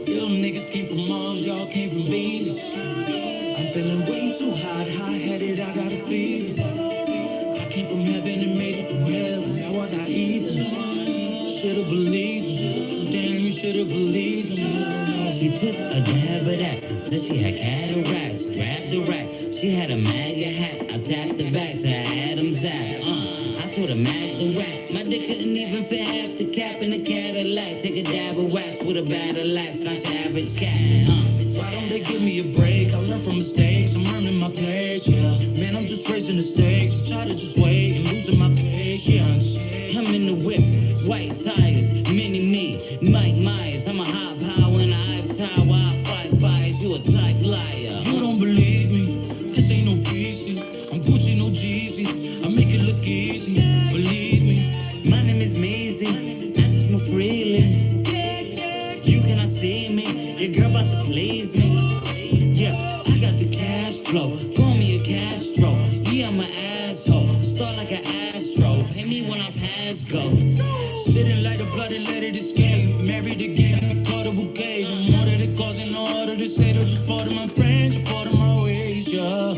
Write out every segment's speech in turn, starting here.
Real niggas came from Mars, y'all came from Venus. I'm feeling way too hot, high-headed, I gotta feel it. I came from heaven and made it through hell, now I got either. Should've believed them, damn, you should've believed them. She took a dab of that, said she had cataracts, grabbed the rack. She had a MAGA hat, I tapped the back to Adam's act. I told her mag the rack, my dick couldn't even fit half the cap in a Cadillac. Take a dab of wax with a battle axe, not your average cat. Why don't they give me a break? I learn from mistakes, I'm earning my place, yeah. Man, I'm just raising the stakes, I'm tired of just waiting, losing my patience. I'm in the whip, white tires, mini me, Mike Myers. I'm a high power and a high tower, I fight fires, you a tight liar. You don't believe me, this ain't no PC. I'm Gucci, no Jeezy, I make it look easy, believe me. My name is Maisie, I just move freely. You cannot see me, your girl about to please me. Yeah, I got the cash flow, call me a Castro. Yeah, I'm an asshole, start like an astro. Pay me when I pass go. Sitting like the blood and let it escape. Married again, caught a bouquet. No more that it costs and no harder to say. They're just part of my friends, you're part of my ways, yeah.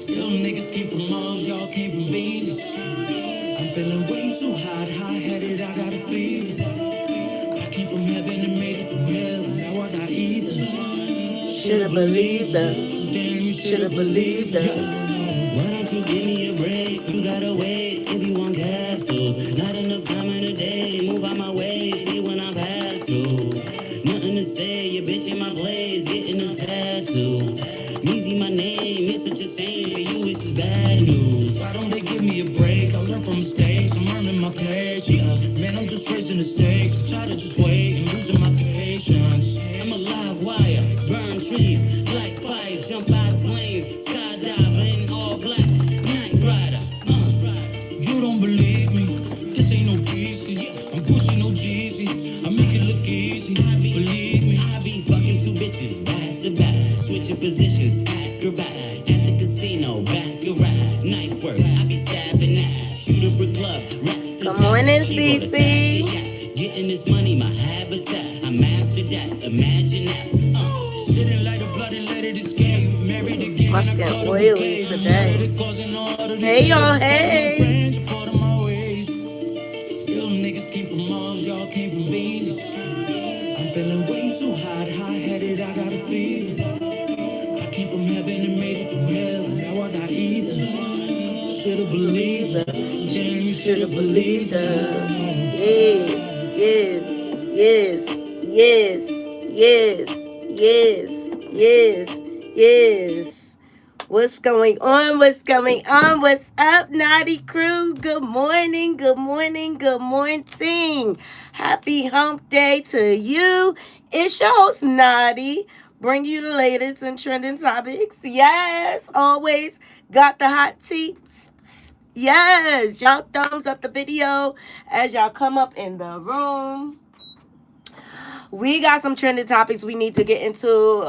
Real niggas came from Mars, y'all came from Venus. I'm feeling way too hot, high-headed, I gotta feel it. I came from heaven and made it through hell, now I got either. Should've believed them. Damn, you Should've believed them. why don't you give me a break? You gotta wait if you want capsules. Not enough time in the day. Move out my way, see when I pass through. Nothing to say, your bitch in my place, getting a tattoo. Easy my name, it's such a shame. For you, it's just bad news. Why don't they give me a break? I learn from mistakes, I'm earning my page, yeah. Man, I'm just raising the stakes. I'm tired of just waiting, losing my patience. I'm a live wire, burn trees, like fire, jump out of planes, skydive in all black, night rider. You don't believe me, this ain't no PC. I'm pushing no Jeezy, I make it look easy. Believe me, I be fucking two bitches back to back, switching positions, acrobat at the casino, baccarat, night work. I be stabbing ass, shoot up a club, rap. Come on in, CC. Getting this money, my habitat. I mastered that. Imagine that. Sitting like the blood and let it escape. Married again. Must get oily today. Hey, y'all. Hey. Real niggas came from Mars, y'all came from Venus. I'm feeling way too hot, high-headed, I gotta feel it. I came from heaven and made it through hell, now I got either. Should've believed them, damn, you should've believed them. Yes, yes, yes, yes, yes, yes, yes, yes. What's going on? What's going on? What's up, Knotty crew? Good morning, good morning, good morning. Happy hump day to you. It's your host, Knotty. Bring you the latest and trending topics. Yes, always got the hot tea. Yes, y'all thumbs up the video as y'all come up in the room. We got some trending topics we need to get into.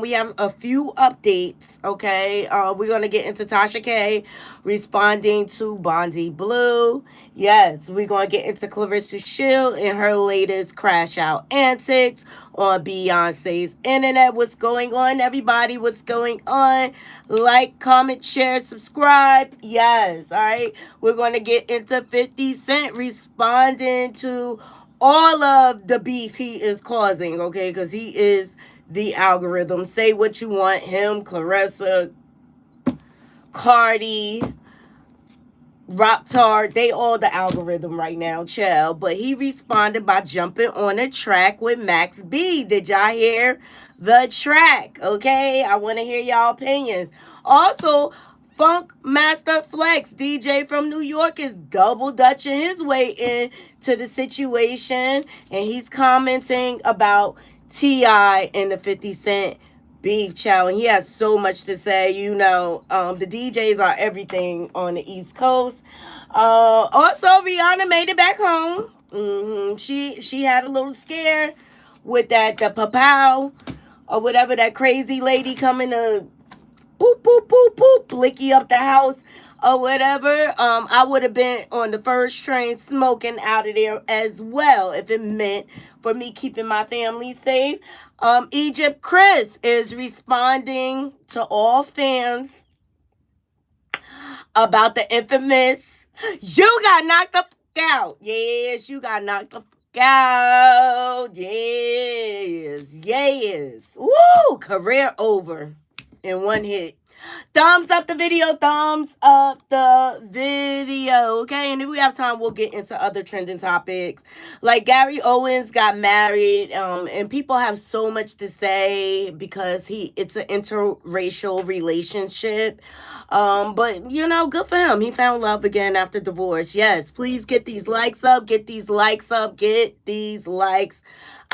We have a few updates, okay? We're going to get into Tasha K responding to Bondy Blue. Yes, we're going to get into Clarissa Shields and her latest crash out antics on Beyonce's internet. What's going on, everybody? What's going on? Like, comment, share, subscribe. Yes, all right? We're going to get into 50 Cent responding to all of the beef he is causing, okay? Because he is the algorithm. Say what you want. Him, Claressa, Cardi, Rockstar, they all the algorithm right now, chill. But he responded by jumping on a track with Max B. Did y'all hear the track? Okay, I want to hear y'all opinions. Also, Funk Master Flex, DJ from New York, is double dutching his way into the situation, and he's commenting about T.I. and the 50 Cent beef chow, and he has so much to say. You know, the DJs are everything on the East Coast. Also, Rihanna made it back home. She had a little scare with that the papow or whatever, that crazy lady coming to boop, boop, boop, boop, blicky up the house. or whatever, I would have been on the first train smoking out of there as well if it meant for me keeping my family safe. EgyptCriss is responding to all fans about the infamous "you got knocked the fuck out." Yes, you got knocked the fuck out. Yes, yes. Woo! Career over in one hit. Thumbs up the video, thumbs up the video, okay? And if we have time, we'll get into other trending topics. Like Gary Owens got married, and people have so much to say because it's an interracial relationship. But you know, good for him. He found love again after divorce. Yes, please get these likes up, get these likes up, get these likes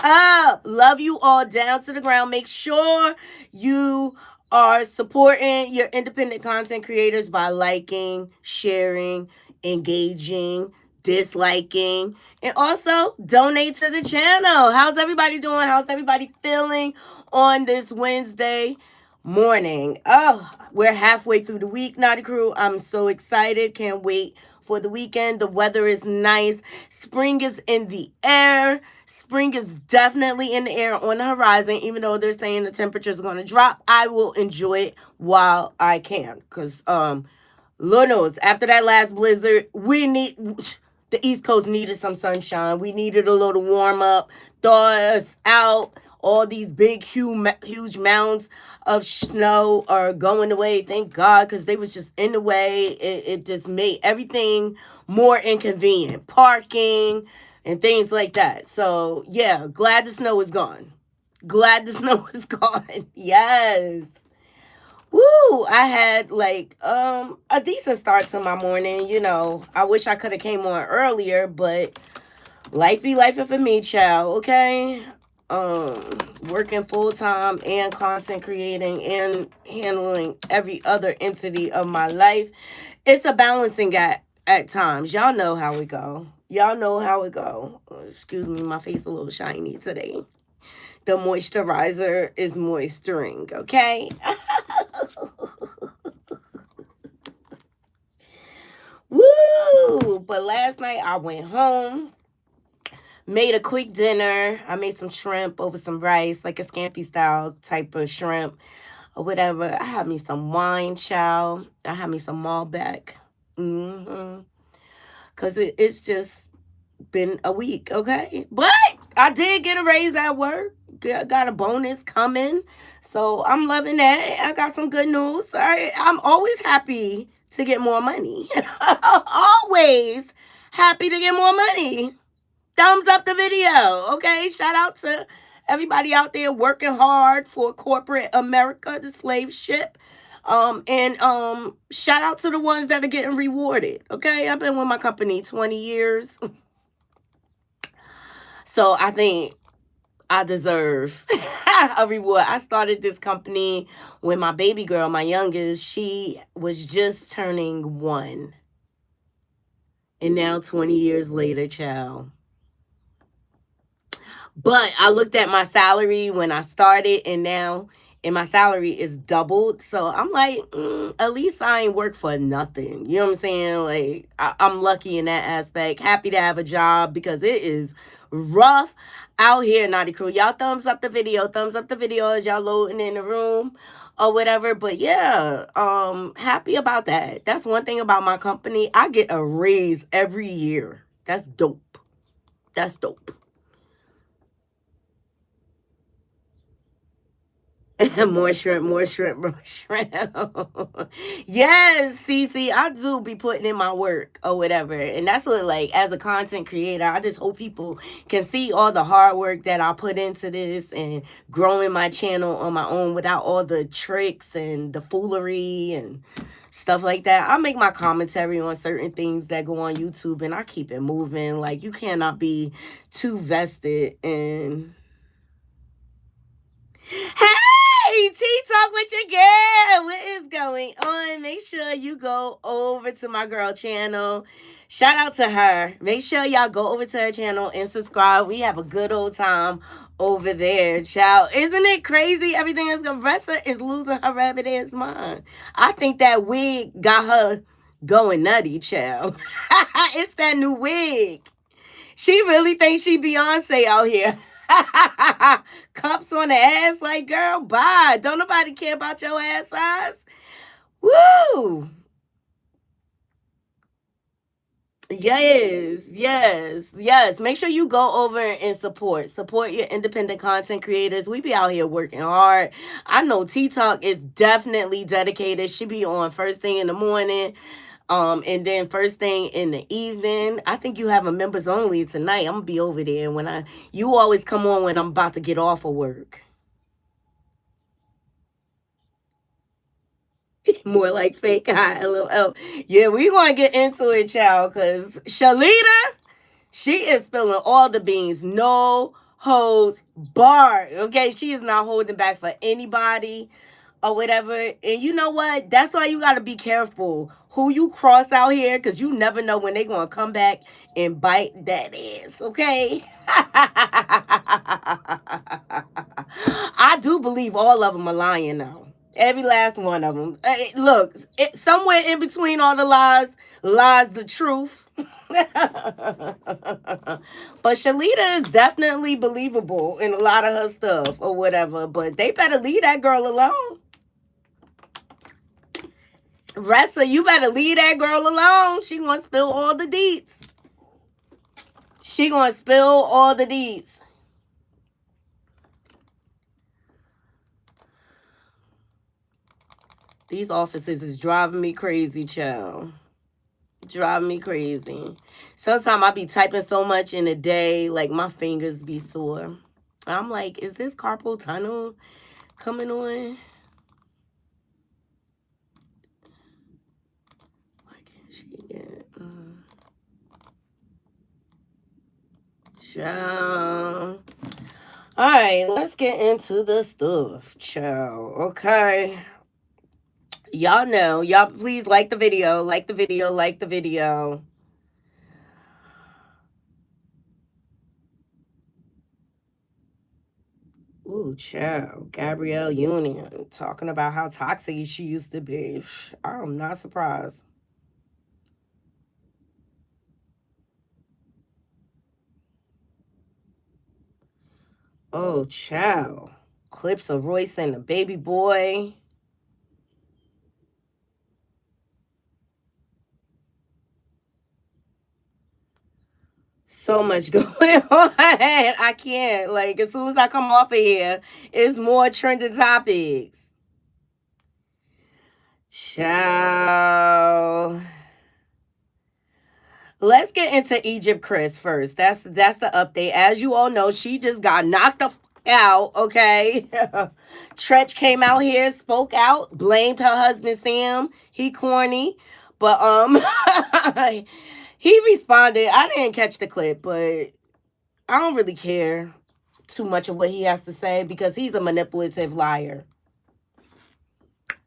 up. Love you all down to the ground. Make sure you are supporting your independent content creators by liking, sharing, engaging, disliking, and also donate to the channel. How's everybody doing? How's everybody feeling on this Wednesday morning? Oh, we're halfway through the week, Knotty Crew. I'm so excited. Can't wait for the weekend. The weather is nice. Spring is in the air. Spring is definitely in the air on the horizon, even though they're saying the temperatures are going to drop. I will enjoy it while I can, because Lord knows, after that last blizzard, the East Coast needed some sunshine. We needed a little warm up, thaw us out. All these big, huge mounds of snow are going away. Thank God, because they was just in the way. It just made everything more inconvenient. Parking and things like that. So, yeah, glad the snow is gone. Glad the snow is gone. Yes. Woo! I had like a decent start to my morning. You know, I wish I could have came on earlier, but life be life for me, child. Okay. Working full time and content creating and handling every other entity of my life. It's a balancing act at times. Y'all know how it go. Y'all know how it go. Excuse me, my face a little shiny today. The moisturizer is moisturing, okay? Woo! But last night I went home, made a quick dinner. I made some shrimp over some rice, like a scampi style type of shrimp or whatever. I had me some wine, child. I had me some Malbec. Because it's just been a week, okay? But I did get a raise at work. Got a bonus coming. So I'm loving that. I got some good news. All right. I'm always happy to get more money. Always happy to get more money. Thumbs up the video, okay? Shout out to everybody out there working hard for corporate America, the slave ship. And shout out to the ones that are getting rewarded, okay? I've been with my company 20 years. So I think I deserve a reward. I started this company when my baby girl, my youngest, she was just turning 1. And now 20 years later, child. But I looked at my salary when I started, and my salary is doubled. So I'm like, at least I ain't work for nothing. You know what I'm saying? Like, I'm lucky in that aspect. Happy to have a job because it is rough out here, Knotty Crew. Y'all thumbs up the video. Thumbs up the video as y'all loading in the room or whatever. But yeah, happy about that. That's one thing about my company. I get a raise every year. That's dope. That's dope. More shrimp, more shrimp, more shrimp. Yes, Cece, I do be putting in my work or whatever. And that's what, like, as a content creator, I just hope people can see all the hard work that I put into this and growing my channel on my own without all the tricks and the foolery and stuff like that. I make my commentary on certain things that go on YouTube and I keep it moving. Like, you cannot be too vested in... Hey, T-Talk with your girl. What is going on? Make sure you go over to my girl channel. Shout out to her. Make sure y'all go over to her channel and subscribe. We have a good old time over there, child. Isn't it crazy? Everything is Claressa is losing her rabbit ass mind. I think that wig got her going nutty, child. It's that new wig. She really thinks she Beyonce out here. Cups on the ass, like, girl, bye. Don't nobody care about your ass size. Woo! Yes, yes, yes. Make sure you go over and support your independent content creators. We be out here working hard. I know T Talk is definitely dedicated. She be on first thing in the morning, and then first thing in the evening. I think you have a members only tonight. I'm gonna be over there when you always come on when I'm about to get off of work. More like fake high, LOL. Yeah, we gonna get into it, child, cause Shalita, she is spilling all the beans. No holds barred. Okay, she is not holding back for anybody or whatever. And you know what? That's why you got to be careful who you cross out here, because you never know when they're going to come back and bite that ass. Okay? I do believe all of them are lying now. Every last one of them. Look, somewhere in between all the lies the truth. But Shalita is definitely believable in a lot of her stuff or whatever. But they better leave that girl alone. Ressa, you better leave that girl alone. She gonna spill all the deets. She gonna spill all the deets. These offices is driving me crazy, child. Driving me crazy. Sometimes I be typing so much in a day, like my fingers be sore. I'm like, is this carpal tunnel coming on? Why can't she get child? Alright, let's get into the stuff, child. Okay. Y'all know. Y'all please like the video. Like the video. Like the video. Ooh, child. Gabrielle Union talking about how toxic she used to be. I'm not surprised. Oh, child. Clips of Royce and the baby boy. So much going on. I can't. Like, as soon as I come off of here, it's more trending topics. Ciao. Let's get into EgyptCriss first. That's the update. As you all know, she just got knocked the out. Okay, Tretch came out here, spoke out, blamed her husband Sam. He corny, but he responded. I didn't catch the clip, but I don't really care too much of what he has to say because he's a manipulative liar.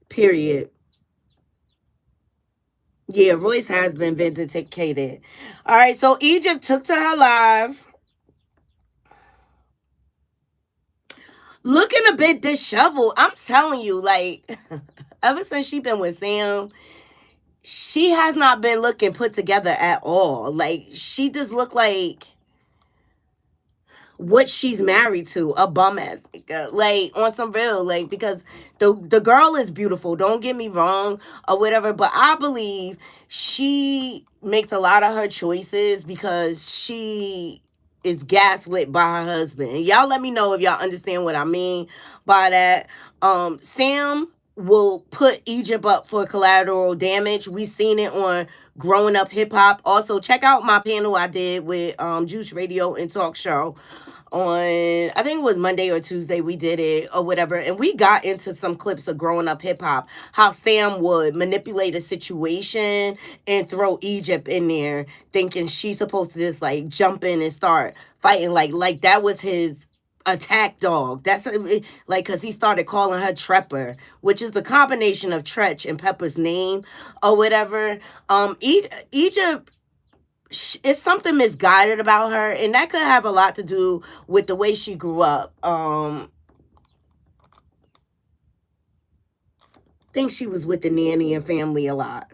Period. Yeah, Royce has been vindicated. All right, so Egypt took to her live, looking a bit disheveled. I'm telling you, like, ever since she been with Sam, she has not been looking put together at all. Like, she just looked like what she's married to, a bum ass nigga. Like, on some real, like, because the girl is beautiful, don't get me wrong, or whatever, but I believe she makes a lot of her choices because she is gaslit by her husband. And y'all let me know if y'all understand what I mean by that. Sam will put Egypt up for collateral damage. We seen it on Growing Up Hip Hop. Also, check out my panel I did with Juice Radio and Talk Show on, I think it was Monday or Tuesday, we did it or whatever, and we got into some clips of Growing Up Hip Hop, how Sam would manipulate a situation and throw Egypt in there thinking she's supposed to just like jump in and start fighting, like that was his attack dog. That's like, because he started calling her Trepper, which is the combination of Tretch and Pepper's name or whatever. Egypt, it's something misguided about her, and that could have a lot to do with the way she grew up. I think she was with the nanny and family a lot.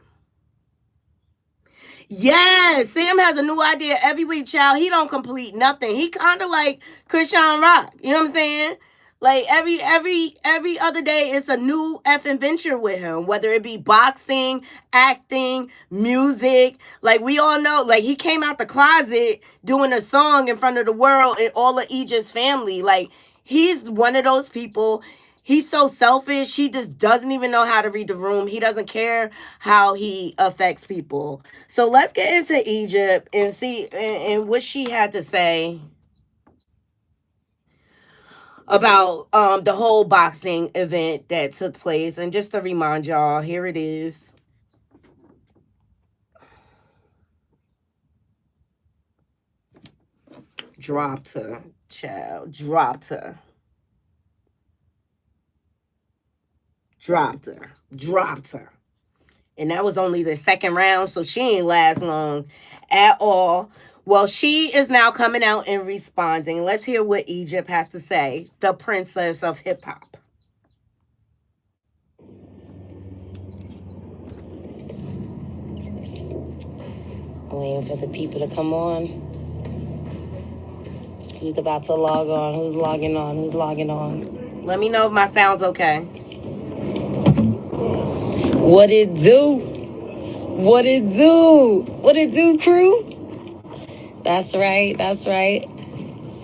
Yes, Sam has a new idea every week, child. He don't complete nothing. He kind of like Krishan Rock. You know what I'm saying? Like every other day, it's a new effing venture with him. Whether it be boxing, acting, music. Like we all know, like he came out the closet doing a song in front of the world and all of Egypt's family. Like he's one of those people. He's so selfish. He just doesn't even know how to read the room. He doesn't care how he affects people. So let's get into Egypt and see and what she had to say about the whole boxing event that took place. And just to remind y'all, here it is. Dropped her, child. Dropped her. Dropped her. Dropped her. And that was only the second round, so she ain't last long at all. Well, she is now coming out and responding. Let's hear what Egypt has to say, the princess of hip hop. Waiting for the people to come on. Who's about to log on? Who's logging on? Who's logging on? Let me know if my sound's okay. What it do? What it do? What it do, crew? That's right. That's right.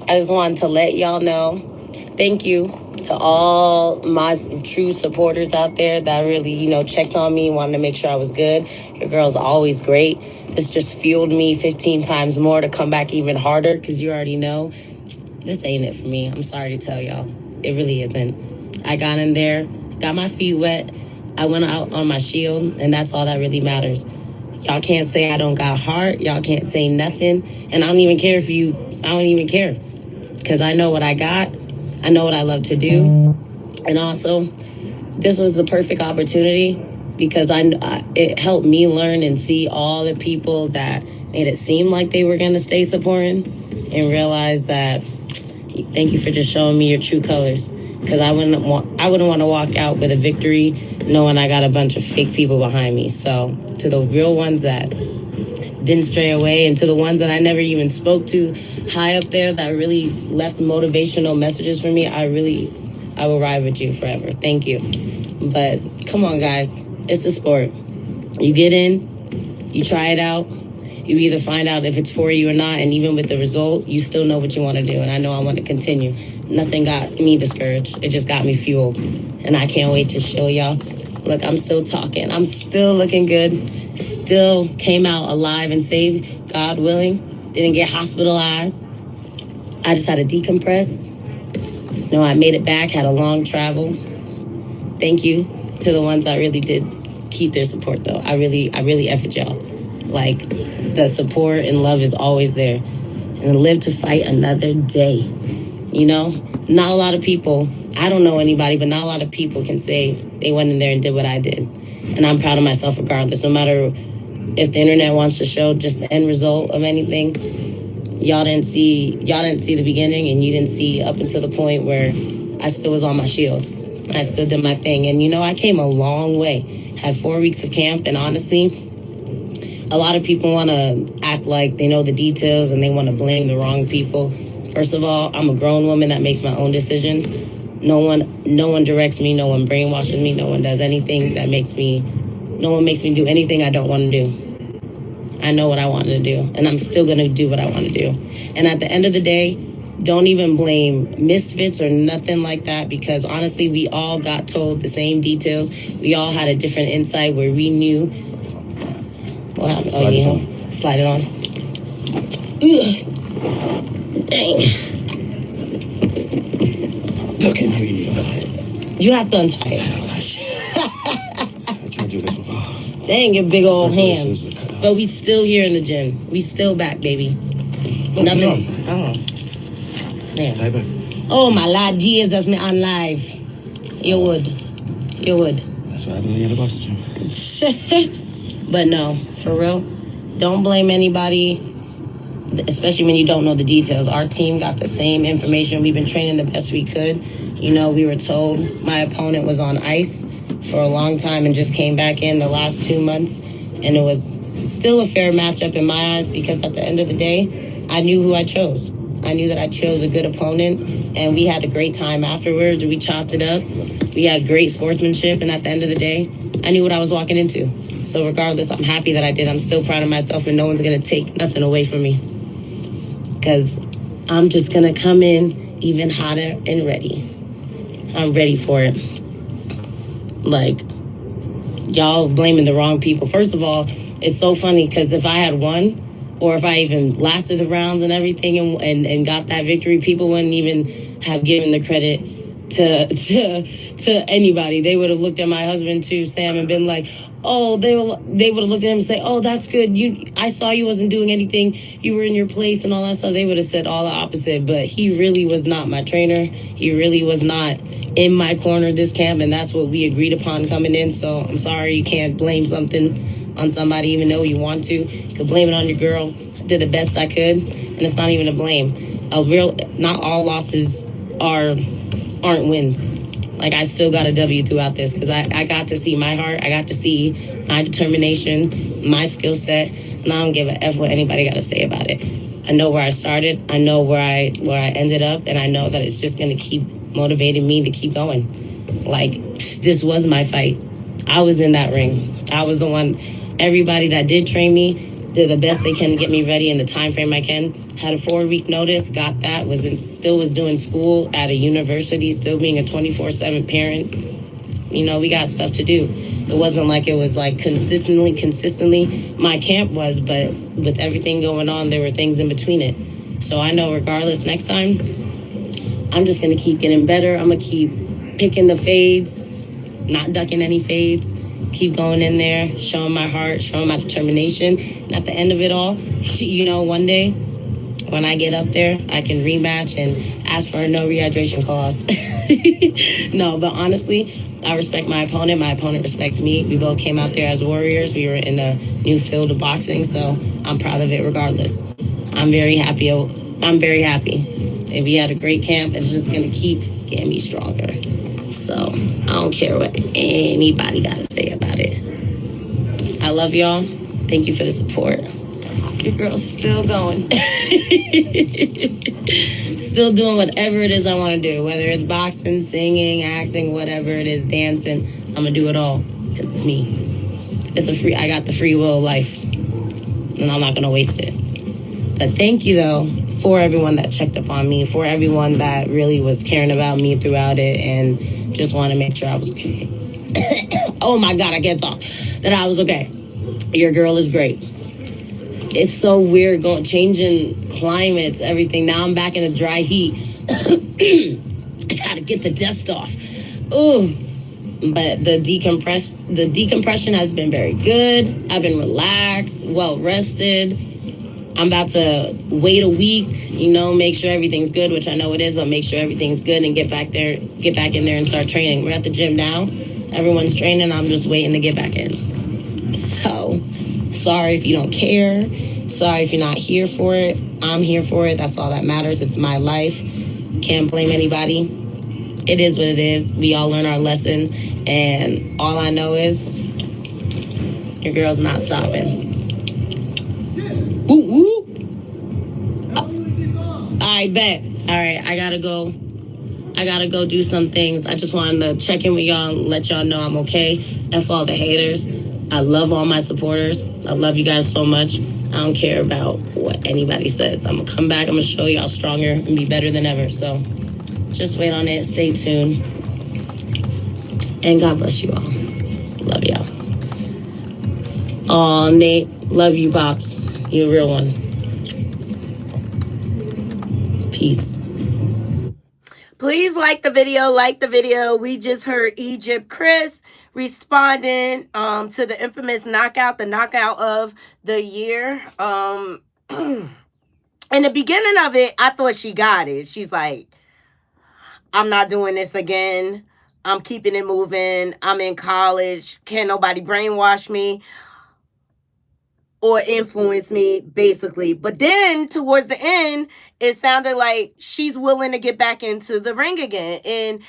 I just wanted to let y'all know. Thank you to all my true supporters out there that really, checked on me, wanted to make sure I was good. Your girl's always great. This just fueled me 15 times more to come back even harder because you already know this ain't it for me. I'm sorry to tell y'all. It really isn't. I got in there, got my feet wet. I went out on my shield, and that's all that really matters. Y'all can't say I don't got heart. Y'all can't say nothing. And I don't even care I don't even care. Because I know what I got. I know what I love to do. And also, this was the perfect opportunity because it helped me learn and see all the people that made it seem like they were going to stay supporting and realize that, thank you for just showing me your true colors. Because I wouldn't want to walk out with a victory knowing I got a bunch of fake people behind me. So to the real ones that didn't stray away and to the ones that I never even spoke to high up there that really left motivational messages for me, I will ride with you forever. Thank you. But come on, guys. It's a sport. You get in, you try it out. You either find out if it's for you or not, and even with the result, you still know what you want to do. And I know I want to continue. Nothing got me discouraged. It just got me fueled. And I can't wait to show y'all. Look, I'm still talking. I'm still looking good. Still came out alive and safe, God willing. Didn't get hospitalized. I just had to decompress. No, I made it back, had a long travel. Thank you to the ones that really did keep their support, though. I really F it y'all. Like, the support and love is always there. And live to fight another day. Not a lot of people, I don't know anybody, but not a lot of people can say they went in there and did what I did. And I'm proud of myself regardless. No matter if the internet wants to show just the end result of anything, y'all didn't see the beginning, and you didn't see up until the point where I still was on my shield. I still did my thing. And I came a long way. Had 4 weeks of camp, and honestly, a lot of people want to act like they know the details and they want to blame the wrong people. First of all, I'm a grown woman that makes my own decisions. No one directs me. No one brainwashes me. No one does anything no one makes me do anything I don't want to do. I know what I want to do, and I'm still going to do what I want to do. And at the end of the day, don't even blame misfits or nothing like that, because honestly, we all got told the same details. We all had a different insight where we knew. What happened? Oh, yeah. Slide it on. Ugh. Dang. Look at me. You have to untie it. I can't do this one. Dang, your big old hands. But we still here in the gym. We still back, baby. Nothing. Oh. Damn. Oh, my Lord Jesus, me on live. You would. That's what happened when you're in the boxing gym. But no, for real, don't blame anybody, especially when you don't know the details. Our team got the same information. We've been training the best we could. We were told my opponent was on ice for a long time and just came back in the last 2 months. And it was still a fair matchup in my eyes because at the end of the day, I knew who I chose. I knew that I chose a good opponent, and we had a great time afterwards. We chopped it up. We had great sportsmanship, and at the end of the day, I knew what I was walking into. So regardless, I'm happy that I did. I'm still proud of myself, and no one's going to take nothing away from me. Because I'm just going to come in even hotter and ready. I'm ready for it. Like, y'all blaming the wrong people. First of all, it's so funny because if I had won, or if I even lasted the rounds and everything and got that victory, people wouldn't even have given the credit to anybody. They would have looked at my husband too, Sam, and been like, oh, they would have looked at him and say, oh, that's good. I saw you wasn't doing anything. You were in your place and all that stuff. They would have said all the opposite. But he really was not my trainer. He really was not in my corner this camp, and that's what we agreed upon coming in. So I'm sorry you can't blame something on somebody, even though you want to. You could blame it on your girl. I did the best I could, and it's not even a blame. Not all losses aren't wins. Like, I still got a W throughout this because I got to see my heart. I got to see my determination, my skill set, and I don't give a F what anybody got to say about it. I know where I started. I know where I ended up, and I know that it's just going to keep motivating me to keep going. Like, this was my fight. I was in that ring. I was the one. Everybody that did train me did the best they can to get me ready in the time frame I can. Had a 4-week notice, got that, still was doing school at a university, still being a 24/7 parent. You know, we got stuff to do. It wasn't like it was like consistently my camp was, but with everything going on, there were things in between it. So I know regardless, next time, I'm just going to keep getting better. I'm going to keep picking the fades, not ducking any fades. Keep going in there, showing my heart, showing my determination. And at the end of it all, you know, one day when I get up there, I can rematch and ask for a no rehydration clause. No, but honestly, I respect my opponent. My opponent respects me. We both came out there as warriors. We were in a new field of boxing, so I'm proud of it regardless. I'm very happy. And we had a great camp. It's just going to keep getting me stronger. So I don't care what anybody got to say about it. I love y'all. Thank you for the support. Your girl's still going. Still doing whatever it is I want to do. Whether it's boxing, singing, acting, whatever it is, dancing. I'm going to do it all because it's me. I got the free will of life. And I'm not going to waste it. But thank you, though, for everyone that checked up on me, for everyone that really was caring about me throughout it and just want to make sure I was okay. Oh, my God, I can't talk. That I was okay. Your girl is great. It's so weird changing climates, everything. Now I'm back in the dry heat. I got to get the dust off. Ooh. But the decompression has been very good. I've been relaxed, well rested. I'm about to wait a week, make sure everything's good, which I know it is, but make sure everything's good and get back in there and start training. We're at the gym now. Everyone's training. I'm just waiting to get back in. So, sorry if you don't care. Sorry if you're not here for it. I'm here for it. That's all that matters. It's my life. Can't blame anybody. It is what it is. We all learn our lessons. And all I know is your girl's not stopping. Woo, woo. I bet. All right, I gotta go do some things. I just wanted to check in with y'all and let y'all know I'm okay. F all the haters. I love all my supporters. I love you guys so much. I don't care about what anybody says. I'm gonna come back. I'm gonna show y'all stronger and be better than ever. So just wait on it. Stay tuned. And God bless you all. Love y'all. Oh, Nate. Love you, Pops. You're a real one. Peace. Please like the video. We just heard EgyptCriss responding to the infamous knockout, the knockout of the year. In the beginning of it, I thought she got it. She's like, I'm not doing this again. I'm keeping it moving. I'm in college. Can't nobody brainwash me or influence me, basically. But then towards the end, it sounded like she's willing to get back into the ring again. And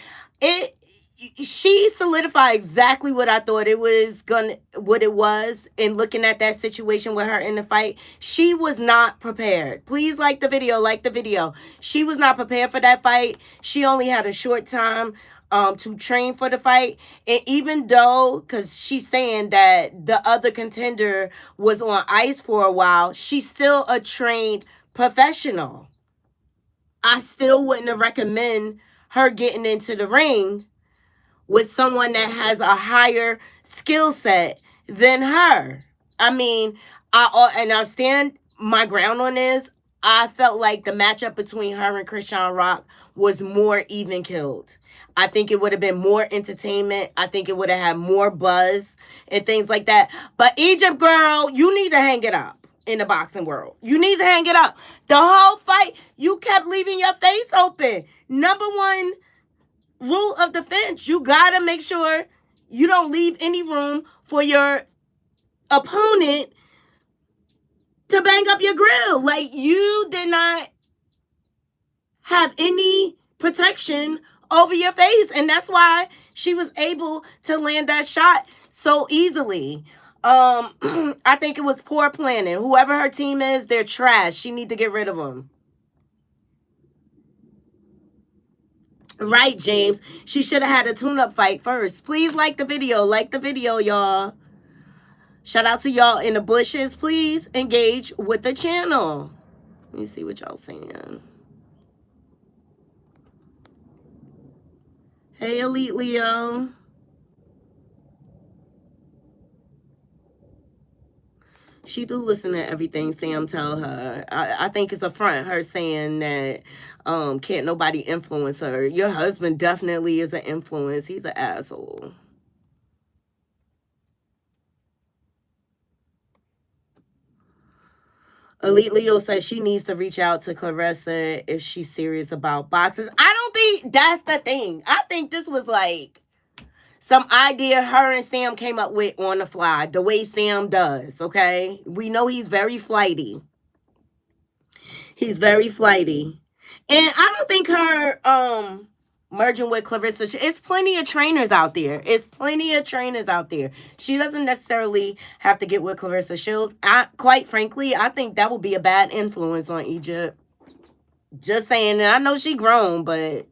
she solidified exactly what I thought what it was. In looking at that situation with her in the fight, she was not prepared. Please like the video, She was not prepared for that fight. She only had a short time to train for the fight. And even though, because she's saying that the other contender was on ice for a while, she's still a trained professional. I still wouldn't recommend her getting into the ring with someone that has a higher skill set than her. I mean, I stand my ground on this. I felt like the matchup between her and Christian Rock was more even killed. I think it would have been more entertainment. I think it would have had more buzz and things like that. But Egypt girl, you need to hang it up in the boxing world. You need to hang it up. The whole fight, you kept leaving your face open. Number one rule of defense, you gotta make sure you don't leave any room for your opponent to bang up your grill. Like, you did not have any protection over your face, and that's why she was able to land that shot so easily. I think it was poor planning. Whoever her team is, they're trash. She need to get rid of them. Right, James. She should have had a tune-up fight first. Please like the video. Like the video, y'all. Shout out to y'all in the bushes. Please engage with the channel. Let me see what y'all saying. Hey, Elite Leo. She do listen to everything Sam tell her. I think it's a front, her saying that can't nobody influence her. Your husband definitely is an influence. He's an asshole. Elite Leo says she needs to reach out to Claressa if she's serious about boxes. I don't think that's the thing. I think this was like some idea her and Sam came up with on the fly, the way Sam does, okay? We know he's very flighty. He's very flighty. And I don't think her merging with Clarissa, it's plenty of trainers out there. She doesn't necessarily have to get with Clarissa Shields. Quite frankly, I think that would be a bad influence on Egypt. Just saying. I know she grown, but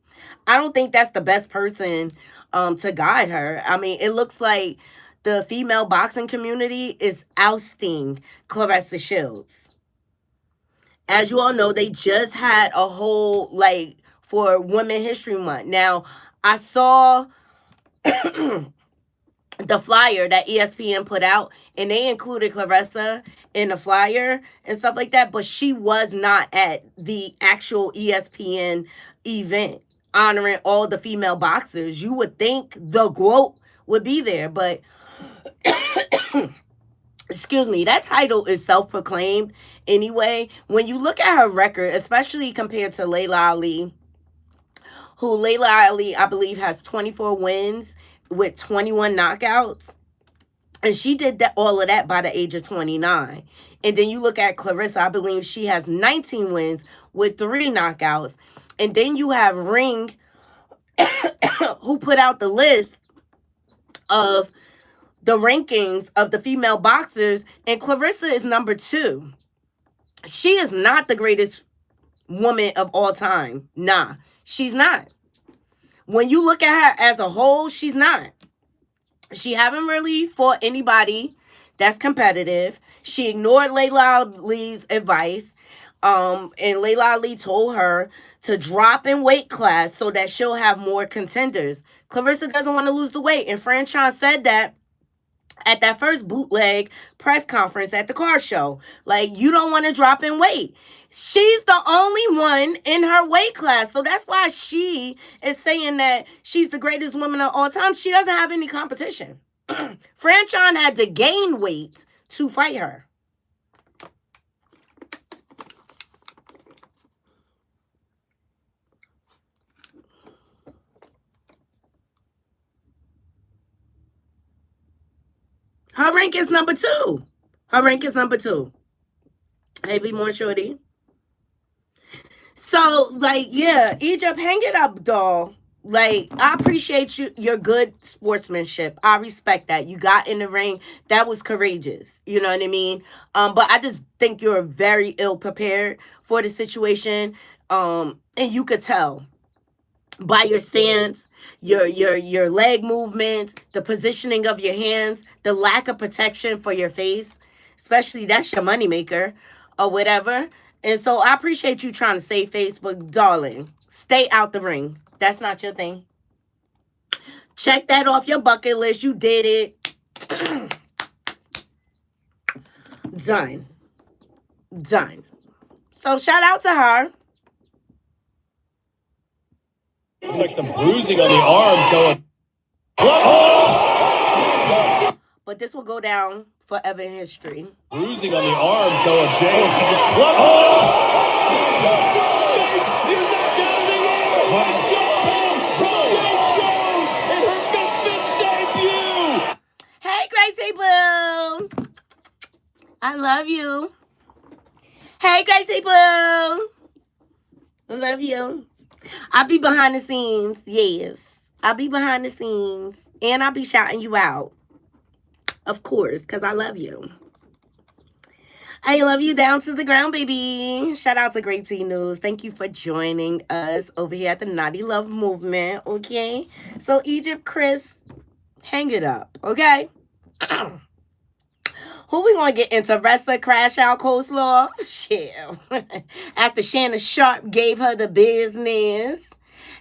I don't think that's the best person to guide her. I mean, it looks like the female boxing community is ousting Clarissa Shields. As you all know, they just had a whole, like, for Women History Month. Now, I saw the flyer that ESPN put out, and they included Claressa in the flyer and stuff like that, but she was not at the actual ESPN event honoring all the female boxers. You would think the GOAT would be there, but excuse me, that title is self-proclaimed anyway. When you look at her record, especially compared to Layla Ali, who Layla Ali, I believe, has 24 wins with 21 knockouts. And she did all of that by the age of 29. And then you look at Clarissa, I believe she has 19 wins with 3 knockouts. And then you have Ring, who put out the list of the rankings of the female boxers, and Clarissa is number 2. She is not the greatest woman of all time. Nah, she's not. When you look at her as a whole, she's not. She haven't really fought anybody that's competitive. She ignored Layla Ali's advice. And Layla Ali told her to drop in weight class so that she'll have more contenders. Clarissa doesn't want to lose the weight. And Franchon said that at that first bootleg press conference at the car show. Like, you don't want to drop in weight. She's the only one in her weight class. So that's why she is saying that she's the greatest woman of all time. She doesn't have any competition. Franchon had to gain weight to fight her. Her rank is number 2. Hey, be more shorty. So, like, yeah, Egypt, hang it up, doll. Like, I appreciate your good sportsmanship. I respect that. You got in the ring. That was courageous. You know what I mean? But I just think you're very ill prepared for the situation. And you could tell by your stance, your leg movements, the positioning of your hands, the lack of protection for your face, especially that's your moneymaker or whatever. And so I appreciate you trying to save face, but darling, stay out the ring. That's not your thing. Check that off your bucket list. You did it. Done. Done. So shout out to her. Looks like some bruising on the arms going. But this will go down forever in history. Bruising on the arms going. James. Hey, Gracie Boo. I love you. Hey, Gracie Boo. I love you. I'll be behind the scenes. Yes. I'll be behind the scenes. And I'll be shouting you out. Of course, because I love you. I love you down to the ground, baby. Shout out to Great T News. Thank you for joining us over here at the Naughty Love Movement, okay? So, EgyptCriss, hang it up, okay? Who we gonna get into? Wrestler Crash Out Coleslaw? Shit. After Shannon Sharp gave her the business.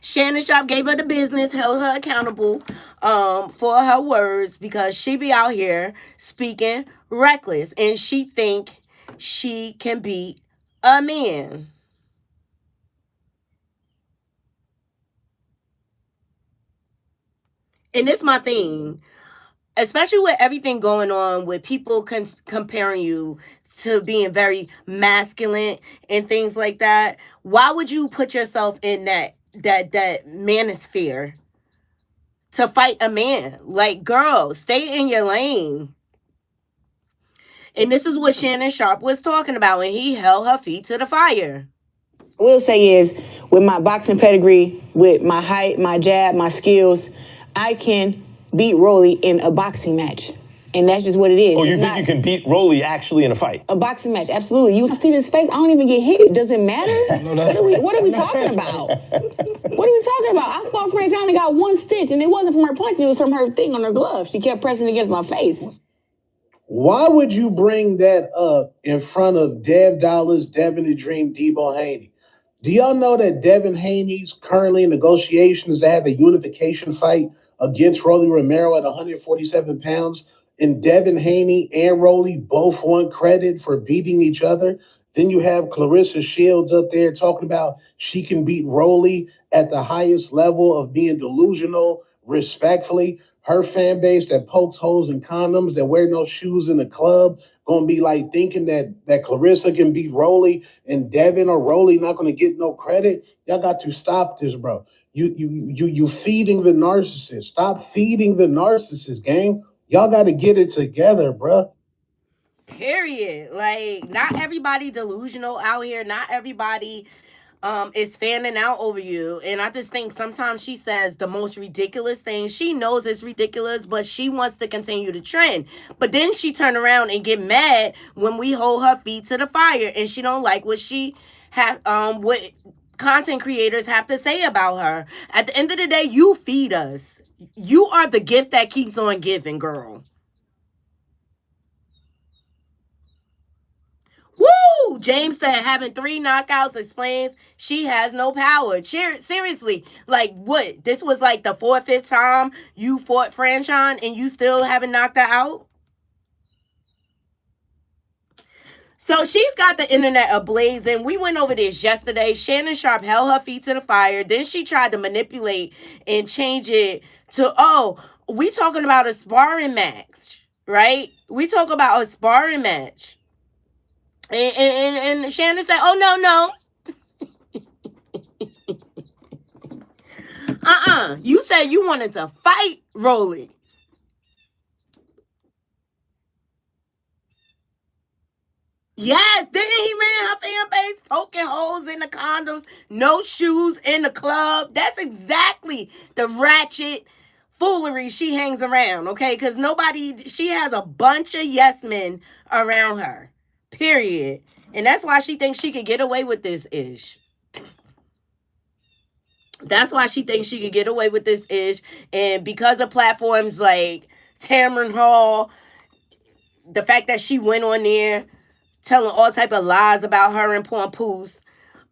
Shannon Sharp gave her the business, held her accountable for her words because she be out here speaking reckless and she think she can beat a man. And it's my thing. Especially with everything going on with people comparing you to being very masculine and things like that. Why would you put yourself in that manosphere to fight a man? Like, girl, stay in your lane. And this is what Shannon Sharp was talking about when he held her feet to the fire. What I will say is, with my boxing pedigree, with my height, my jab, my skills, I can beat Rolly in a boxing match. And that's just what it is. Oh, you think you can beat Rolly actually in a fight? A boxing match, absolutely. You see this face, I don't even get hit. Does it matter? What are we talking about? What are we talking about? I fought Franchina, got one stitch, and it wasn't from her punch, it was from her thing on her glove. She kept pressing against my face. Why would you bring that up in front of Dev Dollars, Devin the Dream, Debo Haney? Do y'all know that Devin Haney's currently in negotiations to have a unification fight against Rolly Romero at 147 pounds? And Devin Haney and Rolly both want credit for beating each other. Then you have Clarissa Shields up there talking about she can beat Rolly at the highest level of being delusional, respectfully. Her fan base that pokes holes in condoms, that wear no shoes in the club, gonna be like thinking that Clarissa can beat Rolly and Devin or Rolly not gonna get no credit. Y'all got to stop this, bro. You feeding the narcissist. Stop feeding the narcissist, gang. Y'all got to get it together, bro. Period. Like, not everybody delusional out here. Not everybody is fanning out over you. And I just think sometimes she says the most ridiculous thing. She knows it's ridiculous, but she wants to continue the trend. But then she turn around and get mad when we hold her feet to the fire, and she don't like what she have what content creators have to say about her. At the end of the day, you feed us. You are the gift that keeps on giving, girl. Woo! James said having 3 knockouts explains she has no power. Seriously, like what? This was like the 4th, 5th time you fought Franchon and you still haven't knocked her out? So she's got the internet ablazing. We went over this yesterday. Shannon Sharp held her feet to the fire. Then she tried to manipulate and change it to, oh, we talking about a sparring match, right? We talk about a sparring match. And Shannon said, oh, no. You said you wanted to fight Rolly. Yes, didn't he ran her fan base poking holes in the condoms, no shoes in the club? That's exactly the ratchet foolery she hangs around, okay? Because she has a bunch of yes men around her, period. And that's why she thinks she could get away with this ish. That's why she thinks she could get away with this ish. And because of platforms like Tamron Hall, the fact that she went on there telling all type of lies about her and Papoose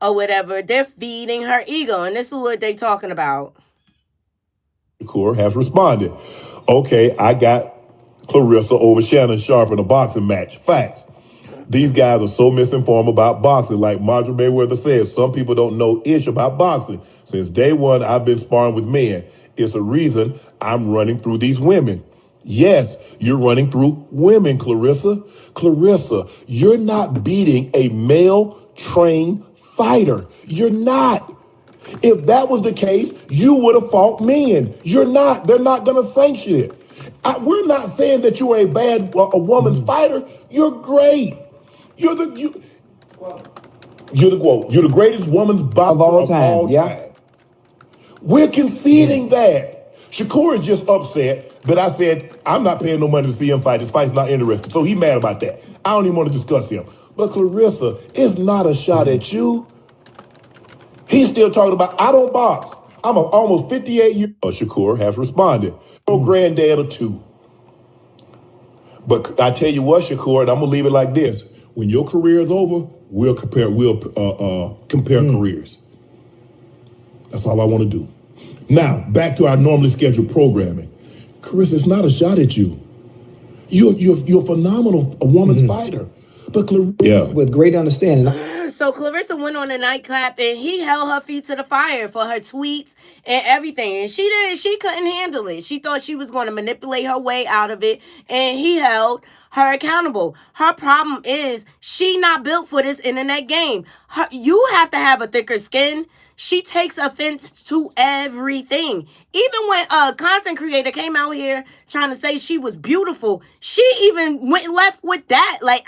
or whatever, they're feeding her ego. And this is what they talking about. Shakur has responded. Okay, I got Clarissa over Shannon Sharp in a boxing match. Facts. These guys are so misinformed about boxing. Like Marjorie Mayweather says, some people don't know ish about boxing. Since day one, I've been sparring with men. It's a reason I'm running through these women. Yes, you're running through women, Clarissa. Clarissa, you're not beating a male trained fighter. You're not. If that was the case, you would have fought men. You're not. They're not going to sanction it. We're not saying that you are a woman's fighter. You're great. You're the greatest woman's boxer of all time. Yeah. We're conceding that. Shakur is just upset that I said I'm not paying no money to see him fight. His fight's not interesting. So he's mad about that. I don't even want to discuss him. But Clarissa, it's not a shot at you. He's still talking about, I don't box. I'm almost 58 years old. Shakur has responded. No granddad or two. But I tell you what, Shakur, and I'm going to leave it like this. When your career is over, we'll compare careers. That's all I want to do. Now, back to our normally scheduled programming. Clarissa, it's not a shot at you. You're a phenomenal woman's fighter. But Clarissa, with great understanding. So Clarissa went on a nightclub and he held her feet to the fire for her tweets and everything. And she couldn't handle it. She thought she was going to manipulate her way out of it. And he held her accountable. Her problem is she not built for this internet game. You have to have a thicker skin. She takes offense to everything. Even when a content creator came out here trying to say she was beautiful, she even went left with that. Like,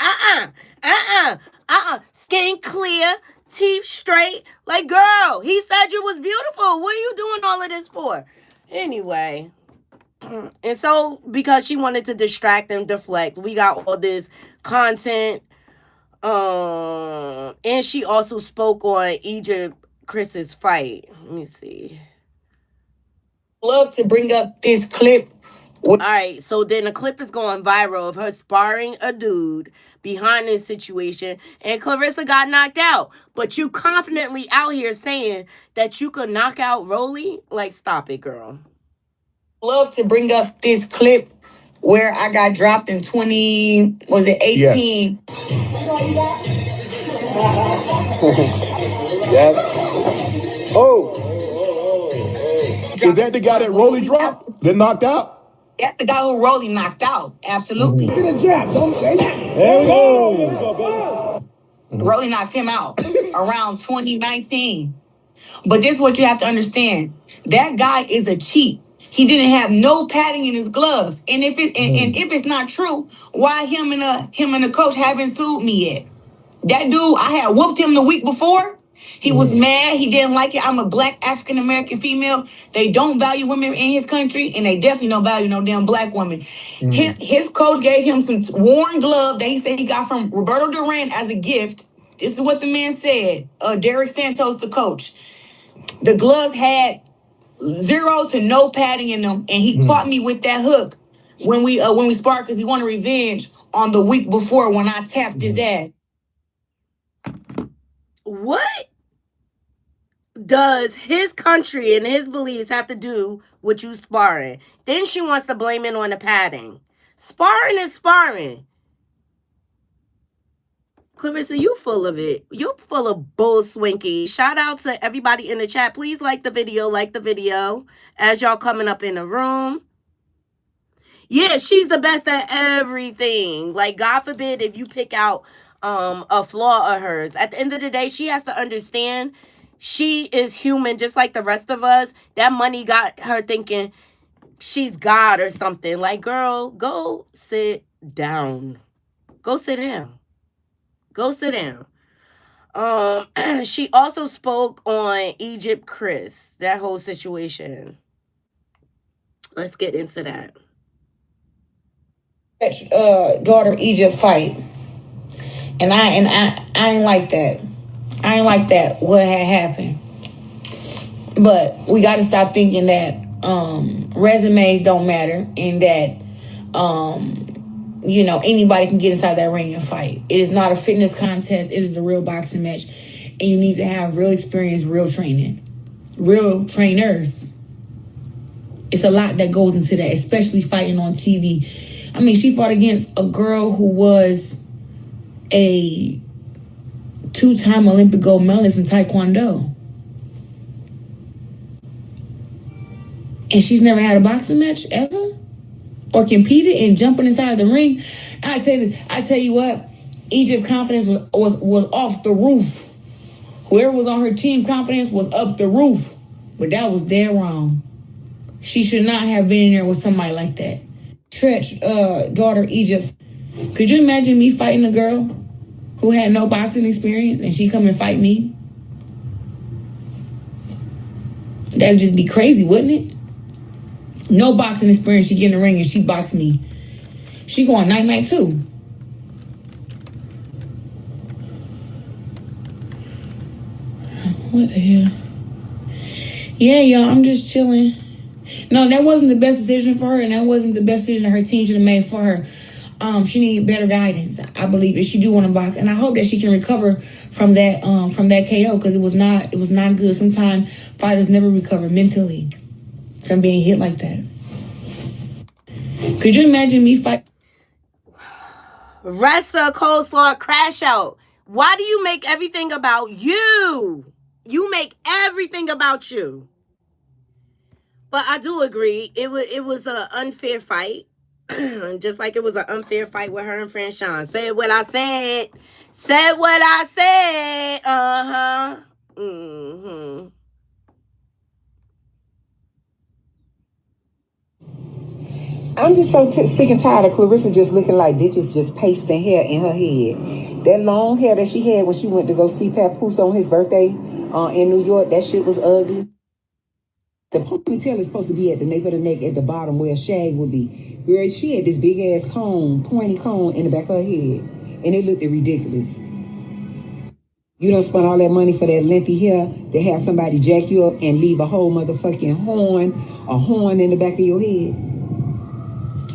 skin clear, teeth straight. Like, girl, he said you was beautiful. What are you doing all of this for? Anyway. And so, because she wanted to distract and deflect, we got all this content. And she also spoke on EgyptCriss's fight. Let me see. Love to bring up this clip. All right, so then the clip is going viral of her sparring a dude behind this situation, and Clarissa got knocked out. But you confidently out here saying that you could knock out Rolly? Like, stop it, girl. Love to bring up this clip where I got dropped in 18? Yes. Oh. Is that the guy that Rolly dropped? That knocked out? That's the guy who Rolly knocked out. Absolutely. Get a jab. Don't say that. There we go. Rolly knocked him out around 2019. But this is what you have to understand. That guy is a cheat. He didn't have no padding in his gloves. And if it's not true, why him and the coach haven't sued me yet? That dude, I had whooped him the week before. He was mad. He didn't like it. I'm a black African-American female. They don't value women in his country, and they definitely don't value no damn black woman. His coach gave him some worn gloves that he said he got from Roberto Duran as a gift. This is what the man said. Derek Santos, the coach. The gloves had 0 to no padding in them, and he caught me with that hook when we sparred because he wanted revenge on the week before when I tapped his ass. What does his country and his beliefs have to do with you sparring? Then she wants to blame it on the padding. Sparring is sparring. Clarissa, you full of it. You full of bull swinky. Shout out to everybody in the chat. Please like the video as y'all coming up in the room. Yeah, she's the best at everything. Like, God forbid if you pick out a flaw of hers. At the end of the day, she has to understand she is human just like the rest of us. That money got her thinking she's God or something. Like, girl, go sit down. Go sit down. Go sit down. She also spoke on EgyptCriss, that whole situation. Let's get into that. Daughter Egypt fight, and I ain't like that. I ain't like that. What had happened, but we got to stop thinking that resumes don't matter and that anybody can get inside that ring and fight. It is not a fitness contest. It is a real boxing match, and you need to have real experience, real training, real trainers. It's a lot that goes into that, especially fighting on TV. I mean, she fought against a girl who was a 2-time Olympic gold medalist in Taekwondo. And she's never had a boxing match ever? Or competed and jumping inside the ring? I tell you what, Egypt's confidence was off the roof. Whoever was on her team, confidence was up the roof. But that was dead wrong. She should not have been in there with somebody like that. Tretch, daughter Egypt. Could you imagine me fighting a girl who had no boxing experience and she come and fight me? That'd just be crazy, wouldn't it? No boxing experience, she get in the ring and she box me. She going night-night too. What the hell? Yeah, y'all, I'm just chilling. No, that wasn't the best decision for her, and that wasn't the best decision her team should have made for her. She needed better guidance, I believe, if she do want to box, and I hope that she can recover from that KO, because it was not good. Sometimes fighters never recover mentally from being hit like that. Could you imagine me fight? Ressa Coleslaw Crash Out. Why do you make everything about you? You make everything about you. But I do agree. It was an unfair fight. Just like it was an unfair fight with her and Franchon. Said what I said. Said what I said. Uh-huh. Mm-hmm. I'm just so sick and tired of Clarissa just looking like bitches just pasting hair in her head. That long hair that she had when she went to go see Papoose on his birthday in New York, that shit was ugly. The ponytail is supposed to be at the nape of the neck at the bottom where a shag would be. Girl, she had this big ass cone, pointy cone in the back of her head. And it looked ridiculous. You don't spend all that money for that lengthy hair to have somebody jack you up and leave a whole motherfucking horn in the back of your head.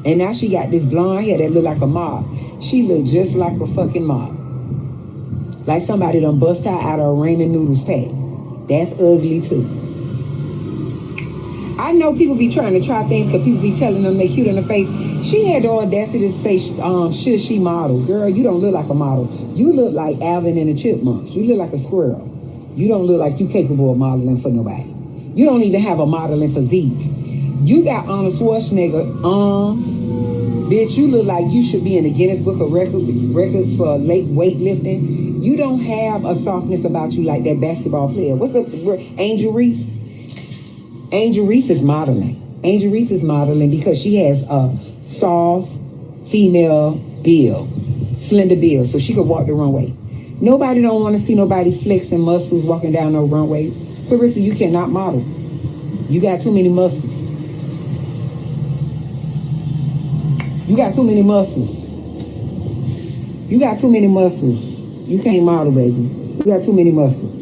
And now she got this blonde hair that look like a mop. She look just like a fucking mop. Like somebody done bust her out of a ramen noodles pack. That's ugly too. I know people be trying to try things because people be telling them they cute in the face. She had the audacity to say, should she model? Girl, you don't look like a model. You look like Alvin and the Chipmunks. You look like a squirrel. You don't look like you capable of modeling for nobody. You don't even have a modeling physique. You got Arnold Schwarzenegger arms. Bitch, you look like you should be in the Guinness Book of Records for late weightlifting. You don't have a softness about you like that basketball player. What's the word? Angel Reese? Angel Reese is modeling. Angel Reese is modeling because she has a soft female build, slender build, so she could walk the runway. Nobody don't want to see nobody flexing muscles walking down no runway. Clarissa, you cannot model. You got too many muscles. You got too many muscles. You got too many muscles. You can't model, baby. You got too many muscles.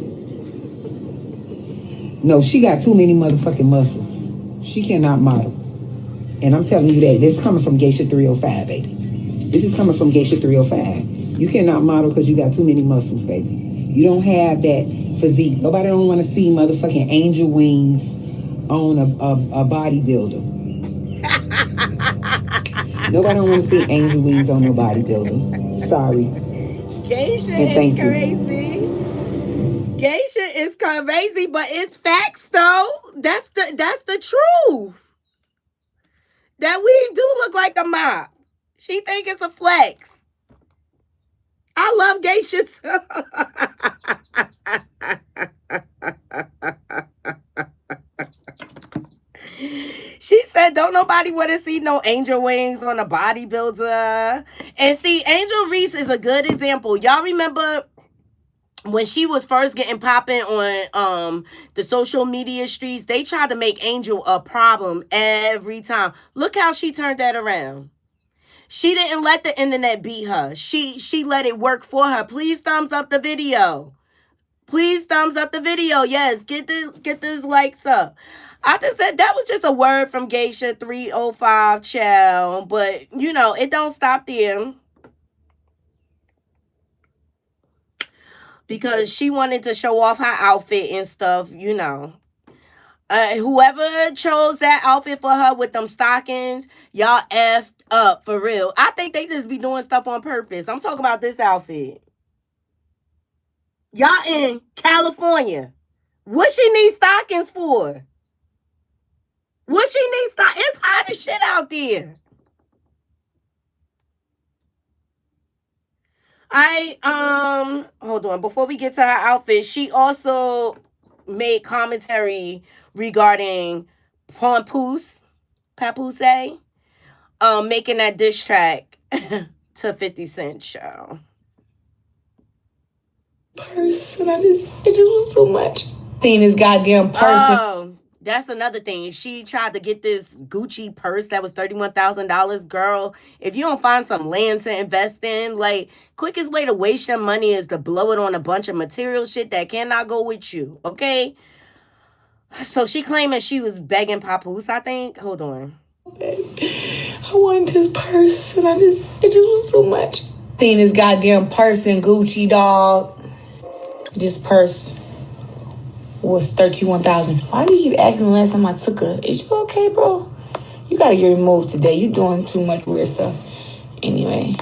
No, she got too many motherfucking muscles. She cannot model. And I'm telling you that. This is coming from Geisha 305, baby. This is coming from Geisha 305. You cannot model because you got too many muscles, baby. You don't have that physique. Nobody don't want to see motherfucking angel wings on a bodybuilder. Nobody don't want to see angel wings on no bodybuilder. Sorry. Geisha is crazy. Geisha is crazy, but it's facts though. That's the truth. That we do look like a mop. She think it's a flex. I love Geisha too. She said, don't nobody want to see no angel wings on a bodybuilder. And see, Angel Reese is a good example. Y'all remember when she was first getting popping on the social media streets, they tried to make Angel a problem every time. Look how she turned that around. She didn't let the internet beat her. She let it work for her. Please thumbs up the video. Please thumbs up the video. Yes, get this likes up. I just said that was just a word from Geisha 305 child, but you know, it don't stop there. Because she wanted to show off her outfit and stuff, you know. Whoever chose that outfit for her with them stockings, y'all effed up for real. I think they just be doing stuff on purpose. I'm talking about this outfit. Y'all in California. What she need stockings for? What she need stockings? It's hot as shit out there. Hold on. Before we get to her outfit, she also made commentary regarding Papoose, making that diss track to 50 Cent show. Person, it just was too much. Seeing this goddamn person. Oh, that's another thing. She tried to get this Gucci purse that was $31,000. Girl, if you don't find some land to invest in, like, quickest way to waste your money is to blow it on a bunch of material shit that cannot go with you, okay? So she claiming she was begging Papoose, I think. Hold on. I wanted this purse, and it just was too much. Seeing this goddamn purse in Gucci, dog. This purse was $31,000. Why do you keep asking the last time I took her? Is you okay, bro? You gotta get removed today. You doing too much weird stuff. Anyway.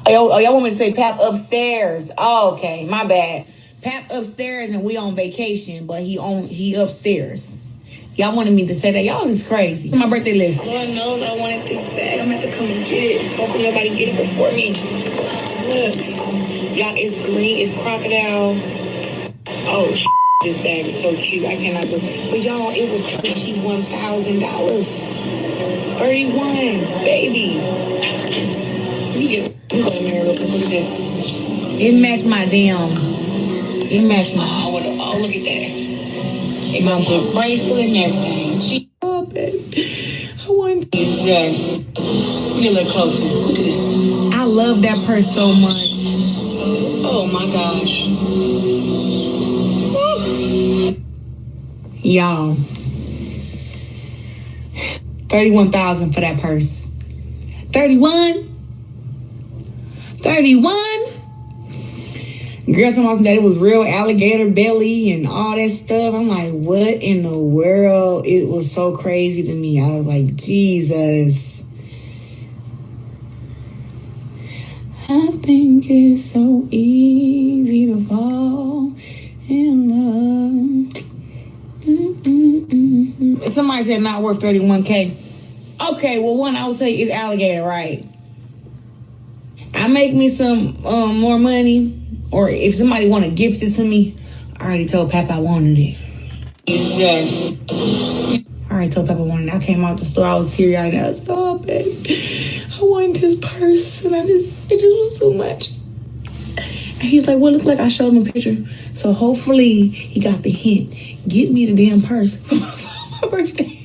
Oh, y'all want me to say Pap upstairs? Oh, okay. My bad. Pap upstairs and we on vacation, but he upstairs. Y'all wanted me to say that. Y'all is crazy. My birthday list. Lord knows I wanted this bag. I'm gonna have to come and get it. Hopefully nobody get it before me. Look. Y'all, it's green. It's crocodile. Oh, this bag is so cute. I cannot believe. But y'all, it was $21,000. 31, baby. Let me go in there real quick. Look at this. It matched my damn. It matched my. Oh, look at that. It got my bracelet and everything. Oh, baby. I want this. Yes. Get a little closer. Look at this. I love that purse so much. Oh my gosh. Y'all. $31,000 for that purse. 31? 31? Girl told me that it was real alligator belly and all that stuff. I'm like, what in the world? It was so crazy to me. I was like, Jesus. I think it's so easy to fall in love. Somebody said not worth $31K. Okay, well, one I would say is alligator, right? I make me some more money, or if somebody want to gift it to me, I already told Papa I wanted it. Yes. I already told Papa I wanted it. I came out the store, I was teary-eyed, and I was like, oh, baby, I wanted this purse, and it just was too much. And he's like, well, look like I showed him a picture. So hopefully he got the hint. Get me the damn purse for my birthday.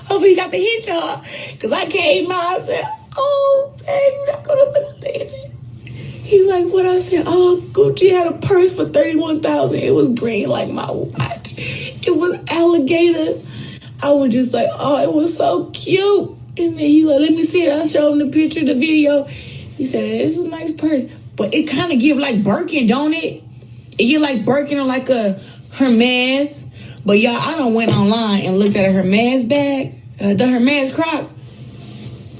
Hopefully he got the hint, y'all. Because I came out, I said, oh, baby, you're not going to believe it. He's like, what? I said, oh, Gucci had a purse for $31,000. It was green like my watch. It was alligator. I was just like, oh, it was so cute. And then he like, let me see it. I showed him the picture, the video. He said, this is a nice purse. But it kind of give like Birkin, don't it? It get like Birkin or like a Hermes. But y'all, I done went online and looked at a Hermes bag. The Hermes croc.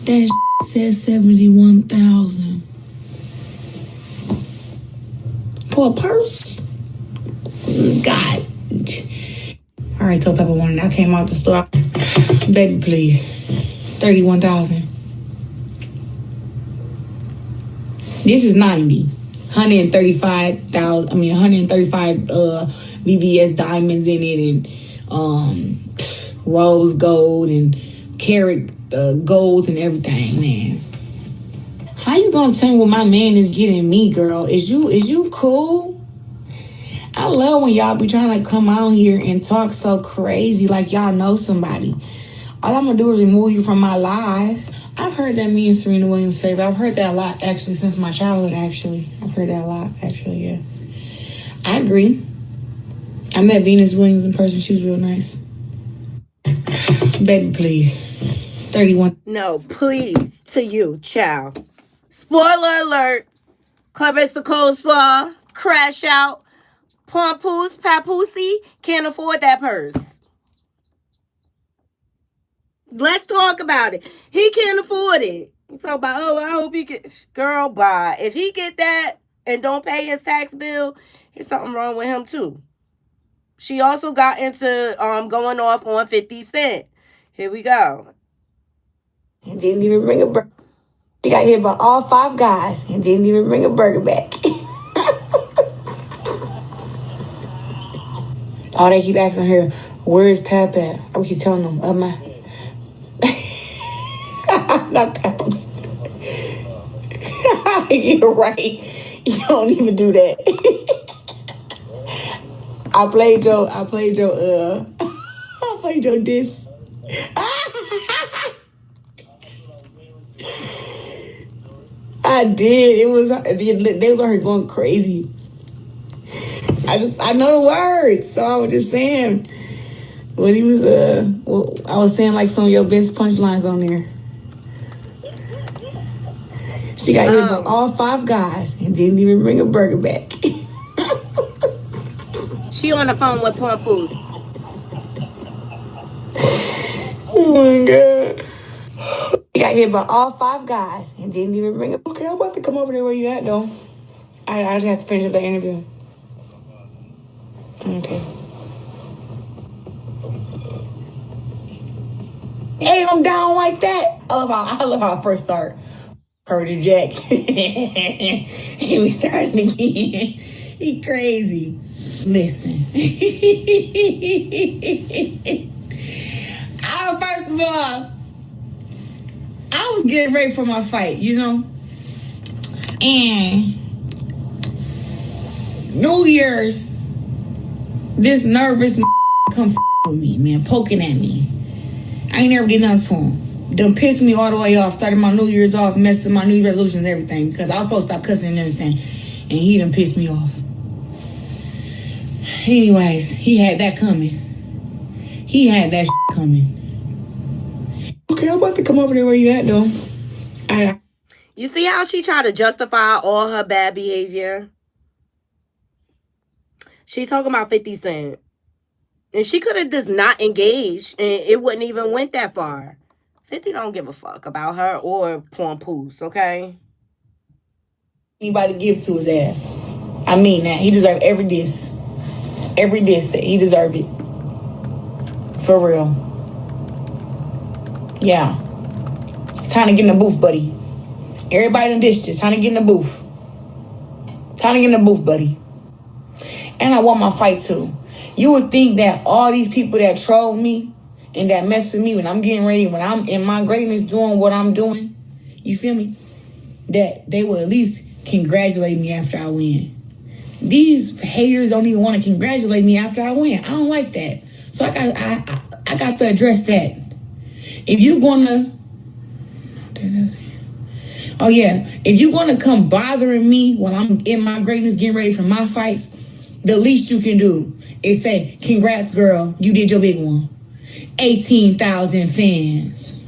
That says $71,000. For a purse? God. All right, told Papa wanted it. I came out the store. Baby, please. $31,000. This is 90. 135,000. I mean, 135 BBS diamonds in it, and rose gold and carat gold and everything, man. How you gonna tell me what my man is getting me, girl? Is you cool? I love when y'all be trying to come out here and talk so crazy like y'all know somebody. All I'm gonna do is remove you from my life. I've heard that me and Serena Williams' favorite. I've heard that a lot, actually, since my childhood, actually. I've heard that a lot, actually, yeah. I agree. I met Venus Williams in person. She was real nice. Baby, please. 31. No, please, to you, ciao. Spoiler alert. Clarissa Coleslaw, crash out. Pompoose, Papoosey, can't afford that purse. Let's talk about it. He can't afford it. You talk about, oh, I hope he gets. Girl, bye. If he get that and don't pay his tax bill, there's something wrong with him too. She also got into going off on 50 Cent. Here we go. And didn't even bring a burger. She got hit by all 5 guys and didn't even bring a burger back. Oh, they keep asking her, where's Pap at? I keep telling them, not Pap. You're right. You don't even do that. I played your diss. I did. They was on her going crazy. I know the words, so I was just saying what he was. I was saying like some of your best punchlines on there. She got hit by all 5 guys and didn't even bring a burger back. She on the phone with Pompoose. Oh my God. She got hit by all 5 guys and didn't even bring a. Okay, I'm about to come over there where you at though. I just have to finish up the interview. Okay. Hey, I'm down like that. I love how I first start. Courage Jack. And we started again. He crazy. Listen. First of all, I was getting ready for my fight, you know? And New Year's, this nervous come with me, man, poking at me. I ain't never did nothing to him. Done pissed me all the way off. Started my New Year's off, messed up my New Year's resolutions and everything because I was supposed to stop cussing and everything. And he done pissed me off. Anyways, he had that coming. He had that coming. Okay, I'm about to come over there where you at, though. You see how she tried to justify all her bad behavior? She talking about 50 Cent. And she could have just not engaged and it wouldn't even went that far. 50 don't give a fuck about her or Pompoose, okay? Anybody give to his ass. I mean that. He deserves every diss. Every diss that he deserves it. For real. Yeah. It's time to get in the booth, buddy. Everybody done dissed you. It's time to get in the booth. Time to get in the booth, buddy. And I want my fight too. You would think that all these people that troll me and that mess with me when I'm getting ready, when I'm in my greatness doing what I'm doing, you feel me? That they will at least congratulate me after I win. These haters don't even want to congratulate me after I win. I don't like that. So I got to address that. If you're gonna, if you're gonna come bothering me while I'm in my greatness, getting ready for my fights, the least you can do is say, congrats, girl, you did your big one. 18,000 fans.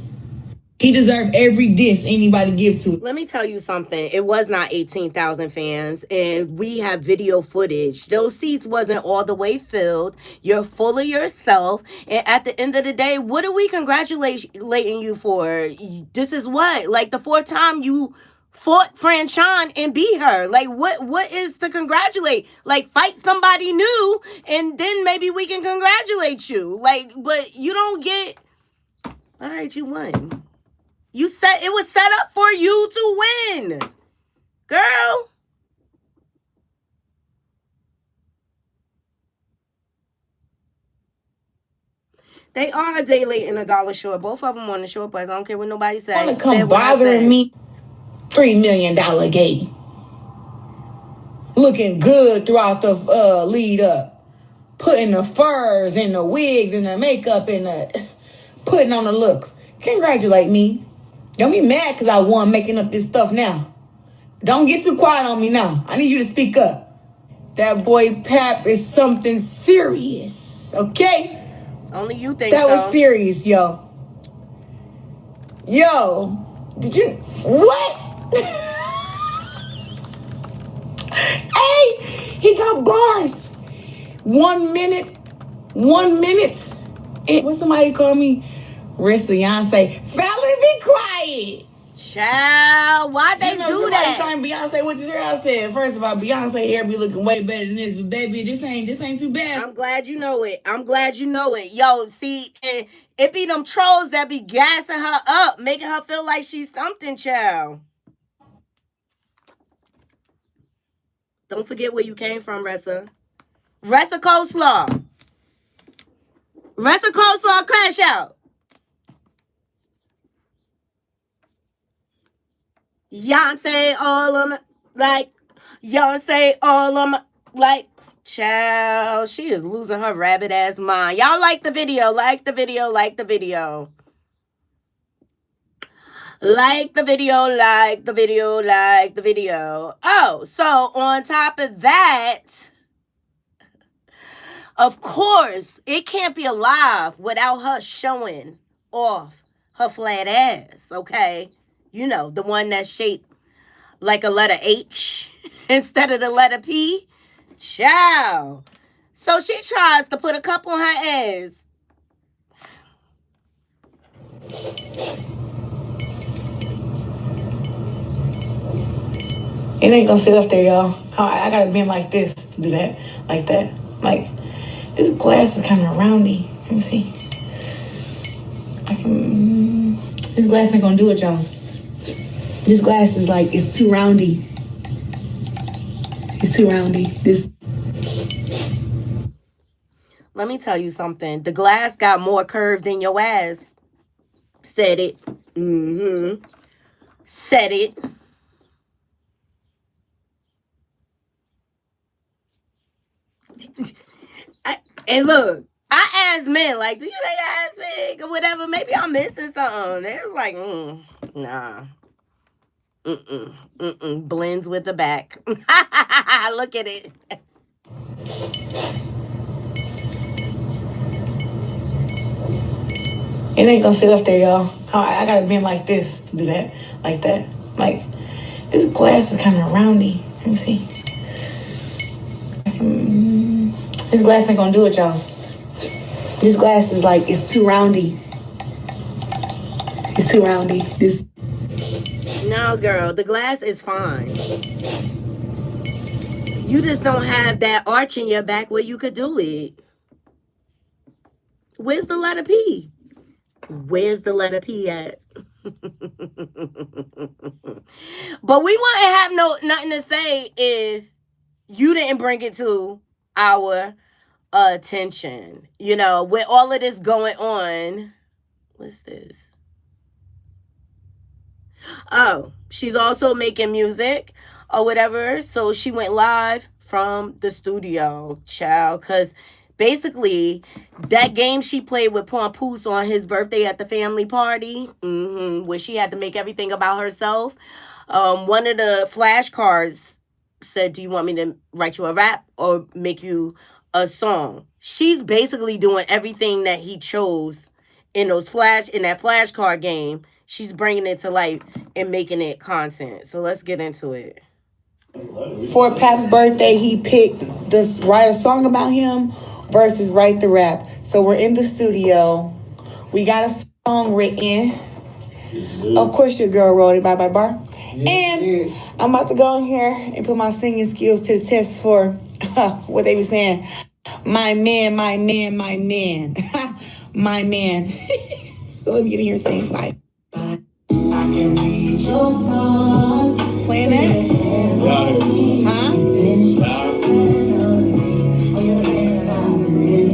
He deserved every diss anybody gives to. Let me tell you something. It was not 18,000 fans, and we have video footage. Those seats wasn't all the way filled. You're full of yourself, and at the end of the day, what are we congratulating you for? This is what? Like the 4th time you fought Franchon and beat her. Like, what is to congratulate? Like, fight somebody new, and then maybe we can congratulate you. Like, but you don't get... All right, you won. You said it was set up for you to win. Girl. They are a day late and a dollar short. Both of them on the short price. I don't care what nobody says. Want to come bothering me? $3 million game. Looking good throughout the lead up. Putting the furs and the wigs and the makeup and the putting on the looks. Congratulate me. Don't be mad because I won making up this stuff now. Don't get too quiet on me now. I need you to speak up. That boy Pap is something serious, okay? Only you think that so. Was serious, yo. Yo, did you, what? Hey, he got bars. 1 minute. What somebody call me? Rest Beyonce. Fella, be quiet. Child, why'd they do that? Telling Beyonce what this girl said. First of all, Beyonce hair be looking way better than this, but baby, this ain't too bad. I'm glad you know it. Yo, see, it be them trolls that be gassing her up, making her feel like she's something, child. Don't forget where you came from, Ressa. Ressa Coleslaw. Ressa Coleslaw, crash out. Beyonce all them like child, she is losing her rabbit ass mind. Y'all like the video, like the video. Oh, so on top of that, of course, it can't be alive without her showing off her flat ass, okay? You know, the one that's shaped like a letter H instead of the letter P. Ciao. So she tries to put a cup on her ass. It ain't gonna sit up there, y'all. I gotta bend like this to do that. Like that. Like, this glass is kind of roundy. Let me see. This glass ain't gonna do it, y'all. This glass is like, it's too roundy. Let me tell you something. The glass got more curve than your ass. Said it. Said it. And look, I asked men, like, do you think I ass big or whatever? Maybe I'm missing something. They was like, nah. Blends with the back. Look at it. It ain't gonna sit up there, y'all. I gotta bend like this to do that. Like that. Like, this glass is kind of roundy. Let me see. This glass ain't gonna do it, y'all. This glass is like, it's too roundy. No, girl, the glass is fine. You just don't have that arch in your back where you could do it. Where's the letter P? Where's the letter P at? But we wouldn't have nothing to say if you didn't bring it to our attention. You know, with all of this going on. What's this? Oh, she's also making music or whatever. So she went live from the studio, child. Because basically, that game she played with Pompoose on his birthday at the family party, where she had to make everything about herself. One of the flashcards said, do you want me to write you a rap or make you a song? She's basically doing everything that he chose in that flashcard game. She's bringing it to life and making it content. So let's get into it. For Pap's birthday, he picked this write a song about him versus write the rap. So we're in the studio. We got a song written. Of course, your girl wrote it, Bye Bye Bar. And I'm about to go in here and put my singing skills to the test for what they be saying. My man. My man. Let me get in here and sing. Bye. Playing that? Huh?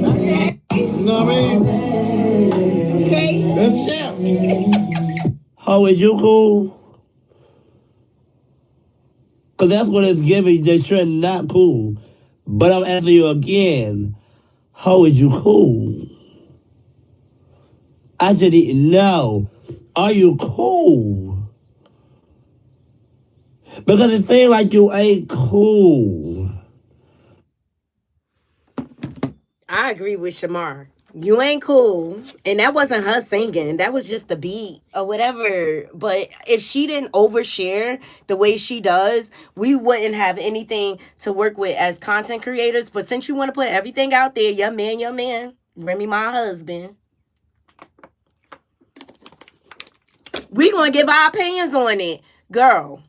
Okay. You know what I mean? is you cool? Because that's what it's giving, that you're not cool. But I'm asking you again, how is you cool? I said, no. Are you cool? Because it seems like you ain't cool. I agree with Shamar. You ain't cool. And that wasn't her singing. That was just the beat or whatever. But if she didn't overshare the way she does, we wouldn't have anything to work with as content creators. But since you want to put everything out there, your man, Remy, my husband, we going to give our opinions on it. Girl,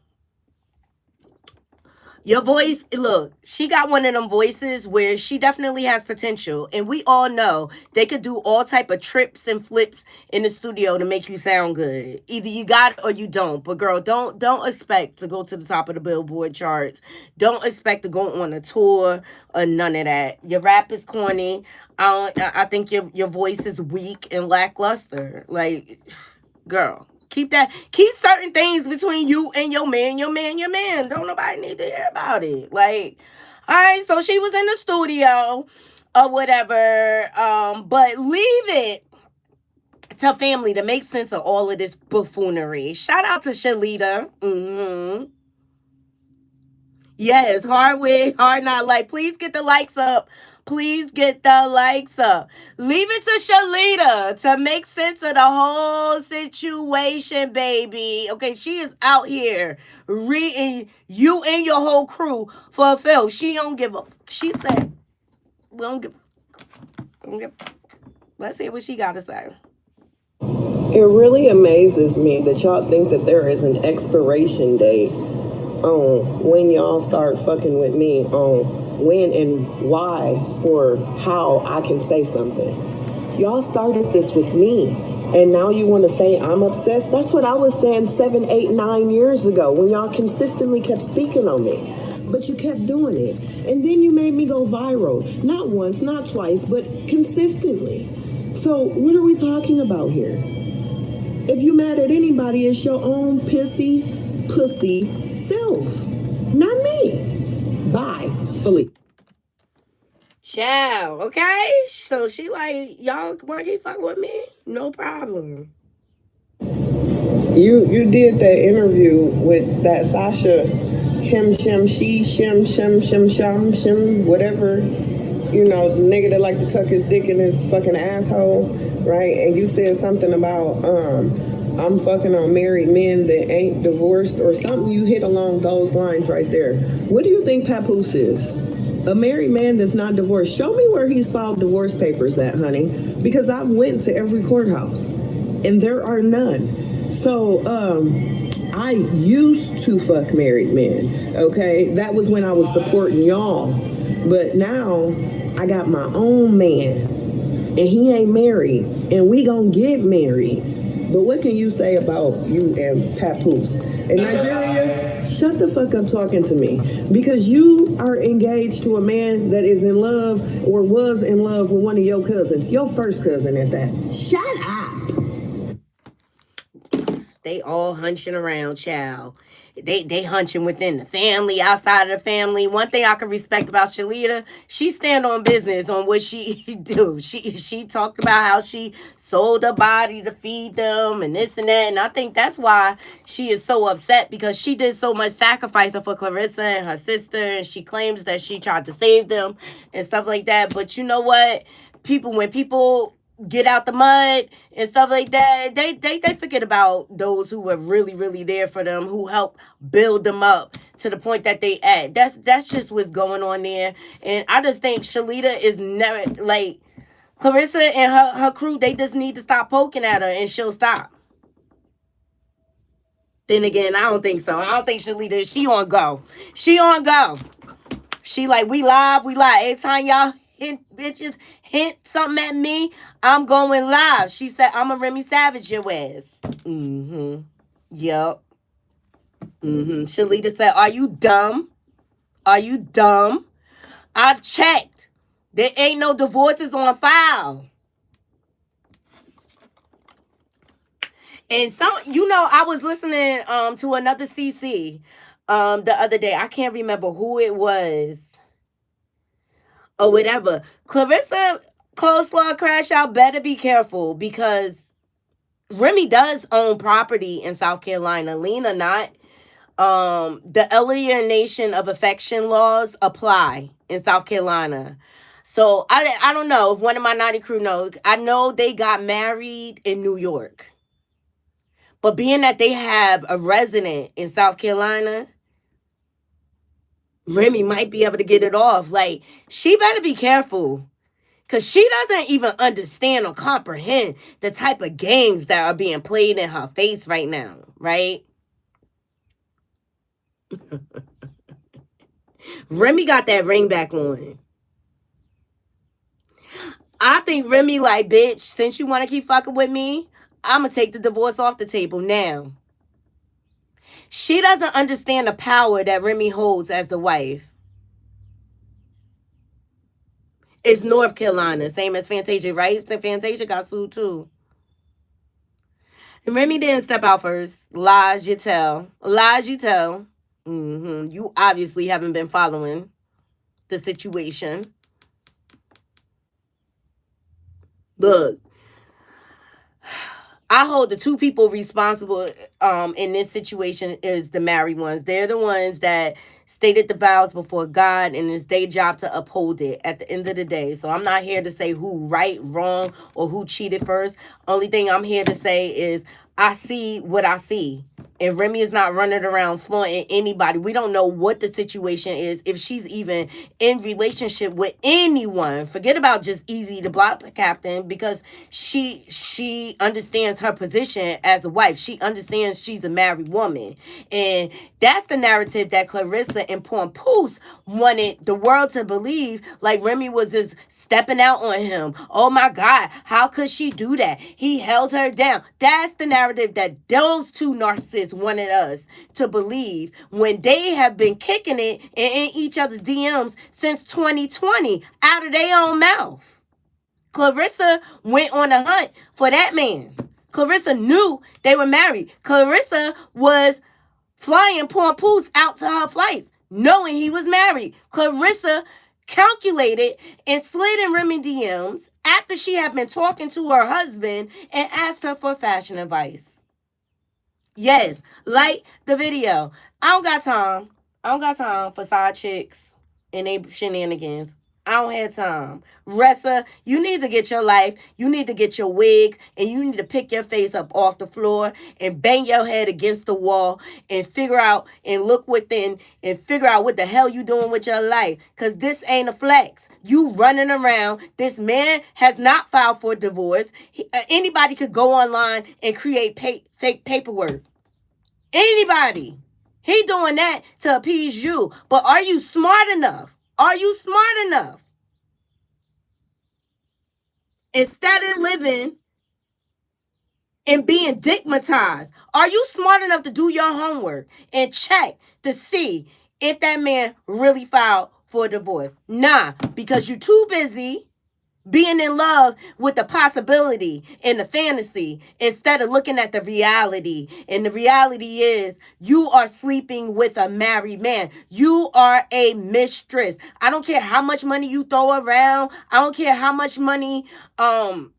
your voice, look, she got one of them voices where she definitely has potential. And we all know they could do all type of trips and flips in the studio to make you sound good. Either you got it or you don't. But girl, don't expect to go to the top of the Billboard charts. Don't expect to go on a tour or none of that. Your rap is corny. I think your voice is weak and lackluster. Like, girl. Keep certain things between you and your man. Don't nobody need to hear about it. Like, all right, so she was in the studio or whatever. But leave it to family to make sense of all of this buffoonery. Shout out to Shalita. Mm-hmm. Yes, hard wig, hard not like. Please get the likes up. Please get the likes up. Leave it to Shalita to make sense of the whole situation, baby. Okay, she is out here reading you and your whole crew for a film. She don't give up. She said, we don't give. Let's hear what she got to say. It really amazes me that y'all think that there is an expiration date on when y'all start fucking with me on when and why or how I can say something. Y'all started this with me, and now you want to say I'm obsessed? That's what I was saying 7, 8, 9 years ago when y'all consistently kept speaking on me. But you kept doing it. And then you made me go viral. Not once, not twice, but consistently. So what are we talking about here? If you mad at anybody, it's your own pussy self. Not me. Bye. Philippe. Ciao, okay? So she like, y'all want to keep fucking with me? No problem. You did that interview with that Tasha, him, shim, she, shim, shim, shim, shum, shim, whatever. You know, the nigga that like to tuck his dick in his fucking asshole, right? And you said something about, I'm fucking on married men that ain't divorced or something. You hit along those lines right there. What do you think Papoose is? A married man that's not divorced. Show me where he's filed divorce papers at, honey. Because I've went to every courthouse and there are none. So, I used to fuck married men, okay? That was when I was supporting y'all. But now I got my own man and he ain't married and we gonna get married. But what can you say about you and Papoose? In Nigeria, shut the fuck up talking to me. Because you are engaged to a man that is in love or was in love with one of your cousins. Your first cousin at that. Shut up. They all hunching around, child. They hunching within the family, outside of the family. One thing I can respect about Shalita, she stand on business on what she do. She talked about how she sold her body to feed them and this and that. And I think that's why she is so upset, because she did so much sacrificing for Clarissa and her sister. And she claims that she tried to save them and stuff like that. But you know what? When people get out the mud and stuff like that, they forget about those who were really, really there for them, who helped build them up to the point that they at. That's just what's going on there. And I just think Shalita is never, like, Clarissa and her crew, they just need to stop poking at her and she'll stop. Then again, I don't think so. I don't think Shalita, she on go. She like, we live. Every time y'all bitches hint something at me, I'm going live. She said, I'm a Remy Savage your ass. Mm-hmm. Yep. Mm-hmm. Shalita said, are you dumb? I checked. There ain't no divorces on file. And I was listening to another CC the other day. I can't remember who it was or whatever. Clarissa Coleslaw Crash Out better be careful because Remy does own property in South Carolina. Lena not. The alienation of affection laws apply in South Carolina. So I don't know if one of my Knotty crew knows. I know they got married in New York. But being that they have a resident in South Carolina, Remy might be able to get it off. Like, she better be careful. Because she doesn't even understand or comprehend the type of games that are being played in her face right now, right? Remy got that ring back on. I think Remy like, bitch, since you want to keep fucking with me, I'm going to take the divorce off the table now. She doesn't understand the power that Remy holds as the wife. It's North Carolina, same as Fantasia, right? So Fantasia got sued too. And Remy didn't step out first. Lies you tell. Lies you tell. You obviously haven't been following the situation. Look, I hold the two people responsible in this situation is the married ones. They're the ones that stated the vows before God, and it's their job to uphold it at the end of the day. So I'm not here to say who right, wrong, or who cheated first. Only thing I'm here to say is I see what I see. And Remy is not running around flaunting anybody. We don't know what the situation is, if she's even in relationship with anyone. Forget about just Easy the Block Captain, because she understands her position as a wife. She understands she's a married woman. And that's the narrative that Clarissa and Papoose wanted the world to believe, like Remy was just stepping out on him. Oh my God, how could she do that? He held her down. That's the narrative that those two narcissists wanted us to believe when they have been kicking it in each other's DMs since 2020 out of their own mouth. Clarissa went on a hunt for that man. Clarissa knew they were married. Clarissa was flying Papoose out to her flights, knowing he was married. Clarissa calculated and slid in Remy DMs after she had been talking to her husband and asked her for fashion advice. Yes, like the video. I don't got time for side chicks and they shenanigans. I don't have time. Ressa, you need to get your life. You need to get your wig, and you need to pick your face up off the floor and bang your head against the wall and figure out and look within and figure out what the hell you doing with your life. Because this ain't a flex. You running around. This man has not filed for divorce. Anybody could go online and create fake paperwork. Anybody. He doing that to appease you. But are you smart enough? Are you smart enough? Instead of living and being digmatized, are you smart enough to do your homework and check to see if that man really filed for a divorce? Nah, because you're too busy being in love with the possibility and the fantasy instead of looking at the reality. And the reality is you are sleeping with a married man. You are a mistress. I don't care how much money you throw around. I don't care how much money or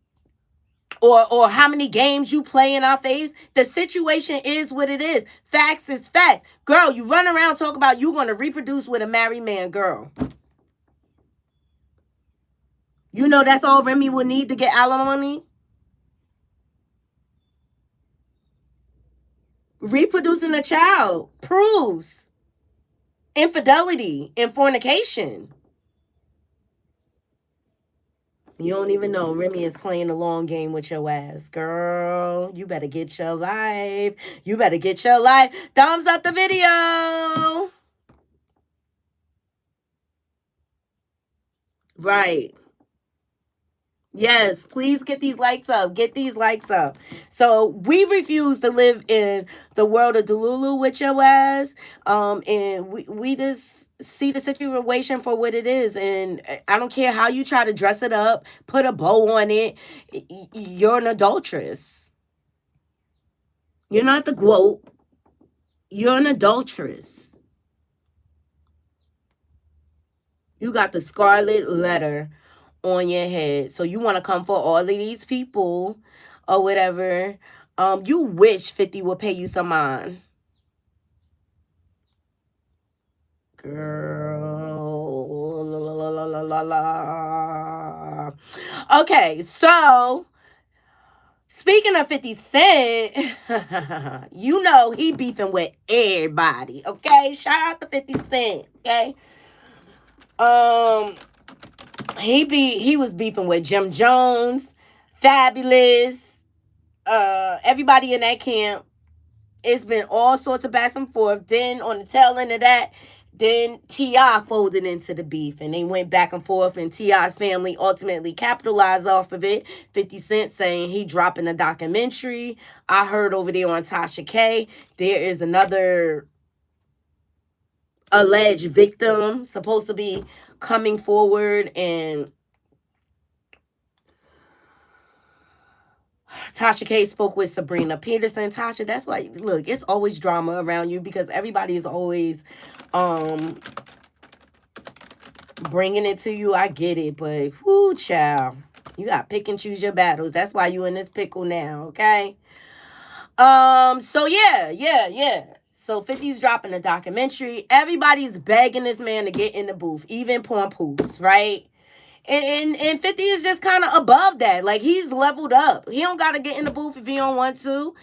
how many games you play in our face. The situation is what it is. Facts is facts. Girl, you run around talk about you going to reproduce with a married man, girl. You know that's all Remy would need to get alimony? Reproducing a child proves infidelity and fornication. You don't even know Remy is playing a long game with your ass. Girl, you better get your life. You better get your life. Thumbs up the video. Right. Yes, please get these likes up. Get these likes up. So we refuse to live in the world of Delulu with your ass. And we just see the situation for what it is. And I don't care how you try to dress it up, put a bow on it. You're an adulteress. You're not the GWOAT. You're an adulteress. You got the scarlet letter on your head. So you want to come for all of these people or whatever. You wish 50 would pay you some mind. Girl. La, la, la, la, la. Okay, so speaking of 50 Cent, you know he beefing with everybody, okay? Shout out to 50 Cent, okay? He was beefing with Jim Jones, Fabulous, everybody in that camp. It's been all sorts of back and forth. Then on the tail end of that, then T.I. folded into the beef, and they went back and forth, and T.I.'s family ultimately capitalized off of it. 50 Cent saying he dropping a documentary. I heard over there on Tasha K, there is another alleged victim supposed to be coming forward, and Tasha K spoke with Sabrina Peterson. Tasha, that's why, look, it's always drama around you because everybody is always bringing it to you. I get it, but whoo, child, you got to pick and choose your battles. That's why you in this pickle now, okay? So yeah. So 50's dropping a documentary. Everybody's begging this man to get in the booth, even Porn Poos, right? And 50 is just kind of above that. Like, he's leveled up. He don't got to get in the booth if he don't want to.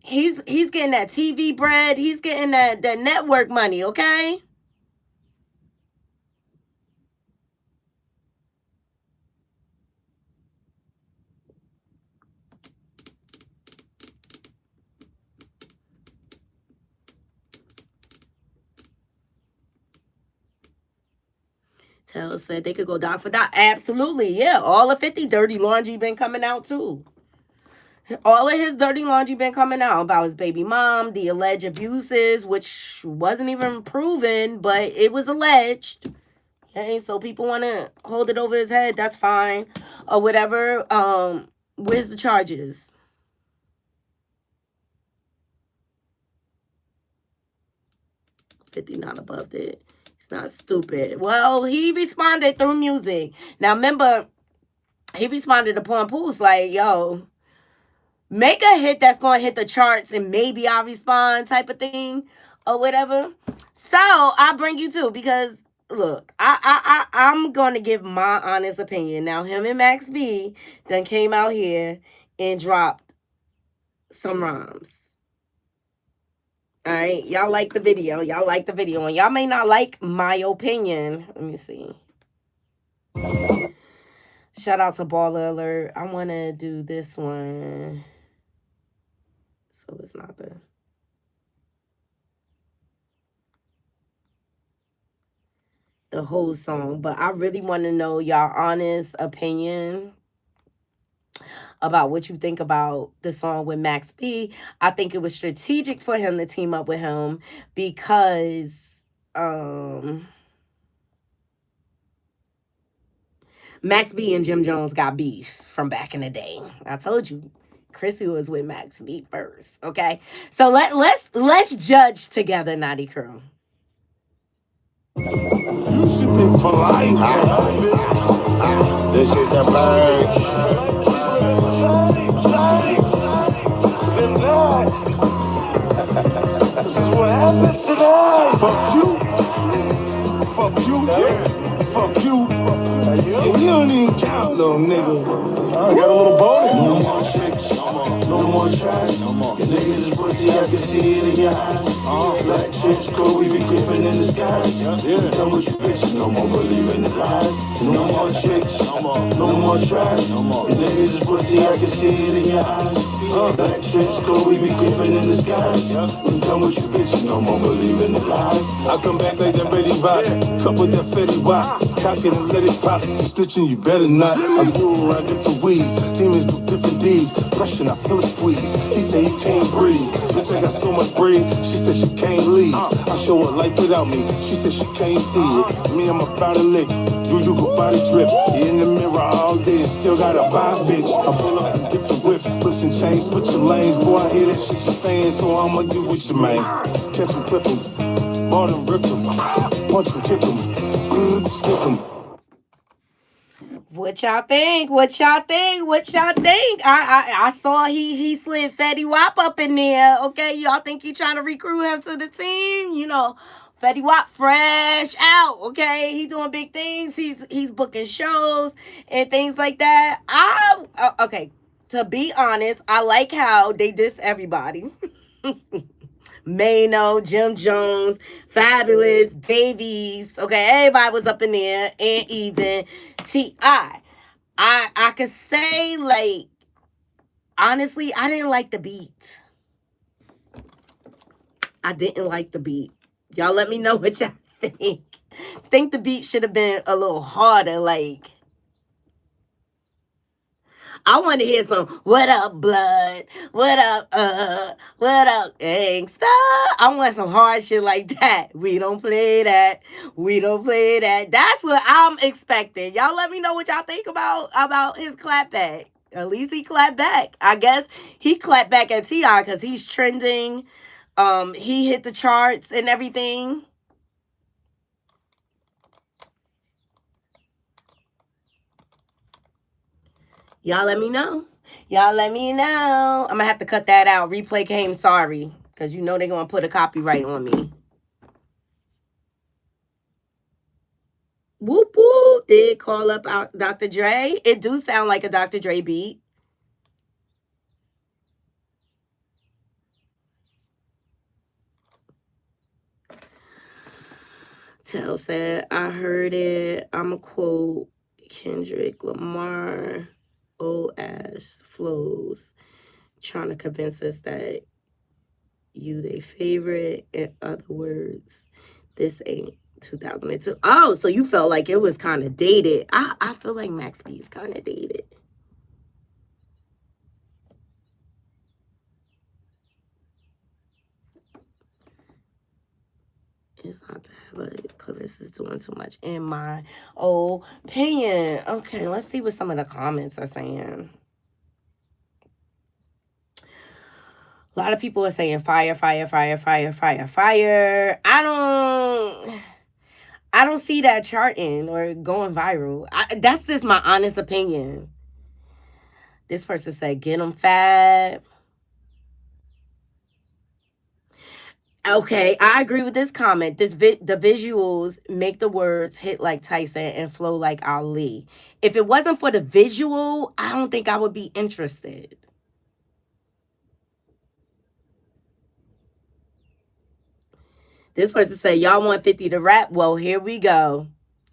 He's getting that TV bread. He's getting that network money, okay? Tell said they could go dot for dot. Absolutely, yeah. All of 50 dirty laundry been coming out too. All of his dirty laundry been coming out about his baby mom, the alleged abuses, which wasn't even proven, but it was alleged. Okay, so people want to hold it over his head. That's fine, or whatever. Where's the charges? $50 not above it. It's not stupid. Well, he responded through music. Now, remember, he responded to Porn Poos like, yo, make a hit that's going to hit the charts and maybe I'll respond type of thing or whatever. So, I bring you to, because, look, I'm going to give my honest opinion. Now, him and Max B then came out here and dropped some rhymes. All right, y'all like the video. And y'all may not like my opinion. Let me see. Shout out to Baller Alert. I want to do this one. So it's not the whole song. But I really want to know y'all honest opinion about what you think about the song with Max B. I think it was strategic for him to team up with him because Max B and Jim Jones got beef from back in the day. I told you, Chrissy was with Max B first. Okay, so let's judge together, Knotty Crew. You should be polite. This is the purge. This is what happens tonight. Fuck you. Fuck you. Yeah. Fuck you. And you don't even count, little nigga. I got a little bonus. No more tricks. No more trash. No more. Your niggas is pussy, I can see it in your eyes. Black trench coat, we be creeping in the skies. Come with you bitches, no more believing the lies. No more tricks. No more trash. No more. Your niggas is pussy, I can see it in your eyes. Black trench coat, we be creeping in the skies. Come with you bitches, no more believing the lies. I come back like that ready rock. Cup with that Fetty Wap. Cock it and let it pop. Snitching, you better not. I'm doing around different weeds. Demons do different deeds. Russian, I feel a squeeze. He said he can't breathe. Bitch, I got so much bread. She said she can't leave. I show her life without me. She said she can't see it. Me, I'm about to lick. You go body drip. You in the mirror all day and still got a vibe, bitch. I pull up in different whips. whips and chains, switch your lanes. Boy, I hear that shit you're saying, so I'ma get with you, man. Catch him, clip him, bought him, ripped him, punch him, kick him, stick him. What y'all think? What y'all think? What y'all think? I saw he slid Fetty Wap up in there. Okay, y'all think he trying to recruit him to the team? You know, Fetty Wap fresh out. Okay, he doing big things. He's booking shows and things like that. Okay. To be honest, I like how they diss everybody. Mano, Jim Jones, Fabulous, Davies. Okay, everybody was up in there, and even T.I. I could say, like, honestly, I didn't like the beat. I didn't like the beat. Y'all let me know what y'all think. Think the beat should have been a little harder, like. I want to hear some, what up, blood? What up, what up, gangsta? I want some hard shit like that. We don't play that. We don't play that. That's what I'm expecting. Y'all let me know what y'all think about his clap back. At least he clapped back. I guess he clapped back at T.I. because he's trending. He hit the charts and everything. Y'all let me know. Y'all let me know. I'm going to have to cut that out. Replay came sorry. Because you know they're going to put a copyright on me. Whoop whoop. Did call up Dr. Dre. It do sound like a Dr. Dre beat. Tell said, I heard it. I'm a quote Kendrick Lamar. Old ass flows. Trying to convince us that you they favorite. In other words, this ain't 2002. Oh, so you felt like it was kind of dated. I feel like Max B is kind of dated. It's not bad, but Clarissa's doing too much in my opinion. Okay, let's see what some of the comments are saying. A lot of people are saying fire, fire, fire, fire, fire, fire. I don't see that charting or going viral. That's just my honest opinion. This person said, get them fab. Okay, I agree with this comment. The visuals make the words hit like Tyson and flow like Ali. If it wasn't for the visual, I don't think I would be interested. This person said, y'all want 50 to rap? Well, here we go.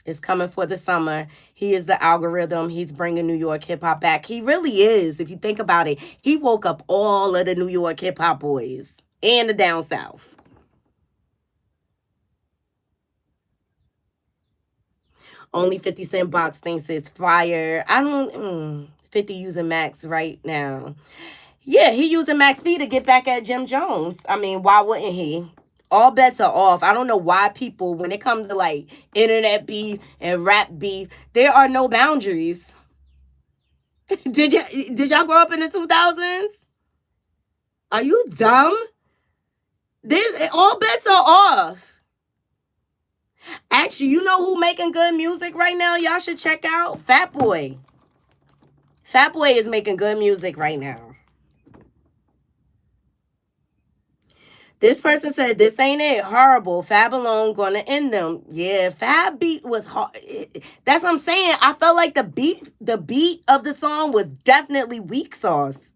It's coming for the summer. He is the algorithm. He's bringing New York hip-hop back. He really is. If you think about it, he woke up all of the New York hip-hop boys and the down south. Only 50 Cent Box thinks it's fire. I don't... 50 using Max right now. Yeah, he using Max B to get back at Jim Jones. I mean, why wouldn't he? All bets are off. I don't know why people, when it comes to like internet beef and rap beef, there are no boundaries. Did y'all grow up in the 2000s? Are you dumb? All bets are off. Actually, you know who making good music right now? Y'all should check out Fat Boy. Fat Boy is making good music right now. This person said, this ain't it. Horrible. Fab alone gonna end them. Yeah, Fab beat was hard. That's what I'm saying. I felt like the beat of the song was definitely weak sauce.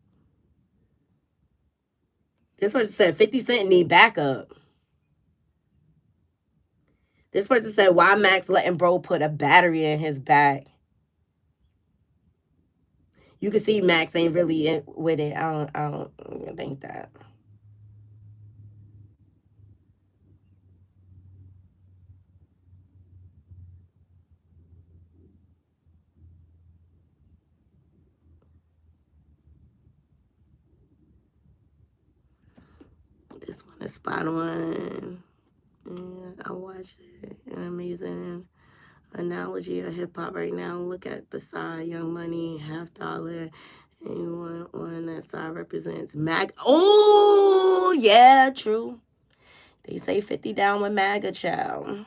This person said 50 Cent need backup. This person said, why Max letting bro put a battery in his back? You can see Max ain't really in with it. I don't think that. This one is spot on. Yeah, I watched it. An amazing analogy of hip hop right now. Look at the side, Young Money, $50 Anyone on that side represents MAGA. Oh, yeah, true. They say 50 down with MAGA, child.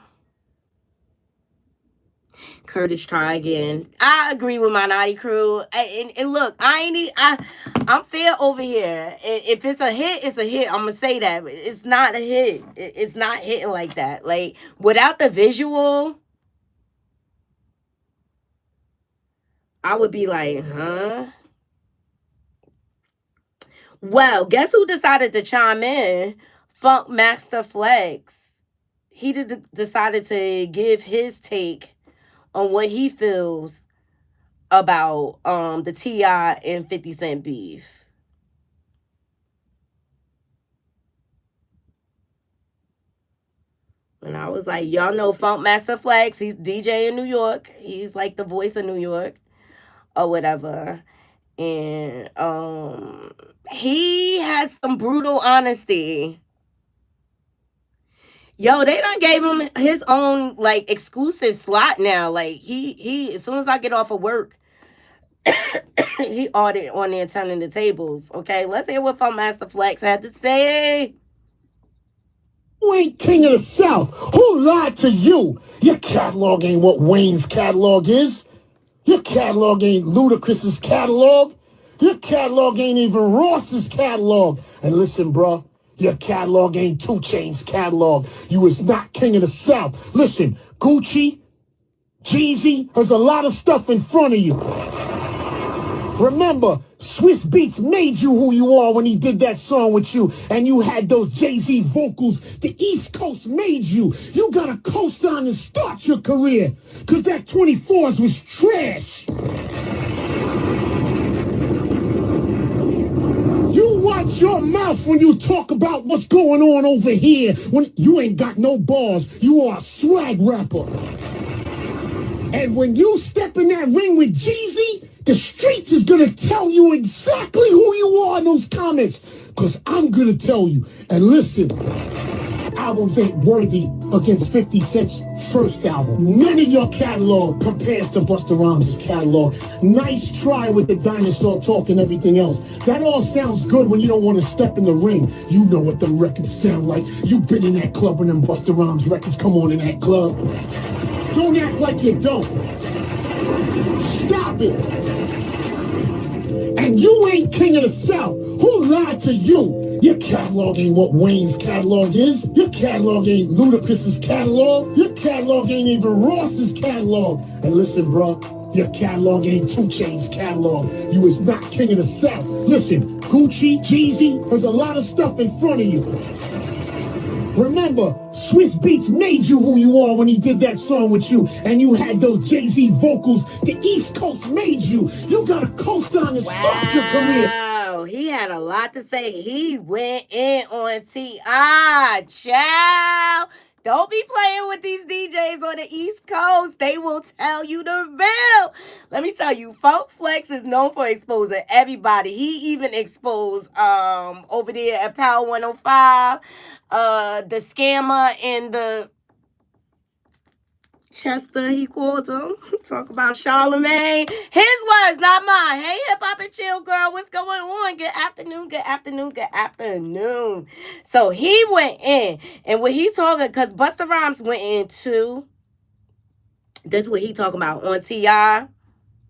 Curtis, try again. I agree with my Knotty crew. And look, I'm fair over here. If it's a hit, it's a hit. I'm gonna say that. It's not a hit. It's not hitting like that. Like, without the visual, I would be like, huh? Well, guess who decided to chime in? Funk Master Flex. He decided to give his take on what he feels about the T.I. and 50 Cent beef. And I was like, y'all know Funk Master Flex. He's DJ in New York. He's like the voice of New York or whatever. And he had some brutal honesty. Yo, they done gave him his own like exclusive slot now. Like he as soon as I get off of work, he ordered on there turning the tables. Okay, let's hear what Funk Master Flex had to say. You ain't king of the South. Who lied to you? Your catalog ain't what Wayne's catalog is. Your catalog ain't Ludacris's catalog. Your catalog ain't even Ross's catalog. And listen, bro, your catalog ain't 2 Chainz catalog. You is not king of the South. Listen, Gucci, Jeezy, there's a lot of stuff in front of you. Remember, Swiss Beats made you who you are when he did that song with you, and you had those Jay-Z vocals. The East Coast made you. You got to co-sign and start your career, because that 24s was trash. You watch your mouth when you talk about what's going on over here, when you ain't got no bars. You are a swag rapper. And when you step in that ring with Jeezy, the streets is gonna tell you exactly who you are in those comments. Because I'm gonna tell you. And listen, albums ain't worthy against 50 Cent's first album. None of your catalog compares to Busta Rhymes' catalog. Nice try with the dinosaur talk and everything else. That all sounds good when you don't want to step in the ring. You know what them records sound like. You've been in that club when them Busta Rhymes records come on in that club. Don't act like you don't. Stop it. And you ain't king of the South. Who lied to you? Your catalog ain't what Wayne's catalog is. Your catalog ain't Ludacris's catalog. Your catalog ain't even Ross's catalog. And listen, bro, your catalog ain't 2 Chainz catalog. You is not king of the South. Listen, Gucci, Jeezy, there's a lot of stuff in front of you. Remember, Swiss Beats made you who you are when he did that song with you, and you had those Jay-Z vocals. The East Coast made you. You got to co-sign and start your career. Wow, he had a lot to say. He went in on T.I. Child. Don't be playing with these DJs on the East Coast. They will tell you the real. Let me tell you, Funk Flex is known for exposing everybody. He even exposed over there at Power 105, the scammer and the Chester, he called him. Talk about Charlemagne. His words, not mine. Hey, hip hop and chill girl, what's going on? Good afternoon, good afternoon, good afternoon. So he went in, and when he talking, because Busta Rhymes went in too. This is what he talking about on T.I.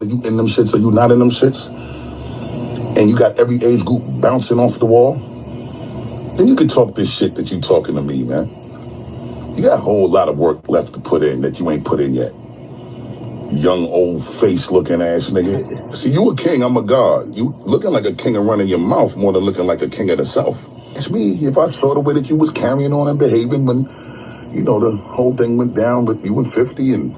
You in them shits or you not in them shits, and you got every age group bouncing off the wall, then you can talk this shit that you talking to me, man. You got a whole lot of work left to put in that you ain't put in yet. Young, old face-looking ass nigga. See, you a king, I'm a god. You looking like a king and running your mouth more than looking like a king of the South. It's me, if I saw the way that you was carrying on and behaving when, you know, the whole thing went down with you and 50 and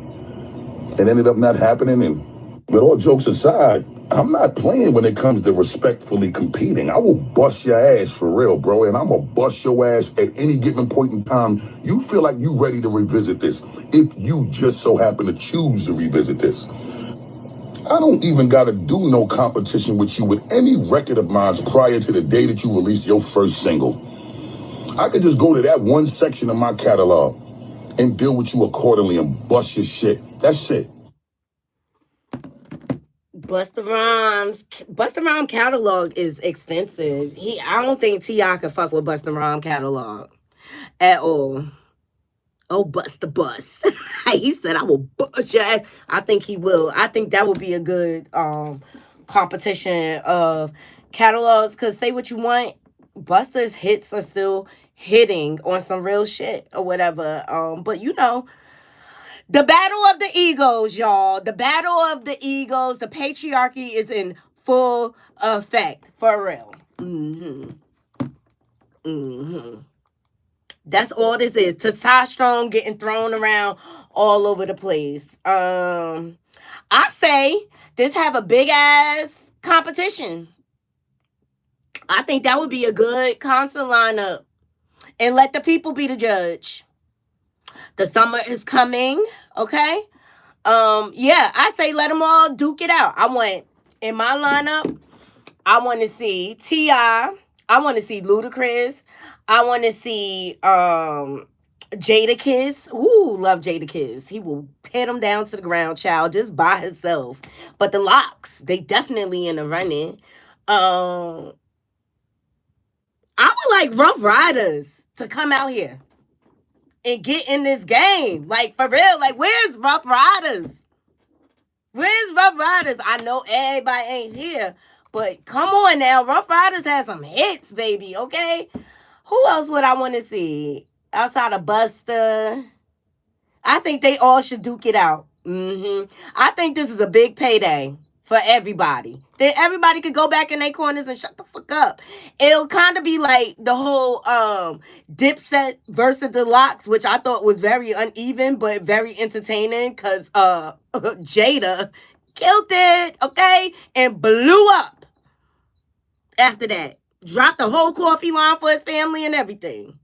it ended up not happening. And with all jokes aside, I'm not playing when it comes to respectfully competing. I will bust your ass for real, bro, and I'm gonna bust your ass at any given point in time. You feel like you ready to revisit this, if you just so happen to choose to revisit this. I don't even gotta do no competition with you with any record of mine prior to the day that you released your first single. I could just go to that one section of my catalog and deal with you accordingly and bust your shit. That's it. Busta Rhymes catalog is extensive. I don't think T.I. could fuck with Busta Rhymes catalog at all. Oh, bust the bus. He said, I will bust your ass. I think he will. I think that would be a good competition of catalogs. Because say what you want, Busta's hits are still hitting on some real shit or whatever. But you know, the battle of the egos, y'all. The battle of the egos. The patriarchy is in full effect. For real. That's all this is. Testosterone getting thrown around all over the place. I say this have a big ass competition. I think that would be a good concert lineup. And let the people be the judge. The summer is coming, okay? Yeah, I say let them all duke it out. I want in my lineup, I want to see T.I. I want to see EgyptCriss. I want to see Jadakiss. Ooh, love Jadakiss. He will tear them down to the ground, child, just by himself. But the Locks, they definitely in the running. I would like Rough Riders to come out here and get in this game. Like, for real, like, where's Rough Riders? Where's Rough Riders? I know everybody ain't here, but come on now. Rough Riders has some hits, baby, okay? Who else would I want to see? Outside of Busta? I think they all should duke it out. I think this is a big payday for everybody. Then everybody could go back in their corners and shut the fuck up. It'll kind of be like the whole Dipset versus the Locks, which I thought was very uneven but very entertaining because Jada killed it, okay, and blew up after that. Dropped the whole coffee line for his family and everything.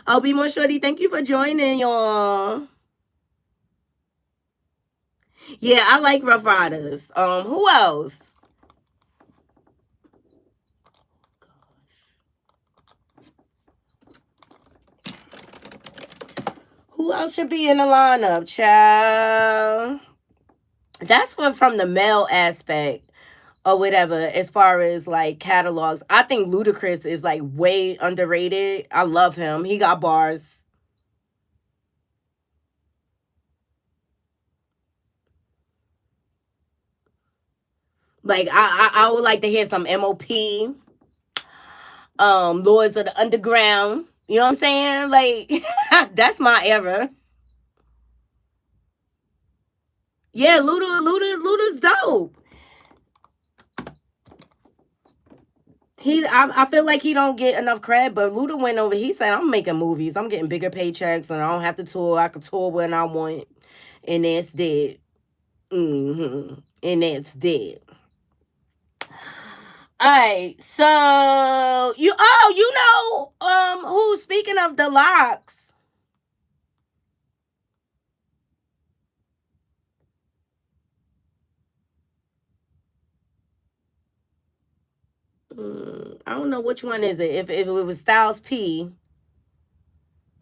I'll be more shorty. Thank you for joining, y'all. Yeah, I like Rough Riders. Who else? Who else should be in the lineup, child? That's from the male aspect or whatever, as far as like catalogs. I think EgyptCriss is like way underrated. I love him. He got bars. Like I would like to hear some MOP, Lords of the Underground. You know what I'm saying? Like that's my era. Yeah, Luda's dope. I feel like he don't get enough credit, but Luda went over. He said, "I'm making movies. I'm getting bigger paychecks, and I don't have to tour. I can tour when I want." And that's dead. And that's dead. All right, so you know who? Speaking of the Locks, I don't know which one is it. If it was Styles P,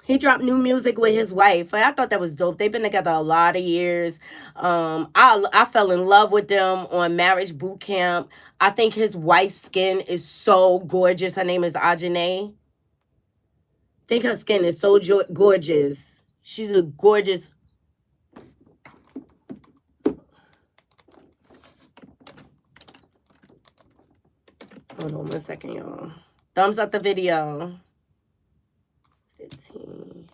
he dropped new music with his wife. I thought that was dope. They've been together a lot of years. I fell in love with them on Marriage Boot Camp. I think his wife's skin is so gorgeous. Her name is Ajane. I think her skin is so gorgeous. She's a gorgeous. Hold on 1 second, y'all. Thumbs up the video. 15.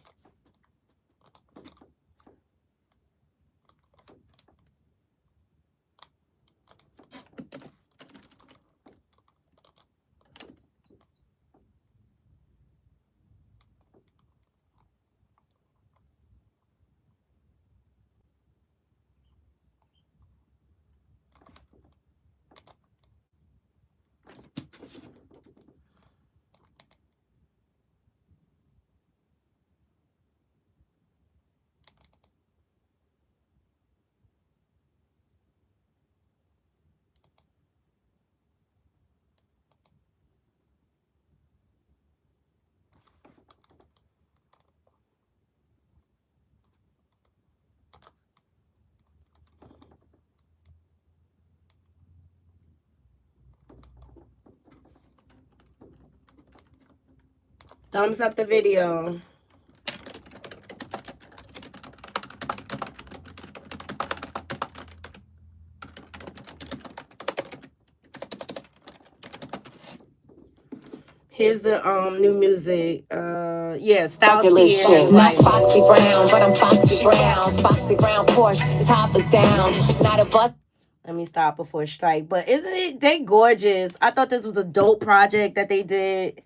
Thumbs up the video. Here's the new music. Yeah, Styles Bucket list P and shit. his Not wife. Foxy Brown, but I'm Foxy Brown. Foxy Brown Porsche, top is down. Not a bus. Let me stop before strike. But isn't it? They gorgeous. I thought this was a dope project that they did.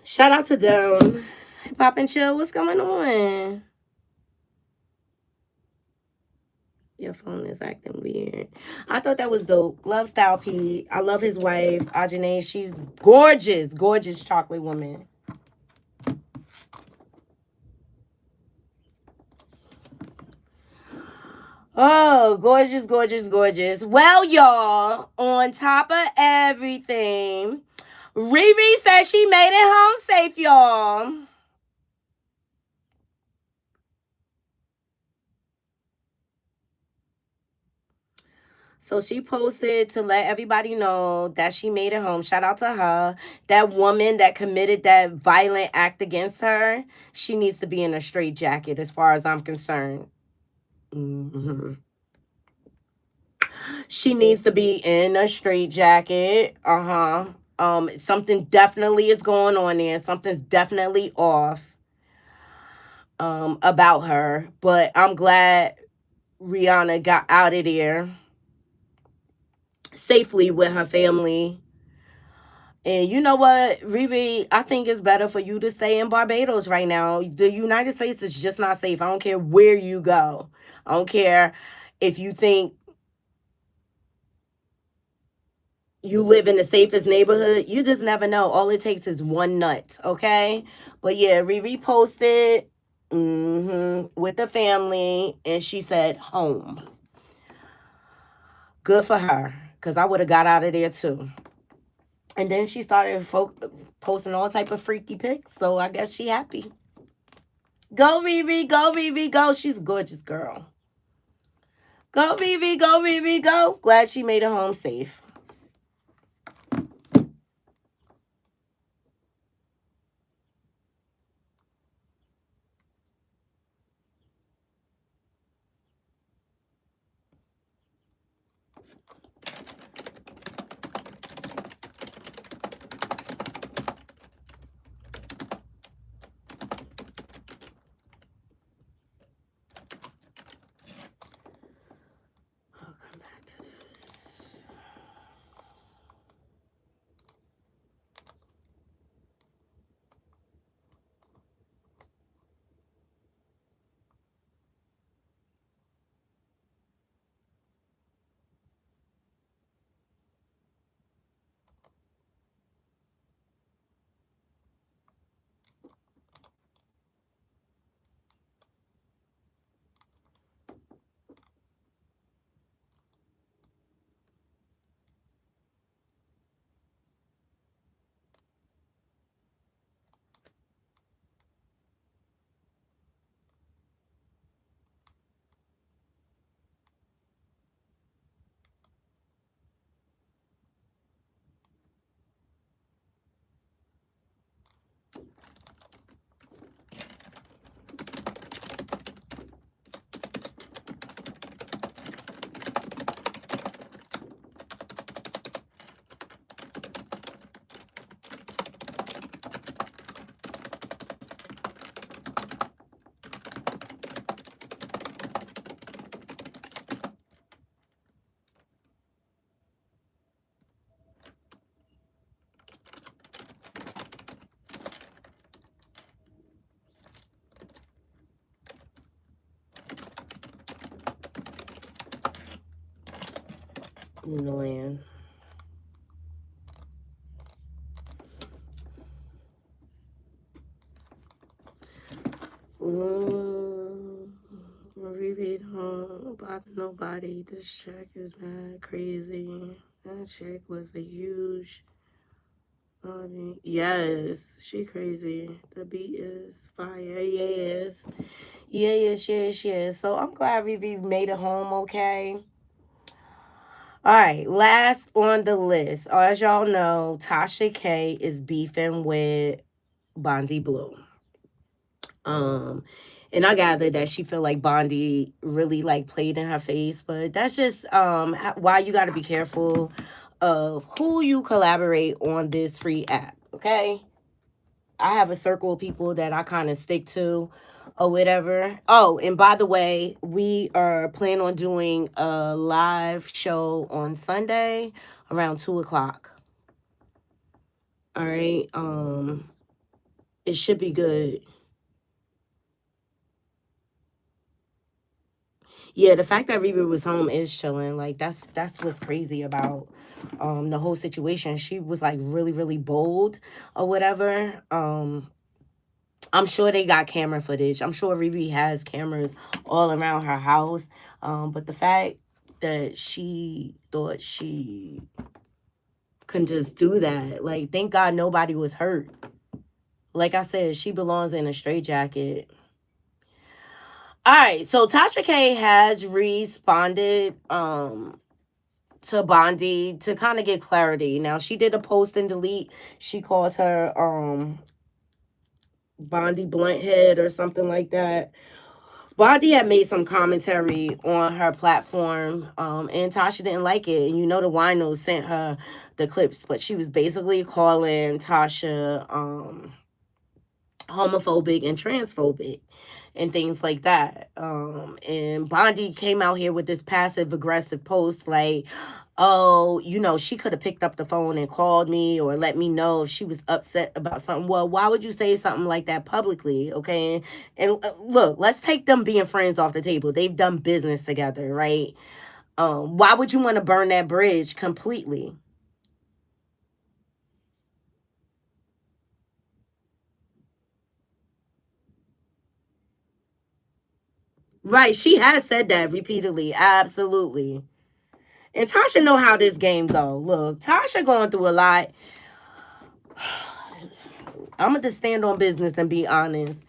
Shout out to them. Pop and Chill, what's going on? Your phone is acting weird. I thought that was dope. Love Style P. I love his wife, Ajane. She's gorgeous. Gorgeous chocolate woman. Oh, gorgeous, gorgeous, gorgeous. Well, y'all, on top of everything, Riri said she made it home safe, y'all. So she posted to let everybody know that she made it home. Shout out to her. That woman that committed that violent act against her, she needs to be in a straitjacket as far as I'm concerned. Mm-hmm. She needs to be in a straitjacket. Something definitely is going on there. Something's definitely off about her. But I'm glad Rihanna got out of there safely with her family. And you know what, Riri, I think it's better for you to stay in Barbados right now. The United States is just not safe. I don't care where you go. I don't care if you think you live in the safest neighborhood. You just never know. All it takes is one nut, okay? But yeah, Riri posted with the family, and she said home. Good for her, because I would have got out of there too. And then she started posting all type of freaky pics, so I guess she happy. Go, Riri, go, Riri, go. She's a gorgeous girl. Go, Riri, go, Riri, go. Glad she made it home safe. Annoying. Reread home, bother nobody. This check is mad crazy. That check was a huge. Yes, she crazy. The beat is fire. Yes. Yes. So I'm glad Riri made it home okay. All right, last on the list. As y'all know, Tasha K is beefing with Bondi Blue. And I gathered that she feel like Bondi really like played in her face, but that's just why you got to be careful of who you collaborate on this free app. Okay, I have a circle of people that I kind of stick to or whatever. Oh, and by the way, we are planning on doing a live show on Sunday around 2:00. All right. It should be good. Yeah, the fact that Riri was home is chilling. Like that's what's crazy about the whole situation. She was like really, really bold or whatever. I'm sure they got camera footage. I'm sure Riri has cameras all around her house. But the fact that she thought she can just do that, like, thank God nobody was hurt. Like I said, she belongs in a straitjacket. All right, so Tasha K has responded to Bondi to kind of get clarity. Now, she did a post and delete. She called her Bondi Blunt or something like that. Bondi had made some commentary on her platform, and Tasha didn't like it. And you know the winos sent her the clips, but she was basically calling Tasha homophobic and transphobic and things like that. And Bondi came out here with this passive aggressive post like, oh, you know, she could have picked up the phone and called me or let me know if she was upset about something. Well, why would you say something like that publicly? Okay. And look, let's take them being friends off the table. They've done business together, right? Why would you want to burn that bridge completely? Right. She has said that repeatedly. Absolutely. And Tasha know how this game go. Look, Tasha going through a lot. I'm going to stand on business and be honest.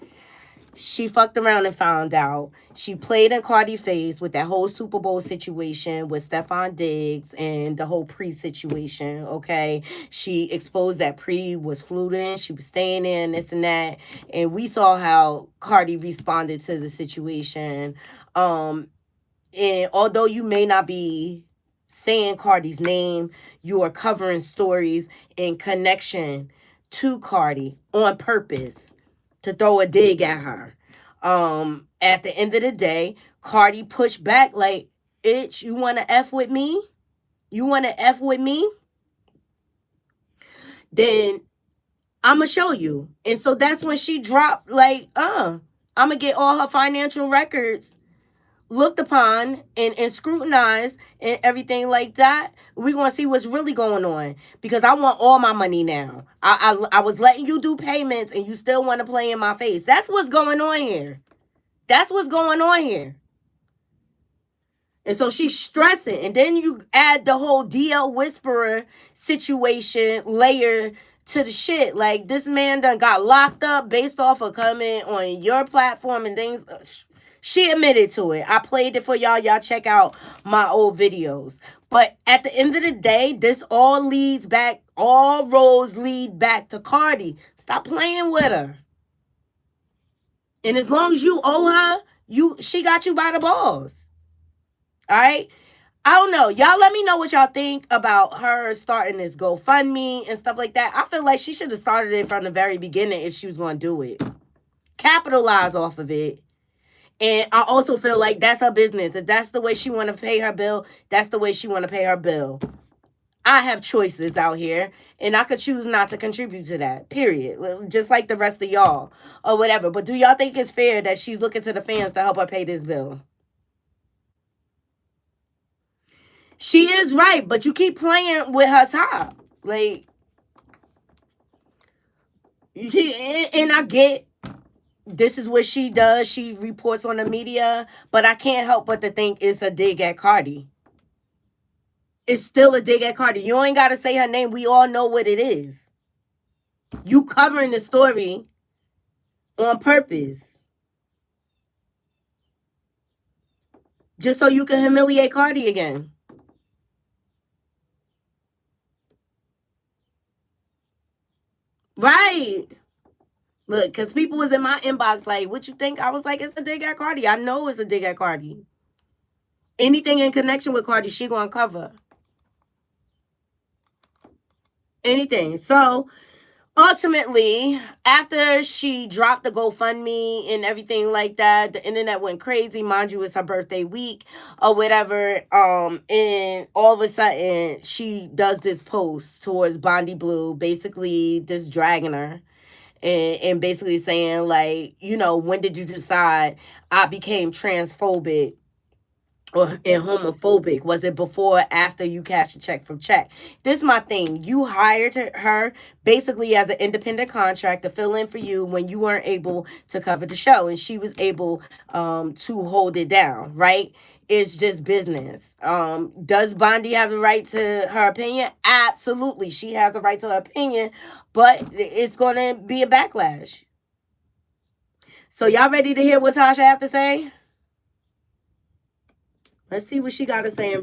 She fucked around and found out. She played in Cardi's face with that whole Super Bowl situation with Stephon Diggs and the whole Pre situation, okay? She exposed that Pre was fluting. She was staying in, this and that. And we saw how Cardi responded to the situation. And although you may not be saying Cardi's name, you are covering stories in connection to Cardi on purpose to throw a dig at her. At the end of the day, Cardi pushed back like, "Itch, you want to F with me? You want to F with me? Then I'm going to show you." And so that's when she dropped like, I'm going to get all her financial records looked upon and scrutinized and everything like that. We're going to see what's really going on because I want all my money now. I was letting you do payments and you still want to play in my face. That's what's going on here. That's what's going on here. And so she's stressing. And then you add the whole DL Whisperer situation layer to the shit. Like, this man done got locked up based off of coming on your platform and things. She admitted to it. I played it for y'all. Y'all check out my old videos. But at the end of the day, this all leads back, all roads lead back to Cardi. Stop playing with her. And as long as you owe her, she got you by the balls. All right? I don't know. Y'all let me know what y'all think about her starting this GoFundMe and stuff like that. I feel like she should have started it from the very beginning if she was going to do it. Capitalize off of it. And I also feel like that's her business. If that's the way she want to pay her bill, that's the way she want to pay her bill. I have choices out here, and I could choose not to contribute to that, period. Just like the rest of y'all or whatever. But do y'all think it's fair that she's looking to the fans to help her pay this bill? She is right, but you keep playing with her top. Like, you keep, and I get this is what she does. She reports on the media, but I can't help but to think it's a dig at Cardi. It's still a dig at Cardi. You ain't got to say her name. We all know what it is. You covering the story on purpose. Just so you can humiliate Cardi again. Right. Look, because people was in my inbox like, what you think? I was like, it's a dig at Cardi. I know it's a dig at Cardi. Anything in connection with Cardi, she gonna cover. Anything. So, ultimately, after she dropped the GoFundMe and everything like that, the internet went crazy. Mind you, it's her birthday week or whatever. And all of a sudden, she does this post towards Bondi Blue, basically just dragging her. And basically saying, like, you know, when did you decide I became transphobic and homophobic? Was it before or after you cashed a check from Check? This is my thing. You hired her basically as an independent contractor to fill in for you when you weren't able to cover the show, and she was able to hold it down, right? It's just business. Does Bondi have the right to her opinion? Absolutely. She has a right to her opinion, but it's going to be a backlash. So y'all ready to hear what Tasha have to say? Let's see what she got to say in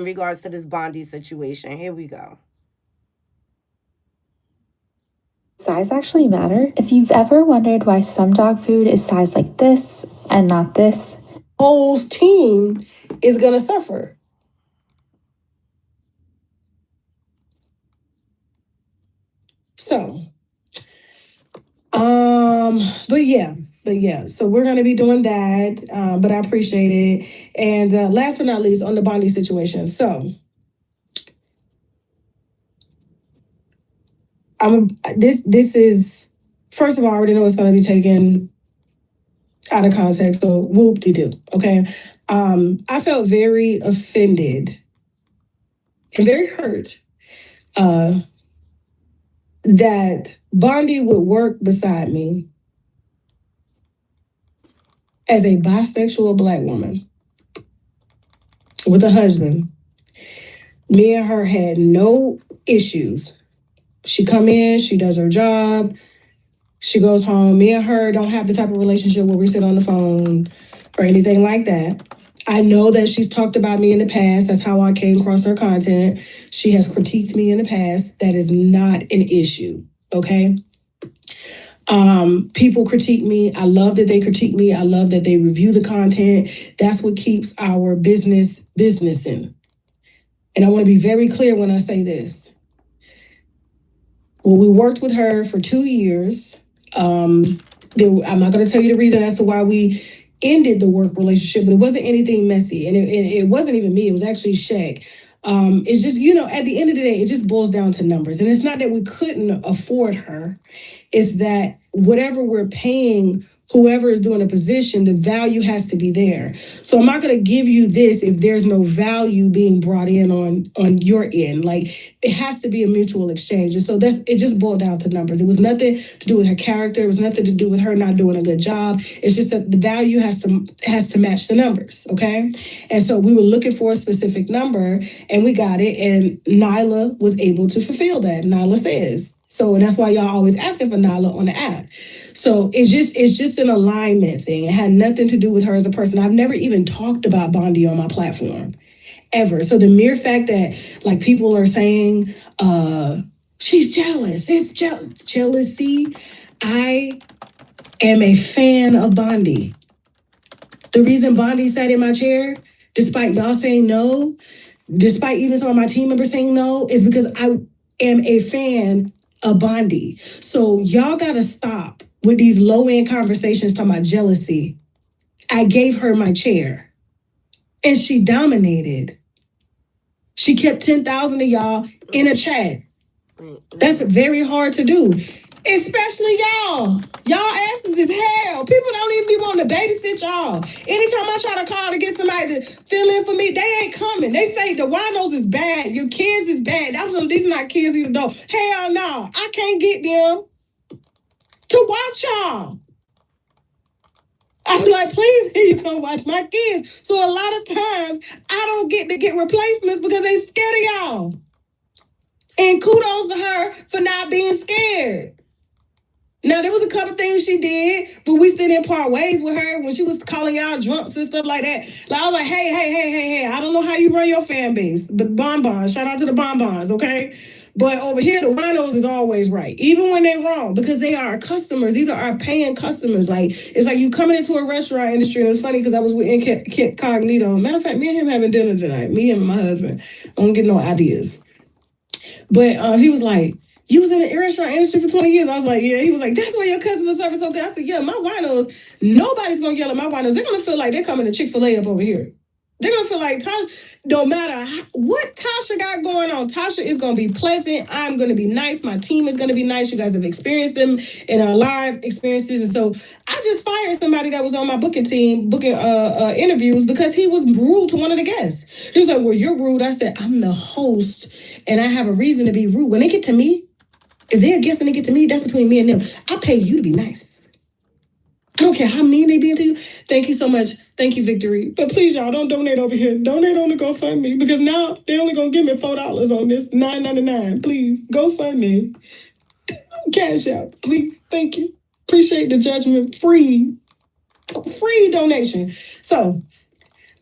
regards to this Bondi situation. Here we go. Size actually matter? If you've ever wondered why some dog food is sized like this and not this, whole team is going to suffer. So, but yeah, so we're going to be doing that, but I appreciate it. And last but not least, on the Bondi situation. So, this is, first of all, I already know it's going to be taken out of context, so whoop-de-doo, okay? I felt very offended and very hurt that Bondi would work beside me as a bisexual Black woman with a husband. Me and her had no issues. She come in, she does her job, she goes home. Me and her don't have the type of relationship where we sit on the phone or anything like that. I know that she's talked about me in the past. That's how I came across her content. She has critiqued me in the past. That is not an issue, okay? People critique me. I love that they critique me. I love that they review the content. That's what keeps our businessing. And I want to be very clear when I say this. Well, we worked with her for 2 years. I'm not going to tell you the reason as to why we ended the work relationship, but it wasn't anything messy. And it wasn't even me. It was actually Shaq. It's just, at the end of the day, it just boils down to numbers. And it's not that we couldn't afford her. It's that whatever we're paying whoever is doing a position, the value has to be there. So I'm not going to give you this if there's no value being brought in on your end. Like, it has to be a mutual exchange. And so it just boiled down to numbers. It was nothing to do with her character. It was nothing to do with her not doing a good job. It's just that the value has to match the numbers, okay? And so we were looking for a specific number, and we got it, and Nyla was able to fulfill that. Nyla says. So, and that's why y'all always asking for Nyla on the app. So it's just an alignment thing. It had nothing to do with her as a person. I've never even talked about Bondi on my platform, ever. So the mere fact that like people are saying, she's jealous, it's jealousy. I am a fan of Bondi. The reason Bondi sat in my chair, despite y'all saying no, despite even some of my team members saying no, is because I am a fan of Bondi. So y'all gotta stop with these low-end conversations talking about jealousy. I gave her my chair and she dominated. She kept 10,000 of y'all in a chat. That's very hard to do, especially y'all. Y'all asses is hell. People don't even be wanting to babysit y'all. Anytime I try to call to get somebody to fill in for me, they ain't coming. They say the winos is bad. Your kids is bad. These are not kids, these adults. Hell no. I can't get them to watch y'all. I'm like, please, here you come watch my kids. So a lot of times, I don't get to get replacements because they scared of y'all. And kudos to her for not being scared. Now, there was a couple things she did, but we still didn't part ways with her when she was calling y'all drunks and stuff like that. Like, I was like, hey, I don't know how you run your fan base, but bonbons, shout out to the bonbons, okay? But over here, the winos is always right, even when they're wrong, because they are our customers. These are our paying customers. Like, it's like you coming into a restaurant industry, and it's funny because I was with Incognito. Matter of fact, me and him having dinner tonight. Me and my husband. I don't get no ideas. But he was like, you was in the restaurant industry for 20 years. I was like, yeah. He was like, that's why your customer service so good. I said, yeah, my winos, nobody's going to yell at my winos. They're going to feel like they're coming to Chick-fil-A up over here. They're going to feel like, no matter what Tasha got going on, Tasha is going to be pleasant. I'm going to be nice. My team is going to be nice. You guys have experienced them in our live experiences. And so I just fired somebody that was on my booking team, booking interviews, because he was rude to one of the guests. He was like, well, you're rude. I said, I'm the host, and I have a reason to be rude. When they get to me, if they're a guest and they get to me, that's between me and them. I pay you to be nice. I don't care how mean they be to you. Thank you so much. Thank you, Victory. But please, y'all, don't donate over here. Donate on the GoFundMe, because now they're only going to give me $4 on this, $9.99. Please, GoFundMe. Cash out, please. Thank you. Appreciate the judgment. Free donation. So,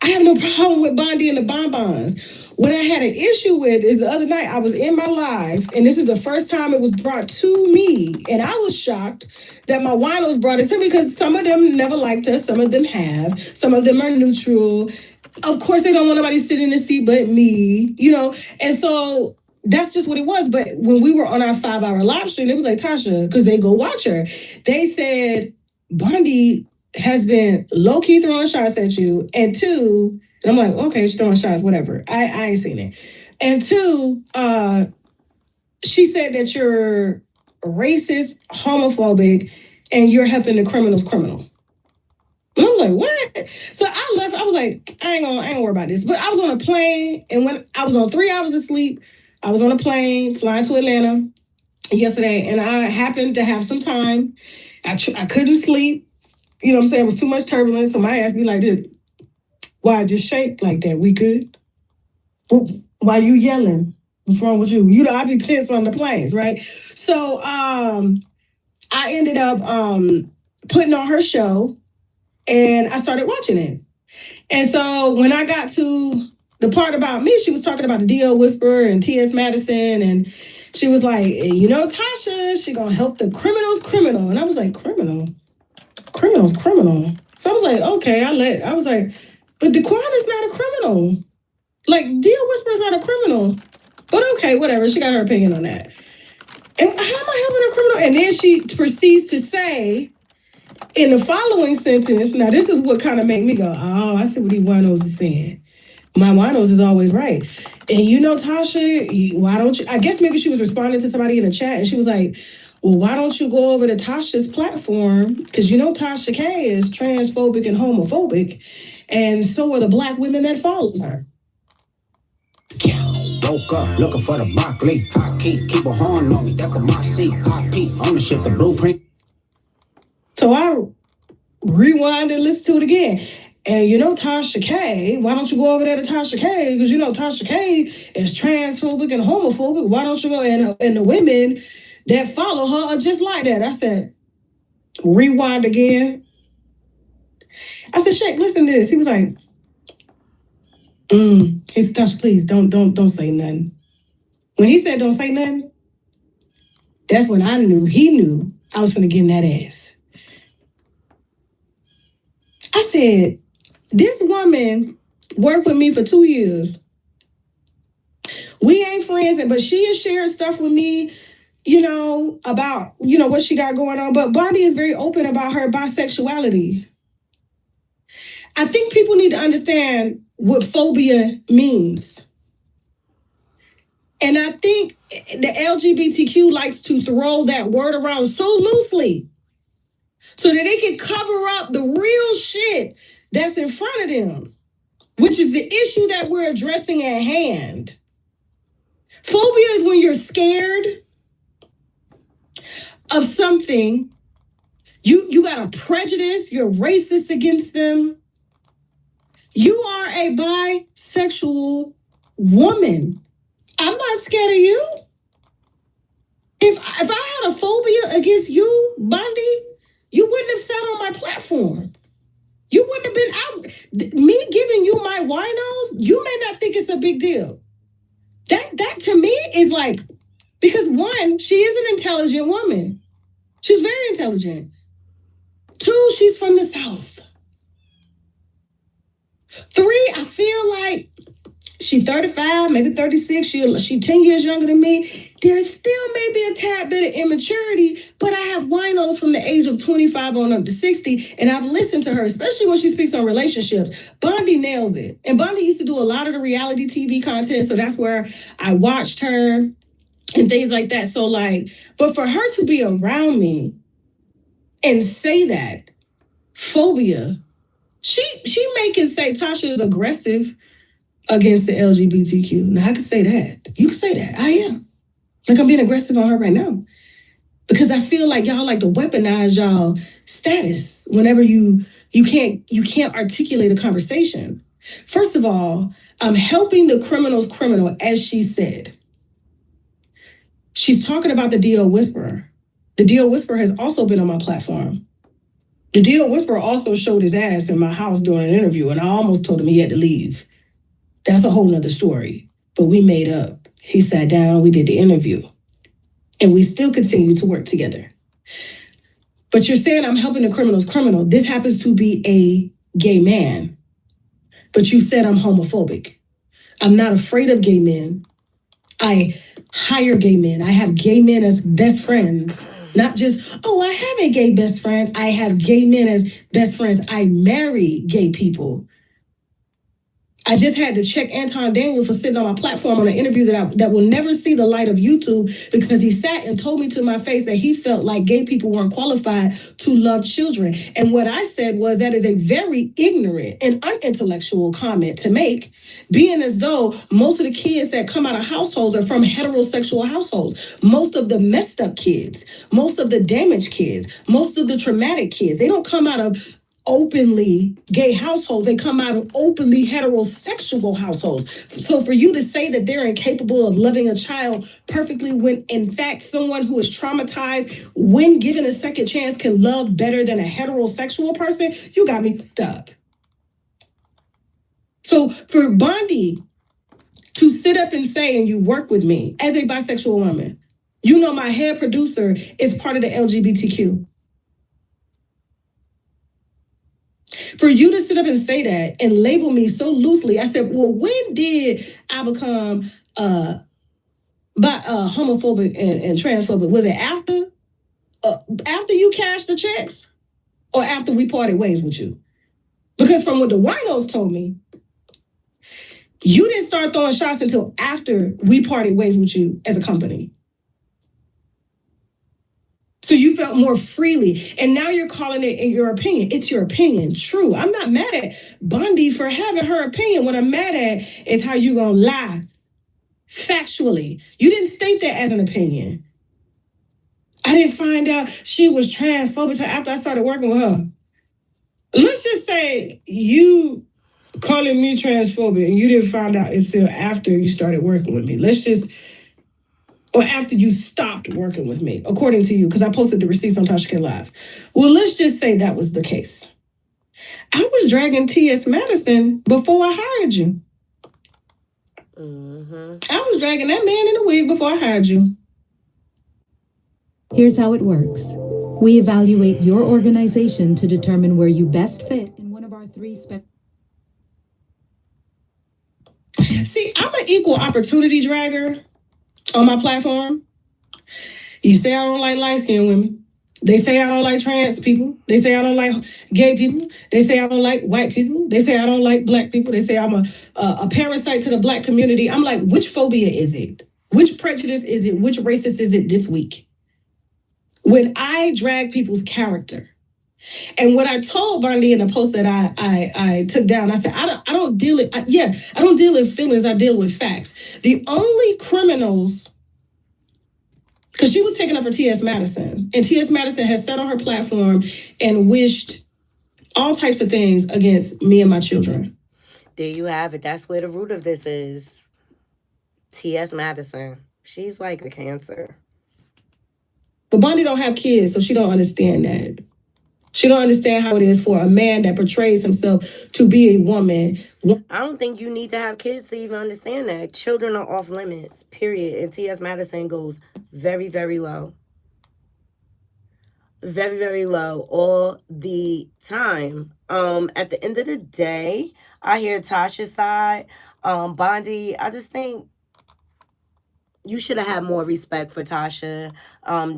I have no problem with Bondi and the bonbons. What I had an issue with is the other night I was in my live, and this is the first time it was brought to me, and I was shocked that my winos brought it to me, because some of them never liked us, some of them have, some of them are neutral. Of course, they don't want nobody sitting in the seat but me, you know, and so that's just what it was. But when we were on our 5-hour live stream, it was like, Tasha, because they go watch her, they said, Bondi has been low-key throwing shots at you, and two, and I'm like, okay, she's throwing shots, whatever. I ain't seen it. And two, she said that you're racist, homophobic, and you're helping the criminals criminal. And I was like, what? So I left. I was like, I ain't gonna worry about this. But I was on a plane, and when I was on 3 hours of sleep, I was on a plane flying to Atlanta yesterday, and I happened to have some time. I couldn't sleep. You know what I'm saying? It was too much turbulence. Somebody asked me like this, why I just shake like that? We good? Why you yelling? What's wrong with you? You know, I be tense on the planes, right? So I ended up putting on her show, and I started watching it. And so when I got to the part about me, she was talking about the D.O. Whisperer and T.S. Madison, and she was like, you know, Tasha, she gonna help the criminals criminal. And I was like, criminal? Criminals criminal. So I was like, okay, I was like, but the Quran is not a criminal. Like, D.O. Whisperer is not a criminal. But okay, whatever. She got her opinion on that. And how am I helping a criminal? And then she proceeds to say, in the following sentence, now this is what kind of made me go, oh, I see what these winos is saying. My winos is always right. And you know, Tasha, why don't you, I guess maybe she was responding to somebody in the chat, and she was like, well, why don't you go over to Tasha's platform? Because you know Tasha K is transphobic and homophobic, and so are the black women that follow her. Woke up looking for the broccoli. Hot key, keep a horn on me. That could my seat. Hot peak, ownership, the blueprint. So I rewind and listen to it again. And you know Tasha K, why don't you go over there to Tasha K? Because you know Tasha K is transphobic and homophobic. Why don't you go? And the women that follow her are just like that. I said, rewind again. I said, Shaq, listen to this. He was like, he said, Tasha, please don't say nothing. When he said don't say nothing, that's when I knew he knew I was gonna get in that ass. I said, this woman worked with me for 2 years. We ain't friends, but she has shared stuff with me, you know, about, you know, what she got going on. But Bondy is very open about her bisexuality. I think people need to understand what phobia means. And I think the LGBTQ likes to throw that word around so loosely so that they can cover up the real shit that's in front of them, which is the issue that we're addressing at hand. Phobia is when you're scared of something, you got a prejudice, you're racist against them. You are a bisexual woman. I'm not scared of you. If I had a phobia against you, Bondi, you wouldn't have sat on my platform. You wouldn't have been out. Me giving you my winos, you may not think it's a big deal. That to me is like Because one, she is an intelligent woman. She's very intelligent. Two, she's from the South. Three, I feel like she's 35, maybe 36. She 10 years younger than me. There's still maybe a tad bit of immaturity, but I have winos from the age of 25 on up to 60, and I've listened to her, especially when she speaks on relationships. Bondi nails it. And Bondi used to do a lot of the reality TV content, so that's where I watched her and things like that. So like, but for her to be around me and say that, phobia, she make it say Tasha is aggressive against the LGBTQ. Now I can say that. You can say that. I am. Like I'm being aggressive on her right now. Because I feel like y'all like to weaponize y'all status whenever you can't articulate a conversation. First of all, I'm helping the criminal's criminal, as she said. She's talking about the DL Whisperer. The DL Whisperer has also been on my platform. The DL Whisperer also showed his ass in my house during an interview, and I almost told him he had to leave. That's a whole nother story. But we made up. He sat down, we did the interview. And we still continue to work together. But you're saying I'm helping the criminal's criminal. This happens to be a gay man. But you said I'm homophobic. I'm not afraid of gay men. I hire gay men. I have gay men as best friends. Not just, oh, I have a gay best friend. I have gay men as best friends. I marry gay people. I just had to check Anton Daniels for sitting on my platform on an interview that will never see the light of YouTube because he sat and told me to my face that he felt like gay people weren't qualified to love children. And what I said was that is a very ignorant and unintellectual comment to make, being as though most of the kids that come out of households are from heterosexual households. Most of the messed up kids, most of the damaged kids, most of the traumatic kids, they don't come out of openly gay households. They come out of openly heterosexual households. So for you to say that they're incapable of loving a child perfectly when in fact someone who is traumatized when given a second chance can love better than a heterosexual person, you got me fucked up. So for Bondi to sit up and say, and you work with me as a bisexual woman, you know my head producer is part of the LGBTQ. For you to sit up and say that and label me so loosely, I said, well, when did I become homophobic and transphobic? Was it after you cashed the checks or after we parted ways with you? Because from what the winos told me, you didn't start throwing shots until after we parted ways with you as a company. So you felt more freely. And now you're calling it in your opinion. It's your opinion. True. I'm not mad at Bondi for having her opinion. What I'm mad at is how you gonna lie factually. You didn't state that as an opinion. I didn't find out she was transphobic until after I started working with her. Let's just say you calling me transphobic and you didn't find out until after you started working with me. Or after you stopped working with me, according to you, because I posted the receipts on Tasha K Live. Well, let's just say that was the case. I was dragging T.S. Madison before I hired you. I was dragging that man in the wig before I hired you. Here's how it works. We evaluate your organization to determine where you best fit in one of our 3 See, I'm an equal opportunity dragger on my platform. You say I don't like light-skinned women. They say I don't like trans people. They say I don't like gay people. They say I don't like white people. They say I don't like black people. They say I'm a parasite to the black community. I'm like, which phobia is it? Which prejudice is it? Which racist is it this week? When I drag people's character. And what I told Bondi in the post that I took down, I said, I don't deal in feelings, I deal with facts. The only criminals, because she was taking up for T.S. Madison, and T.S. Madison has sat on her platform and wished all types of things against me and my children. There you have it. That's where the root of this is. T.S. Madison. She's like a cancer. But Bondy don't have kids, so she don't understand that. She don't understand how it is for a man that portrays himself to be a woman. I don't think you need to have kids to even understand that. Children are off limits, period. And T.S. Madison goes very, very low. Very, very low all the time. At the end of the day, I hear Tasha's side. Bondi, I just think you should have had more respect for Tasha.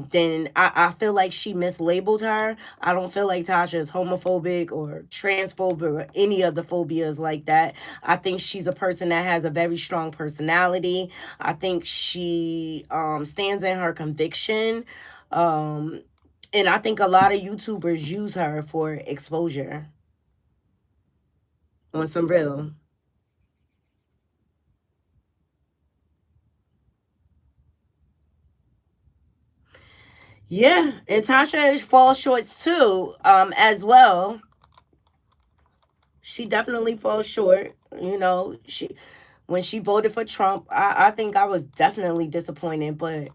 Then I feel like she mislabeled her. I don't feel like Tasha is homophobic or transphobic or any of the phobias like that. I think she's a person that has a very strong personality. I think she stands in her conviction. And I think a lot of YouTubers use her for exposure. On some real. Yeah, and Tasha falls short too, as well. She definitely falls short. You know, when she voted for Trump, I think I was definitely disappointed, but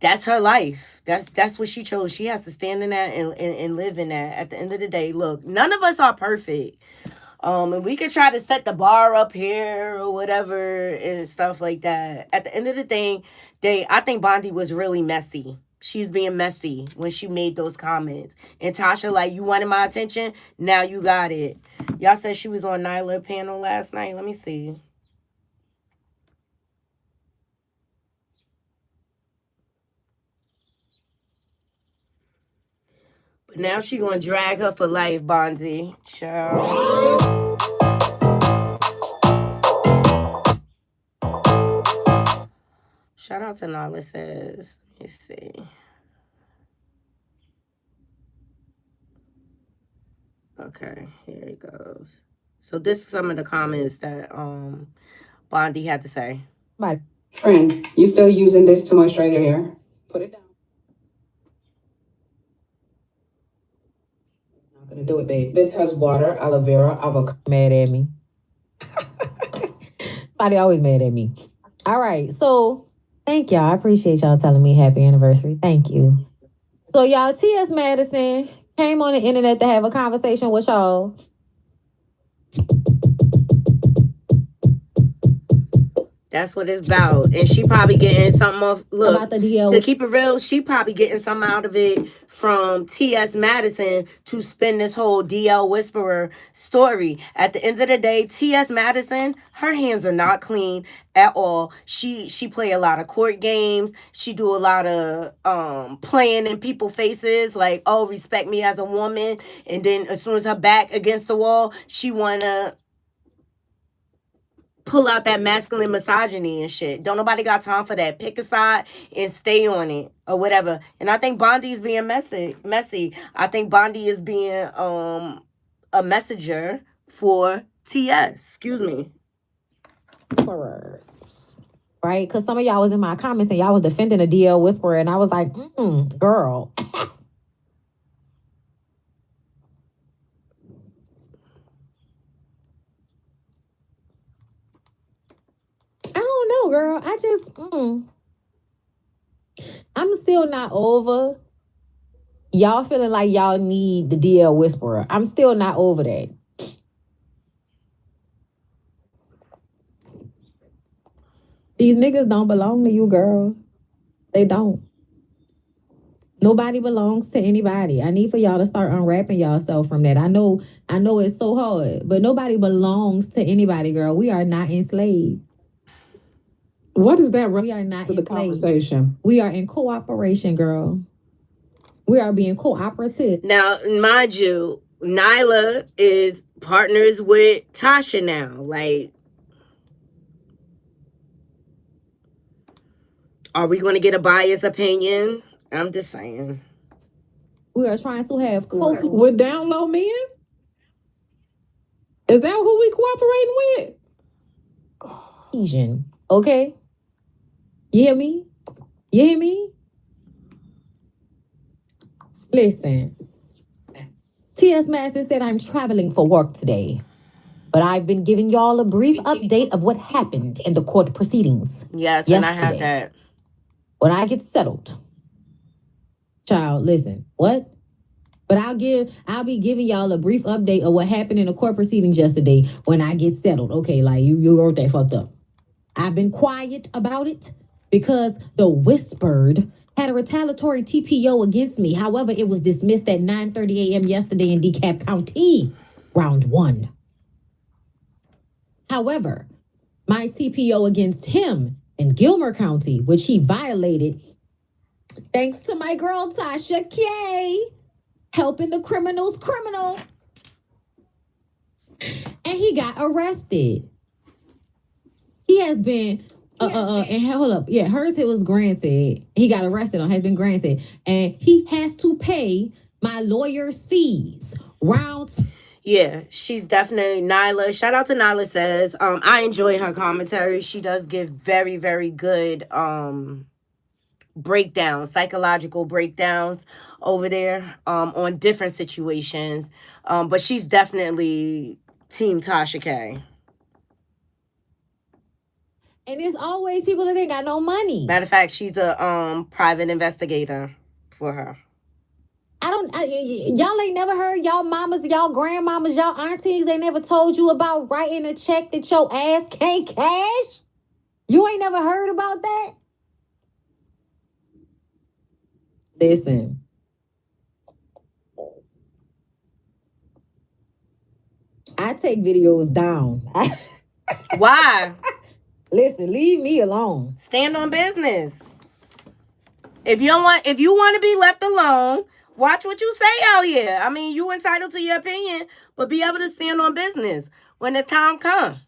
that's her life. That's what she chose. She has to stand in that and live in that. At the end of the day, look, none of us are perfect. And we could try to set the bar up here or whatever and stuff like that. At the end of the day, I think Bondi was really messy. She's being messy when she made those comments. And Tasha, like, you wanted my attention? Now you got it. Y'all said she was on Nyla panel last night. Let me see. But now she gonna drag her for life, Bondi. Ciao. Shout out to Nyla says. Let me see. Okay, here it goes. So this is some of the comments that Bondi had to say. My friend, you still using this to moisturize your hair? Put it down. Not gonna do it, babe. This has water, aloe vera, avocado. Mad at me. Somebody always mad at me. All right, so thank y'all. I appreciate y'all telling me happy anniversary. Thank you. So y'all, T.S. Madison came on the internet to have a conversation with y'all. That's what it's about. And she probably getting something off. Look, about the DL. To keep it real, she probably getting something out of it from T.S. Madison to spin this whole DL Whisperer story. At the end of the day, T.S. Madison, her hands are not clean at all. She play a lot of court games. She do a lot of playing in people's faces, like, oh, respect me as a woman. And then as soon as her back against the wall, she wanna pull out that masculine misogyny and shit. Don't nobody got time for that. Pick a side and stay on it or whatever. And I think Bondi's being messy. I think Bondi is being a messenger for TS. Excuse me. Right? Because some of y'all was in my comments and y'all was defending a DL Whisperer, and I was like, girl. I don't know, girl. I just, I'm still not over y'all feeling like y'all need the DL Whisperer. I'm still not over that. These niggas don't belong to you, girl. They don't. Nobody belongs to anybody. I need for y'all to start unwrapping yourself from that. I know it's so hard, but nobody belongs to anybody, girl. We are not enslaved. What is that? We are not to the enslaved. Conversation. We are in cooperation, girl. We are being cooperative. Now, mind you, Nyla is partners with Tasha now. Like, are we going to get a biased opinion? I'm just saying. We are trying to have with down low men? Is that who we cooperating with? Okay? You hear me? You hear me? Listen. T.S. Madison said, I'm traveling for work today. But I've been giving y'all a brief update of what happened in the court proceedings. Yes, yesterday. And I have that. When I get settled. Child, listen. What? But I'll be giving y'all a brief update of what happened in the court proceedings yesterday when I get settled. Okay, like you wrote that fucked up. I've been quiet about it because the Whispered had a retaliatory TPO against me. However, it was dismissed at 9:30 a.m. yesterday in DeKalb County, round 1. However, my TPO against him in Gilmer County, which he violated, thanks to my girl Tasha K, helping the criminals criminal. And he got arrested. He has been, and hold up. Yeah, hers, it was granted. He got arrested on, has been granted. And he has to pay my lawyer's fees. Yeah, she's definitely Nyla. Shout out to Nyla Says. I enjoy her commentary. She does give very, very good breakdowns, psychological breakdowns over there on different situations. But she's definitely Team Tasha K. And there's always people that ain't got no money. Matter of fact, she's a private investigator for her. Y'all ain't never heard y'all mamas, y'all grandmamas, y'all aunties, they never told you about writing a check that your ass can't cash? You ain't never heard about that? Listen. I take videos down. Why? Listen, leave me alone. Stand on business. If you want to be left alone, watch what you say out here. I mean, you entitled to your opinion, but be able to stand on business when the time comes.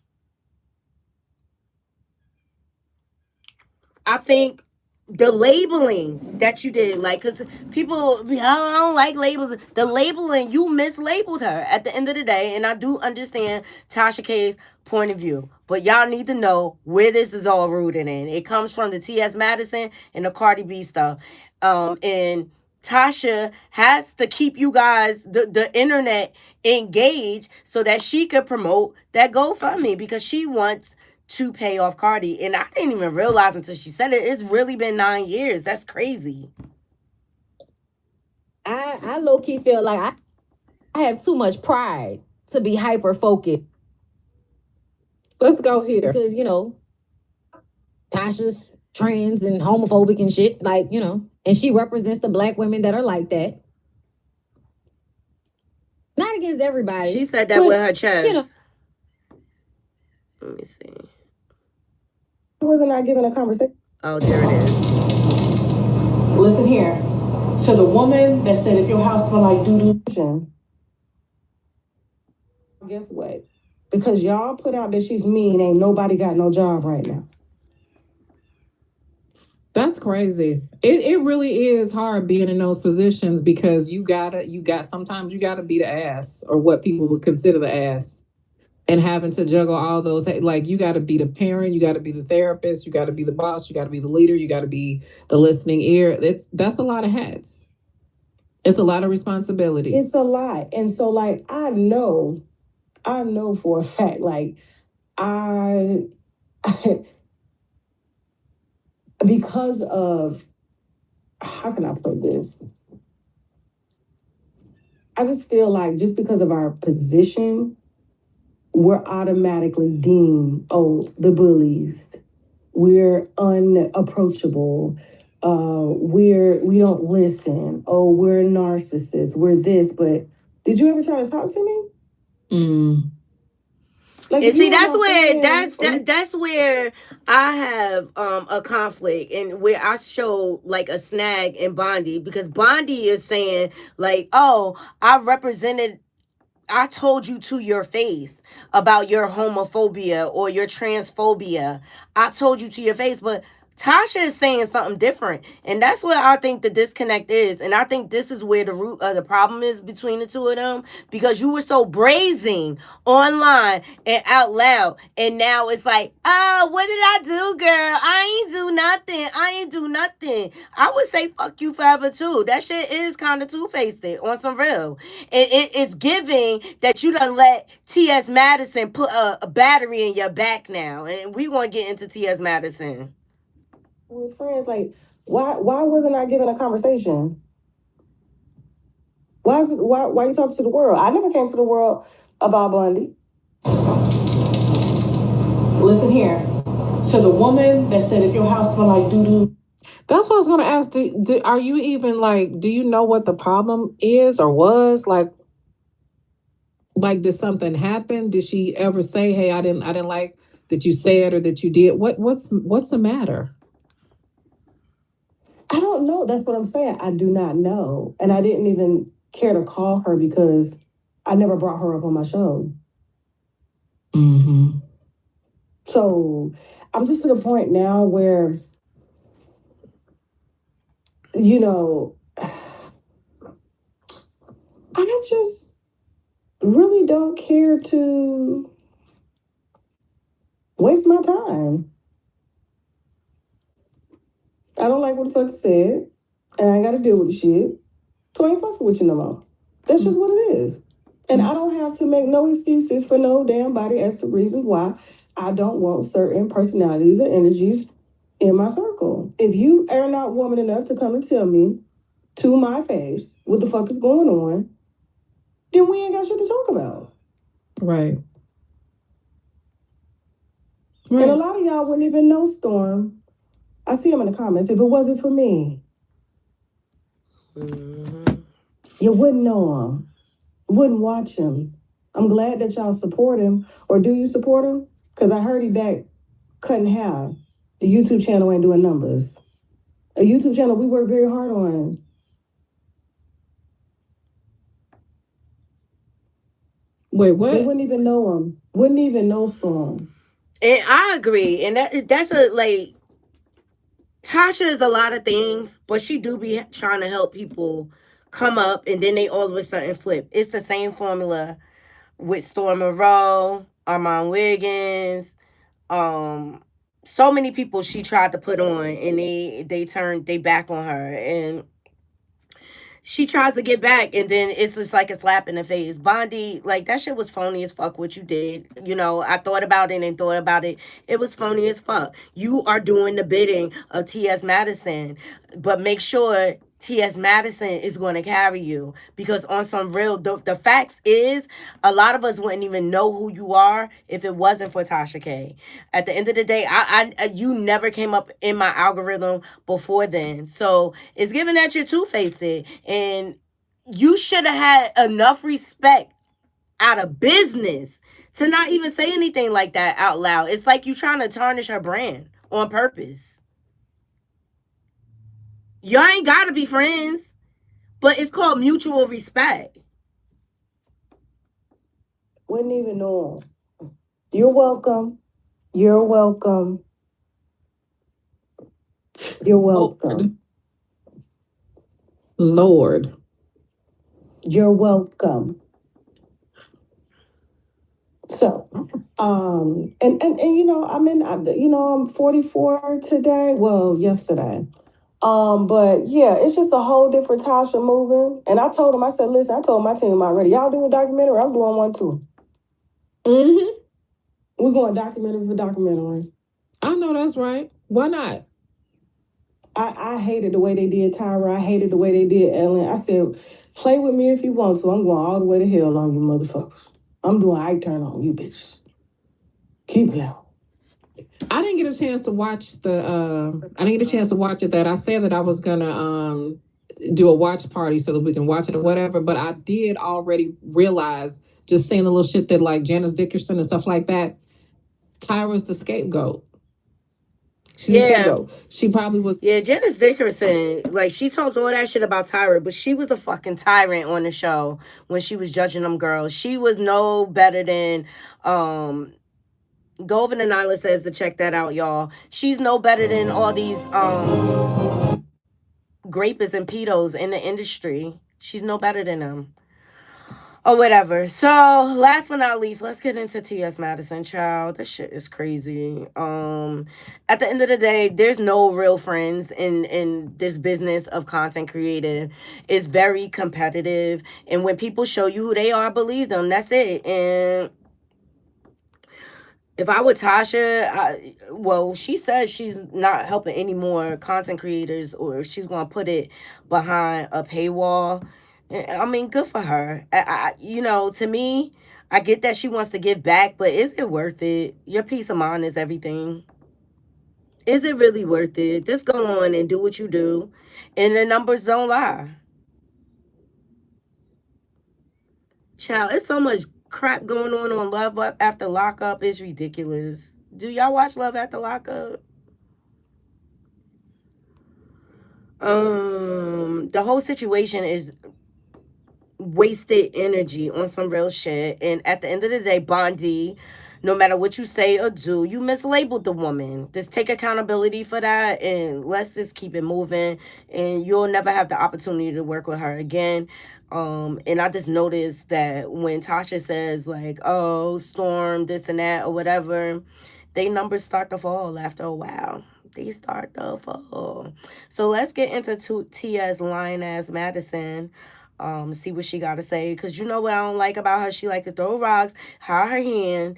I think the labeling that you did, like, because people, I don't like labels. The labeling, you mislabeled her at the end of the day, and I do understand Tasha K's point of view. But y'all need to know where this is all rooted in. It comes from the T.S. Madison and the Cardi B stuff. And Tasha has to keep you guys, the internet, engaged so that she could promote that GoFundMe because she wants to pay off Cardi. And I didn't even realize until she said it. It's really been 9 years. That's crazy. I low-key feel like I have too much pride to be hyper-focused. Let's go here. Because, Tasha's trans and homophobic and shit. Like, and she represents the black women that are like that. Not against everybody. She said that with her chest. Let me see. Wasn't I given a conversation? Oh, there it is. Listen here. To the woman that said if your house smell like doo-doo. Guess what? Because y'all put out that she's mean, ain't nobody got no job right now. That's crazy. It really is hard being in those positions because sometimes you gotta be the ass or what people would consider the ass. And having to juggle all those, like, you got to be the parent, you got to be the therapist, you got to be the boss, you got to be the leader, you got to be the listening ear. That's a lot of hats. It's a lot of responsibility. It's a lot. And so, like, I know for a fact, like, because of, how can I put this? I just feel like just because of our position, we're automatically deemed, the bullies. We're unapproachable. We don't listen. We're narcissists. We're this. But did you ever try to talk to me? Like, and see, that's where I have a conflict and where I show like a snag in Bondi, because Bondi is saying like, I told you to your face about your homophobia or your transphobia. I told you to your face, but Tasha is saying something different. And that's where I think the disconnect is. And I think this is where the root of the problem is between the two of them. Because you were so brazen online and out loud. And now it's like, what did I do, girl? I ain't do nothing. I would say fuck you forever too. That shit is kind of two-faced on some real. It's giving that you done let T.S. Madison put a battery in your back now. And we want to get into T.S. Madison. With friends, like, why wasn't I given a conversation? Why you talking to the world? I never came to the world about Bondi. Listen here. To the woman that said if your house smell like doo-doo. That's what I was going to ask. Are you even like, do you know what the problem is or was? Like, did something happen? Did she ever say, hey, I didn't like that you said or that you did? What's the matter? I don't know. That's what I'm saying. I do not know. And I didn't even care to call her because I never brought her up on my show. Mm-hmm. So I'm just to the point now where, you know, I just really don't care to waste my time. I don't like what the fuck you said, and I ain't got to deal with the shit. So I ain't fucking with you no more. That's just what it is. And I don't have to make no excuses for no damn body as to reasons why I don't want certain personalities and energies in my circle. If you are not woman enough to come and tell me to my face what the fuck is going on, then we ain't got shit to talk about. Right. And a lot of y'all wouldn't even know Storm. I see them in the comments. If it wasn't for me, you wouldn't know him, wouldn't watch him. I'm glad that y'all support him. Or do you support him? Because I heard he back cut in half. The YouTube channel ain't doing numbers. A YouTube channel we work very hard on. Wait, what? They wouldn't even know him. Wouldn't even know Storm. And I agree. And that's a, like, Tasha is a lot of things, but she do be trying to help people come up, and then they all of a sudden flip. It's the same formula with Storm Monroe, Armand Wiggins, so many people she tried to put on, and they turned they back on her, and she tries to get back, and then it's just like a slap in the face. Bondi, like, that shit was phony as fuck what you did. You know, I thought about it and thought about it. It was phony as fuck. You are doing the bidding of T.S. Madison, but make sure T.S. Madison is going to carry you, because on some real, the facts is a lot of us wouldn't even know who you are if it wasn't for Tasha K. At the end of the day, you never came up in my algorithm before then, so it's given that you're two-faced it, and you should have had enough respect out of business to not even say anything like that out loud. It's like you trying to tarnish her brand on purpose. Y'all ain't gotta be friends, but it's called mutual respect. Wouldn't even know him. You're welcome. You're welcome. You're welcome. Lord. You're welcome. So, and you know, I'm 44 today. Well, yesterday. But yeah, it's just a whole different Tasha moving. And I told him, I said, listen, I told my team already, y'all doing a documentary, I'm doing one too. Mm-hmm. We're going documentary for documentary. I know that's right. Why not? I hated the way they did Tyra. I hated the way they did Ellen. I said, play with me if you want to. I'm going all the way to hell on you motherfuckers. I'm doing Ike Turner on you, bitch. Keep it out. I didn't get a chance to watch it. That I said that I was gonna do a watch party so that we can watch it or whatever. But I did already realize, just saying the little shit that like Janice Dickerson and stuff like that, Tyra's the scapegoat. She's a scapegoat. She probably was. Yeah, Janice Dickerson, like, she talked all that shit about Tyra, but she was a fucking tyrant on the show when she was judging them girls. She was no better than Govin and Nyla says to check that out, y'all. She's no better than all these grapists and pedos in the industry. She's no better than them. Or whatever. So, last but not least, let's get into T.S. Madison, child. This shit is crazy. At the end of the day, there's no real friends in this business of content creative. It's very competitive. And when people show you who they are, believe them. That's it. And if I were Tasha, she says she's not helping any more content creators, or she's going to put it behind a paywall. I mean, good for her. To me, I get that she wants to give back, but is it worth it? Your peace of mind is everything. Is it really worth it? Just go on and do what you do, and the numbers don't lie. Child, it's so much crap going on Love After Lockup. It's ridiculous. Do y'all watch Love After Lockup? The whole situation is wasted energy on some real shit. And at the end of the day, Bondi, no matter what you say or do, you mislabeled the woman. Just take accountability for that and let's just keep it moving. And you'll never have the opportunity to work with her again. And I just noticed that when Tasha says like, oh, Storm, this and that or whatever, they numbers start to fall after a while. They start to fall. So let's get into Tia's lying ass Madison. See what she got to say. Because you know what I don't like about her? She like to throw rocks, hide her hand.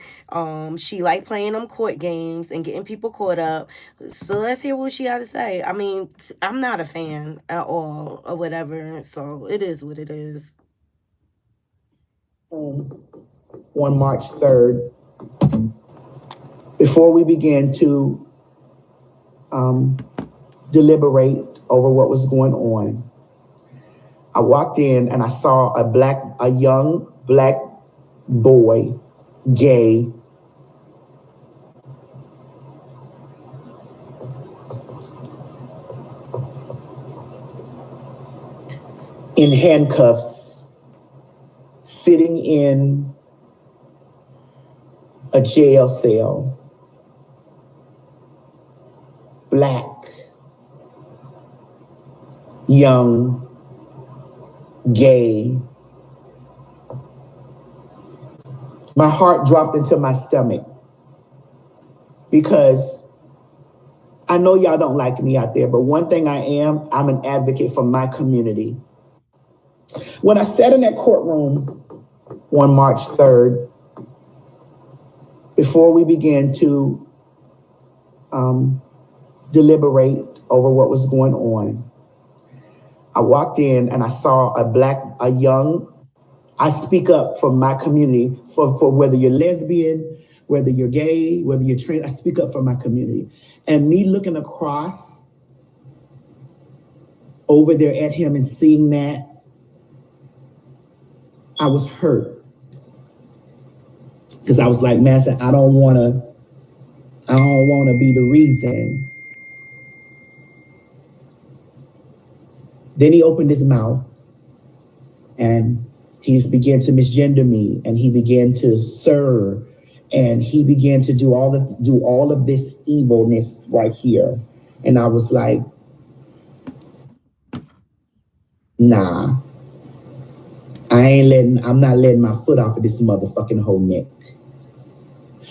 She like playing them court games and getting people caught up. So let's hear what she got to say. I mean, I'm not a fan at all or whatever. So it is what it is. On March 3rd, before we began to deliberate over what was going on, I walked in and I saw a young black boy, gay, in handcuffs, sitting in a jail cell, black, young, gay. My heart dropped into my stomach because I know y'all don't like me out there, but one thing I'm an advocate for my community. When I sat in that courtroom on March 3rd, before we began to deliberate over what was going on, I walked in and I saw I speak up for my community, for whether you're lesbian, whether you're gay, whether you're trans, I speak up for my community. And me looking across over there at him and seeing that, I was hurt. Because I was like, Master, I don't wanna be the reason. Then he opened his mouth and he began to misgender me, and he began to serve, and he began to do all of this evilness right here. And I was like, nah, I'm not letting my foot off of this motherfucking whole neck.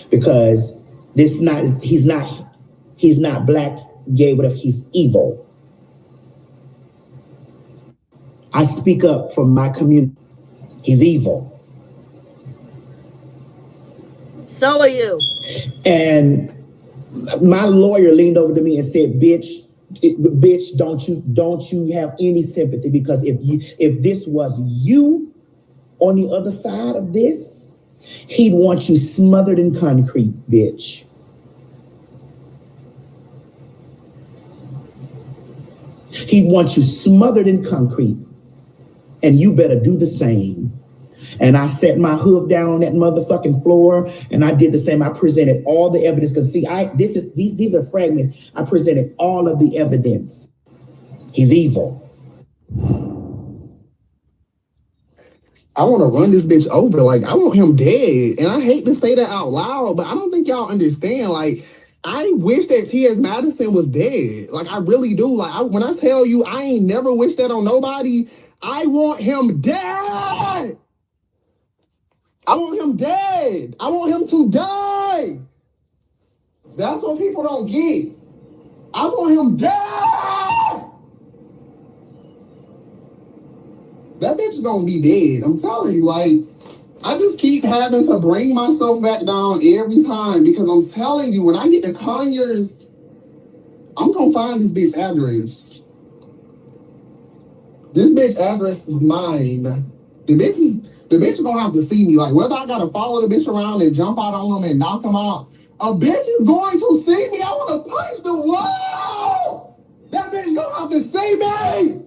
Because he's not black, gay, whatever, he's evil. I speak up for my community. He's evil. So are you. And my lawyer leaned over to me and said, bitch, don't you have any sympathy? Because if this was you on the other side of this, he'd want you smothered in concrete, bitch. He'd want you smothered in concrete. And you better do the same. And I set my hoof down on that motherfucking floor, and I did the same. I presented all the evidence, because see, these are fragments. I presented all of the evidence. He's evil. I want to run this bitch over. Like, I want him dead. And I hate to say that out loud, but I don't think y'all understand. Like, I wish that T.S. Madison was dead. Like, I really do. Like, when I tell you I ain't never wished that on nobody, I want him dead. I want him dead. I want him to die. That's what people don't get. I want him dead. That bitch is gonna be dead. I'm telling you, like, I just keep having to bring myself back down every time, because I'm telling you, when I get to Conyers, I'm gonna find this bitch address. This bitch address is mine. The bitch gonna have to see me. Like, whether I gotta follow the bitch around and jump out on him and knock him out, a bitch is going to see me. I wanna punch the wall. That bitch gonna have to see me.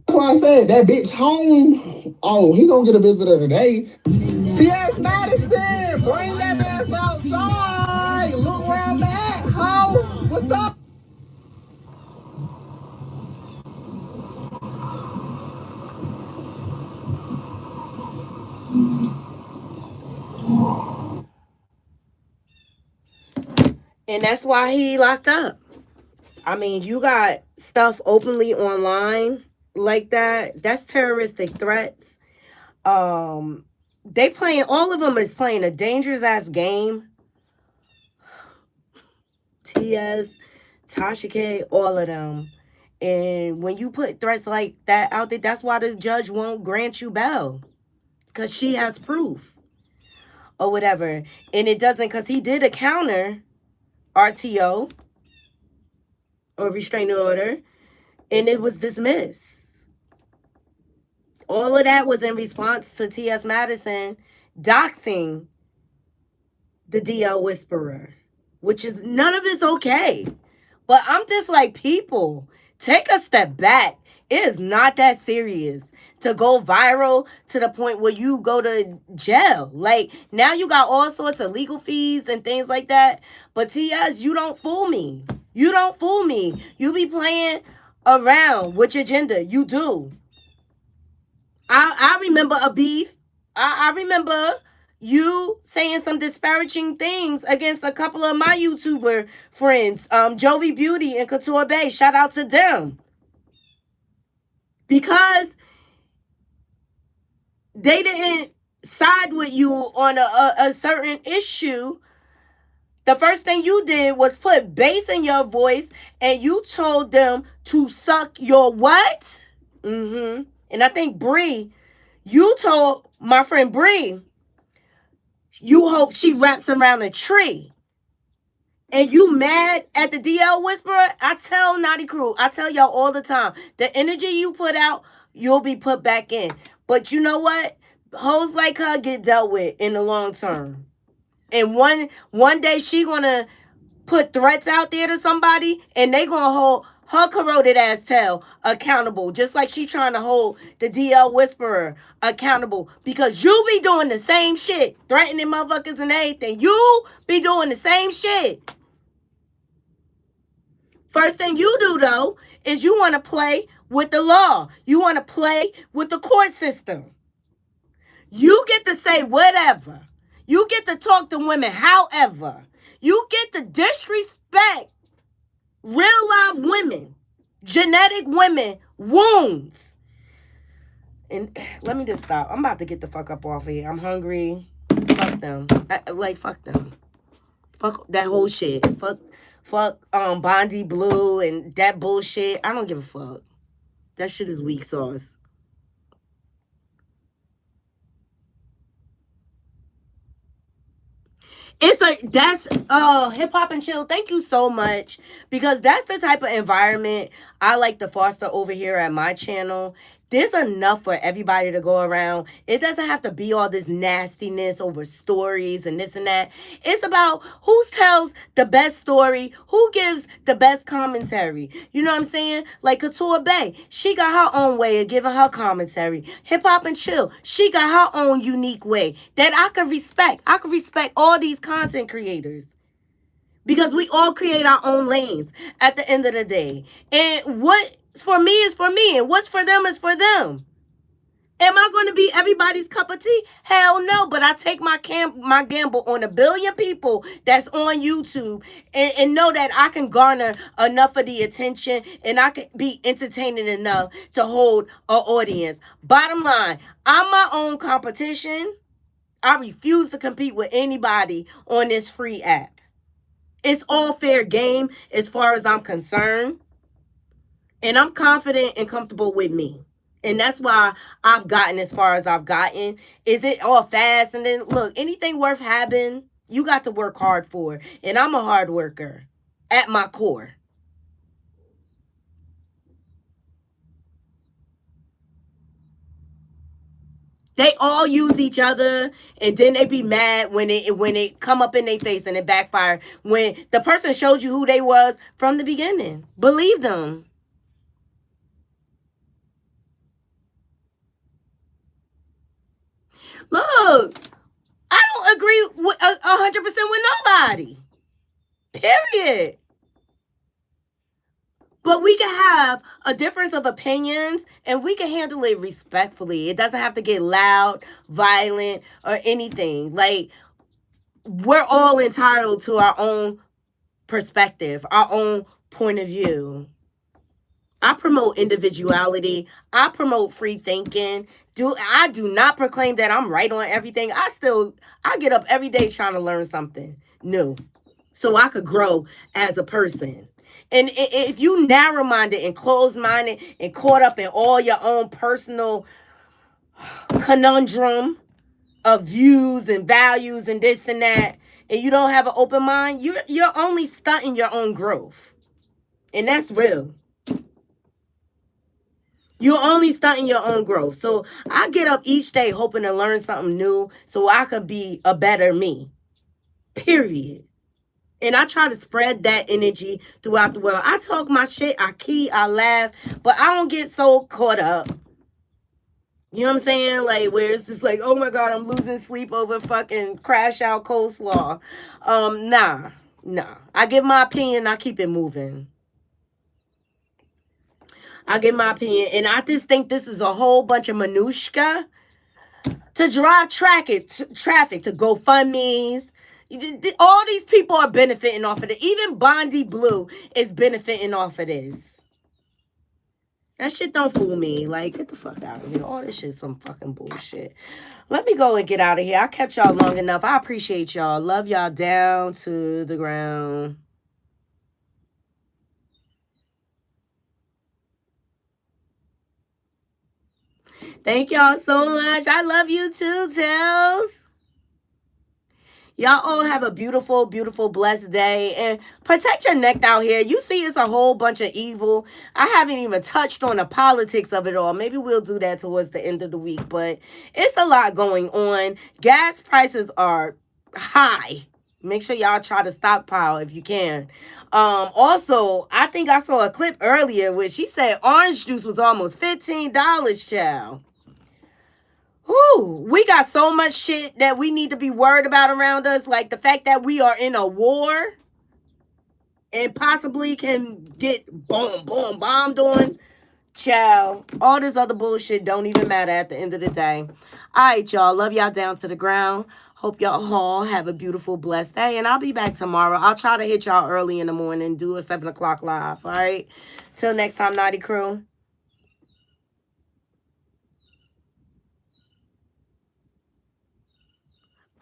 That's why I said that bitch home. Oh, he gonna get a visitor today. C.S. Madison, bring that ass outside. Look where I'm at, ho. What's up? And that's why he locked up. I mean, you got stuff openly online like that. That's terroristic threats. They playing, all of them is playing a dangerous ass game. TS, Tasha K, all of them. And when you put threats like that out there, that's why the judge won't grant you bail. Because she has proof. Or whatever. And it doesn't, because he did a counter RTO or restraining order. And it was dismissed. All of that was in response to T.S. Madison doxing the DL Whisperer, which is, none of it's okay. But I'm just like, people, take a step back. It is not that serious to go viral to the point where you go to jail. Like, now you got all sorts of legal fees and things like that. But T.S., you don't fool me. You don't fool me. You be playing around with your gender. You do. I remember a beef. I remember you saying some disparaging things against a couple of my YouTuber friends, Jovi Beauty and Couture Bay. Shout out to them. Because they didn't side with you on a certain issue. The first thing you did was put bass in your voice and you told them to suck your what? And I think Bree, you told my friend Bree, you hope she wraps around a tree. And you mad at the DL Whisperer? I tell Knotty Crew, I tell y'all all the time, the energy you put out, you'll be put back in. But you know what? Hoes like her get dealt with in the long term. And one day she gonna put threats out there to somebody and they gonna hold her corroded ass tail accountable, just like she trying to hold the DL Whisperer accountable, because you be doing the same shit, threatening motherfuckers and everything. You be doing the same shit. First thing you do, though, is you want to play with the law. You want to play with the court system. You get to say whatever. You get to talk to women however. You get to disrespect real live women, genetic women, wounds. And let me just stop. I'm about to get the fuck up off of here. I'm hungry. Fuck them. Fuck them. Fuck that whole shit. Fuck Bondi Blue and that bullshit. I don't give a fuck. That shit is weak sauce. It's like, that's Hip Hop and Chill. Thank you so much, because that's the type of environment I like to foster over here at my channel. There's enough for everybody to go around. It doesn't have to be all this nastiness over stories and this and that. It's about who tells the best story, who gives the best commentary. You know what I'm saying? Like Couture Bay, she got her own way of giving her commentary. Hip Hop and Chill, she got her own unique way that I could respect. I could respect all these content creators, because we all create our own lanes at the end of the day. And what's for me is for me, and what's for them is for them. Am I going to be everybody's cup of tea? Hell no, but I take my gamble on 1 billion people that's on YouTube and know that I can garner enough of the attention and I can be entertaining enough to hold an audience. Bottom line, I'm my own competition. I refuse to compete with anybody on this free app. It's all fair game as far as I'm concerned. And I'm confident and comfortable with me. And that's why I've gotten as far as I've gotten. Is it all fast? And then, look, anything worth having, you got to work hard for. And I'm a hard worker at my core. They all use each other, and then they be mad when it come up in their face and it backfire. When the person showed you who they was from the beginning, believe them. Look, I don't agree with 100% with nobody. Period. But we can have a difference of opinions and we can handle it respectfully. It doesn't have to get loud, violent, or anything. Like, we're all entitled to our own perspective, our own point of view. I promote individuality. I promote free thinking. I do not proclaim that I'm right on everything. I get up every day trying to learn something new so I could grow as a person. And if you narrow-minded and closed-minded and caught up in all your own personal conundrum of views and values and this and that, and you don't have an open mind, you're only stunting your own growth. And that's real. You're only stunting your own growth. So I get up each day hoping to learn something new so I could be a better me. Period. And I try to spread that energy throughout the world. I talk my shit, I laugh, but I don't get so caught up. You know what I'm saying? Like, where it's just like, oh my God, I'm losing sleep over fucking crash out coleslaw. Nah. I give my opinion, I keep it moving. I give my opinion, and I just think this is a whole bunch of minutia to drive traffic to GoFundMe's. All these people are benefiting off of it. Even Bondi Blue is benefiting off of this. That shit don't fool me. Like, get the fuck out of here. All this shit's some fucking bullshit. Let me go and get out of here. I kept y'all long enough. I appreciate y'all. Love y'all down to the ground. Thank y'all so much. I love you too, Tails. Y'all all have a beautiful, beautiful, blessed day. And protect your neck out here. You see it's a whole bunch of evil. I haven't even touched on the politics of it all. Maybe we'll do that towards the end of the week. But it's a lot going on. Gas prices are high. Make sure y'all try to stockpile if you can. Also, I think I saw a clip earlier where she said orange juice was almost $15, child. Whew, we got so much shit that we need to be worried about around us. Like the fact that we are in a war and possibly can get bombed on. Child, all this other bullshit don't even matter at the end of the day. All right, y'all. Love y'all down to the ground. Hope y'all all have a beautiful, blessed day. And I'll be back tomorrow. I'll try to hit y'all early in the morning, do a 7 o'clock live. All right? Till next time, Knotty Crew.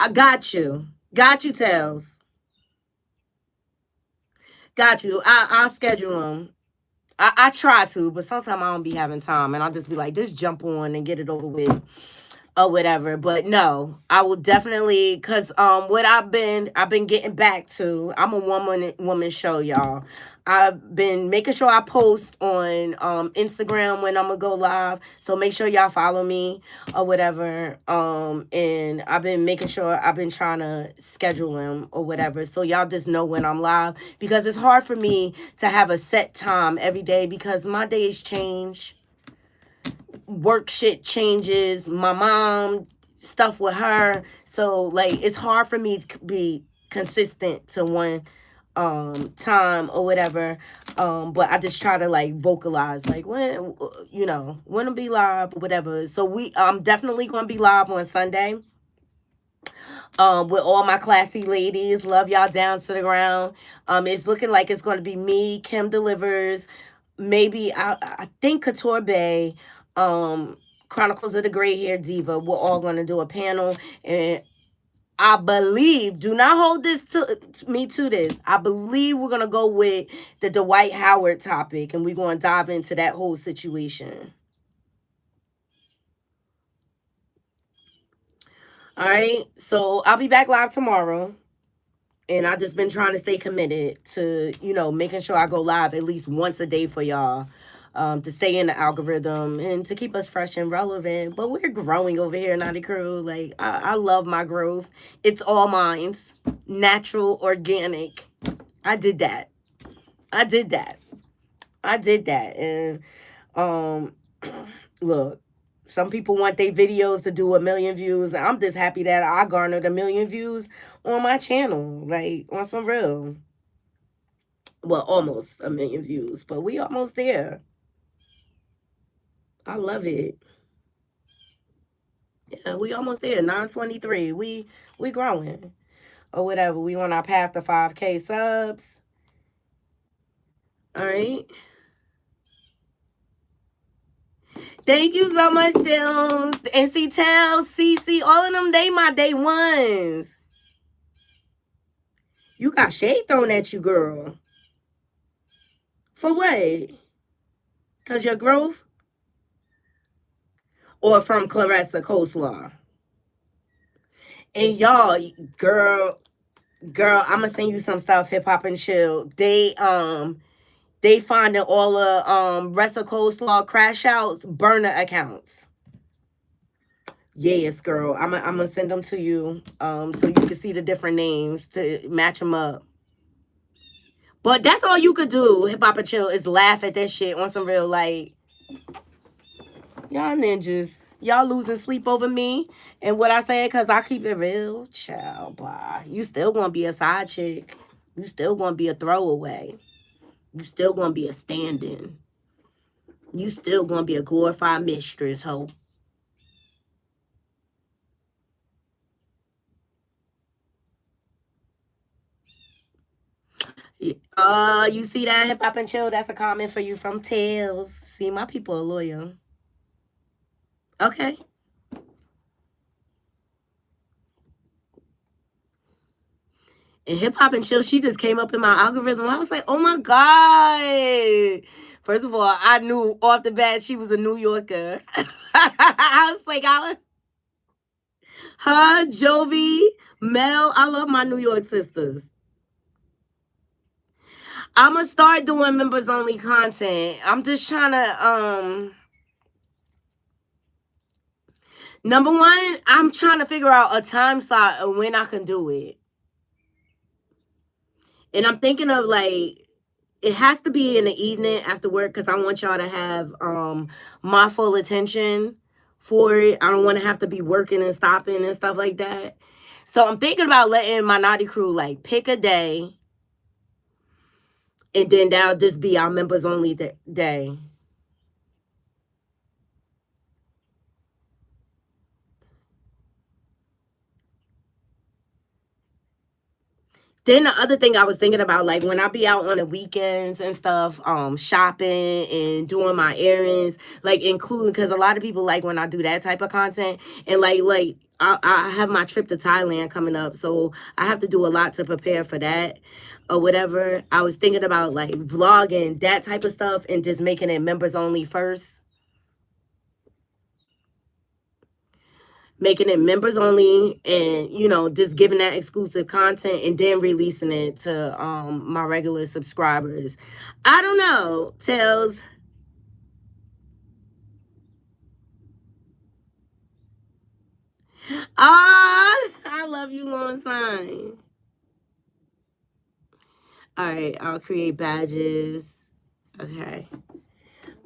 I got you. Got you, Tails. Got you. I'll schedule them. I try to, but sometimes I don't be having time. And I'll just be like, just jump on and get it over with. Or whatever. But no, I will definitely, because what I've been getting back to, I'm a woman show, y'all. I've been making sure I post on Instagram when I'm gonna go live, so make sure y'all follow me or whatever. And I've been making sure I've been trying to schedule them or whatever, so y'all just know when I'm live, because it's hard for me to have a set time every day because my days change. Work shit changes, my mom, stuff with her, so like it's hard for me to be consistent to one time or whatever, but I just try to like vocalize like when to be live or whatever. So I'm definitely gonna be live on Sunday with all my classy ladies. Love y'all down to the ground. It's looking like it's gonna be me, Kim Delivers, maybe I think Couture Bay, Chronicles of the Gray Hair Diva. We're all going to do a panel, and I believe, do not hold this to me to this, I believe we're going to go with the Dwight Howard topic, and we're going to dive into that whole situation. All right, so I'll be back live tomorrow, and I've just been trying to stay committed to, making sure I go live at least once a day for y'all. to stay in the algorithm and to keep us fresh and relevant. But we're growing over here, Knotty Crew. Like, I love my growth. It's all mine. Natural, organic. I did that. And look, some people want their videos to do 1 million views. I'm just happy that I garnered 1 million views on my channel. Like, on some real. Well, almost 1 million views, but we almost there. I love it. Yeah, we almost there. 923. We growing. Or whatever. We on our path to 5K subs. All right. Thank you so much, Dills. And see, Tell, CC, all of them, they my day ones. You got shade thrown at you, girl. For what? Because your growth? Or from Claressa Coleslaw? And y'all, girl, I'm going to send you some stuff, Hip Hop and Chill. They finding all the rest of Coleslaw crash outs, burner accounts. Yes, girl. I'm gonna send them to you so you can see the different names to match them up. But that's all you could do, Hip Hop and Chill, is laugh at that shit on some real, like, y'all ninjas. Y'all losing sleep over me and what I said because I keep it real. Child, bye. You still gonna be a side chick. You still gonna be a throwaway. You still gonna be a stand-in. You still gonna be a glorified mistress, ho. You see that, Hip Hop and Chill? That's a comment for you from Tails. See, my people are loyal. Okay. And Hip Hop and Chill, she just came up in my algorithm. I was like, oh my God. First of all, I knew off the bat she was a New Yorker. I was like, her, Jovi, Mel, I love my New York sisters. I'm going to start doing members only content. I'm just trying to, number one, I'm trying to figure out a time slot of when I can do it. And I'm thinking of, like, it has to be in the evening after work because I want y'all to have my full attention for it. I don't want to have to be working and stopping and stuff like that. So I'm thinking about letting my Knotty Crew, like, pick a day. And then that'll just be our members only day. Then the other thing I was thinking about, like, when I be out on the weekends and stuff, shopping and doing my errands, like, including, because a lot of people like when I do that type of content. And, like I have my trip to Thailand coming up, so I have to do a lot to prepare for that or whatever. I was thinking about, like, vlogging, that type of stuff, and just making it members only first. Making it members only and, you know, just giving that exclusive content and then releasing it to my regular subscribers. I don't know, Tails. I love you, long sign. All right, I'll create badges. Okay.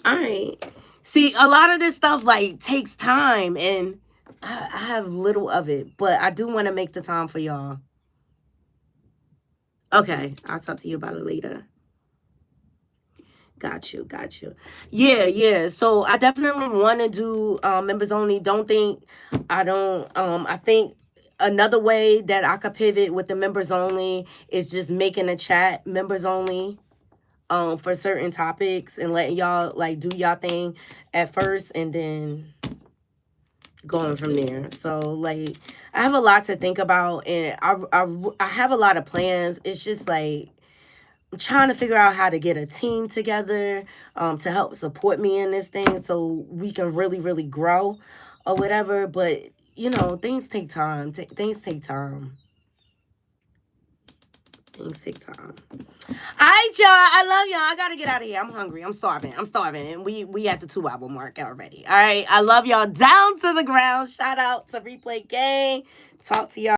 All right. See, a lot of this stuff, like, takes time and I have little of it, but I do want to make the time for y'all. Okay, I'll talk to you about it later. Got you. Yeah. So I definitely want to do members only. I think another way that I could pivot with the members only is just making a chat members only for certain topics and letting y'all, like, do y'all thing at first and then going from there. So, like, I have a lot to think about and I have a lot of plans. It's just like I'm trying to figure out how to get a team together to help support me in this thing so we can really, really grow or whatever. But, you know, things take time. Things take time. In sick time. All right, y'all. I love y'all. I gotta get out of here. I'm hungry. I'm starving. And we at the 2-hour mark already. All right. I love y'all down to the ground. Shout out to Replay Gang. Talk to y'all.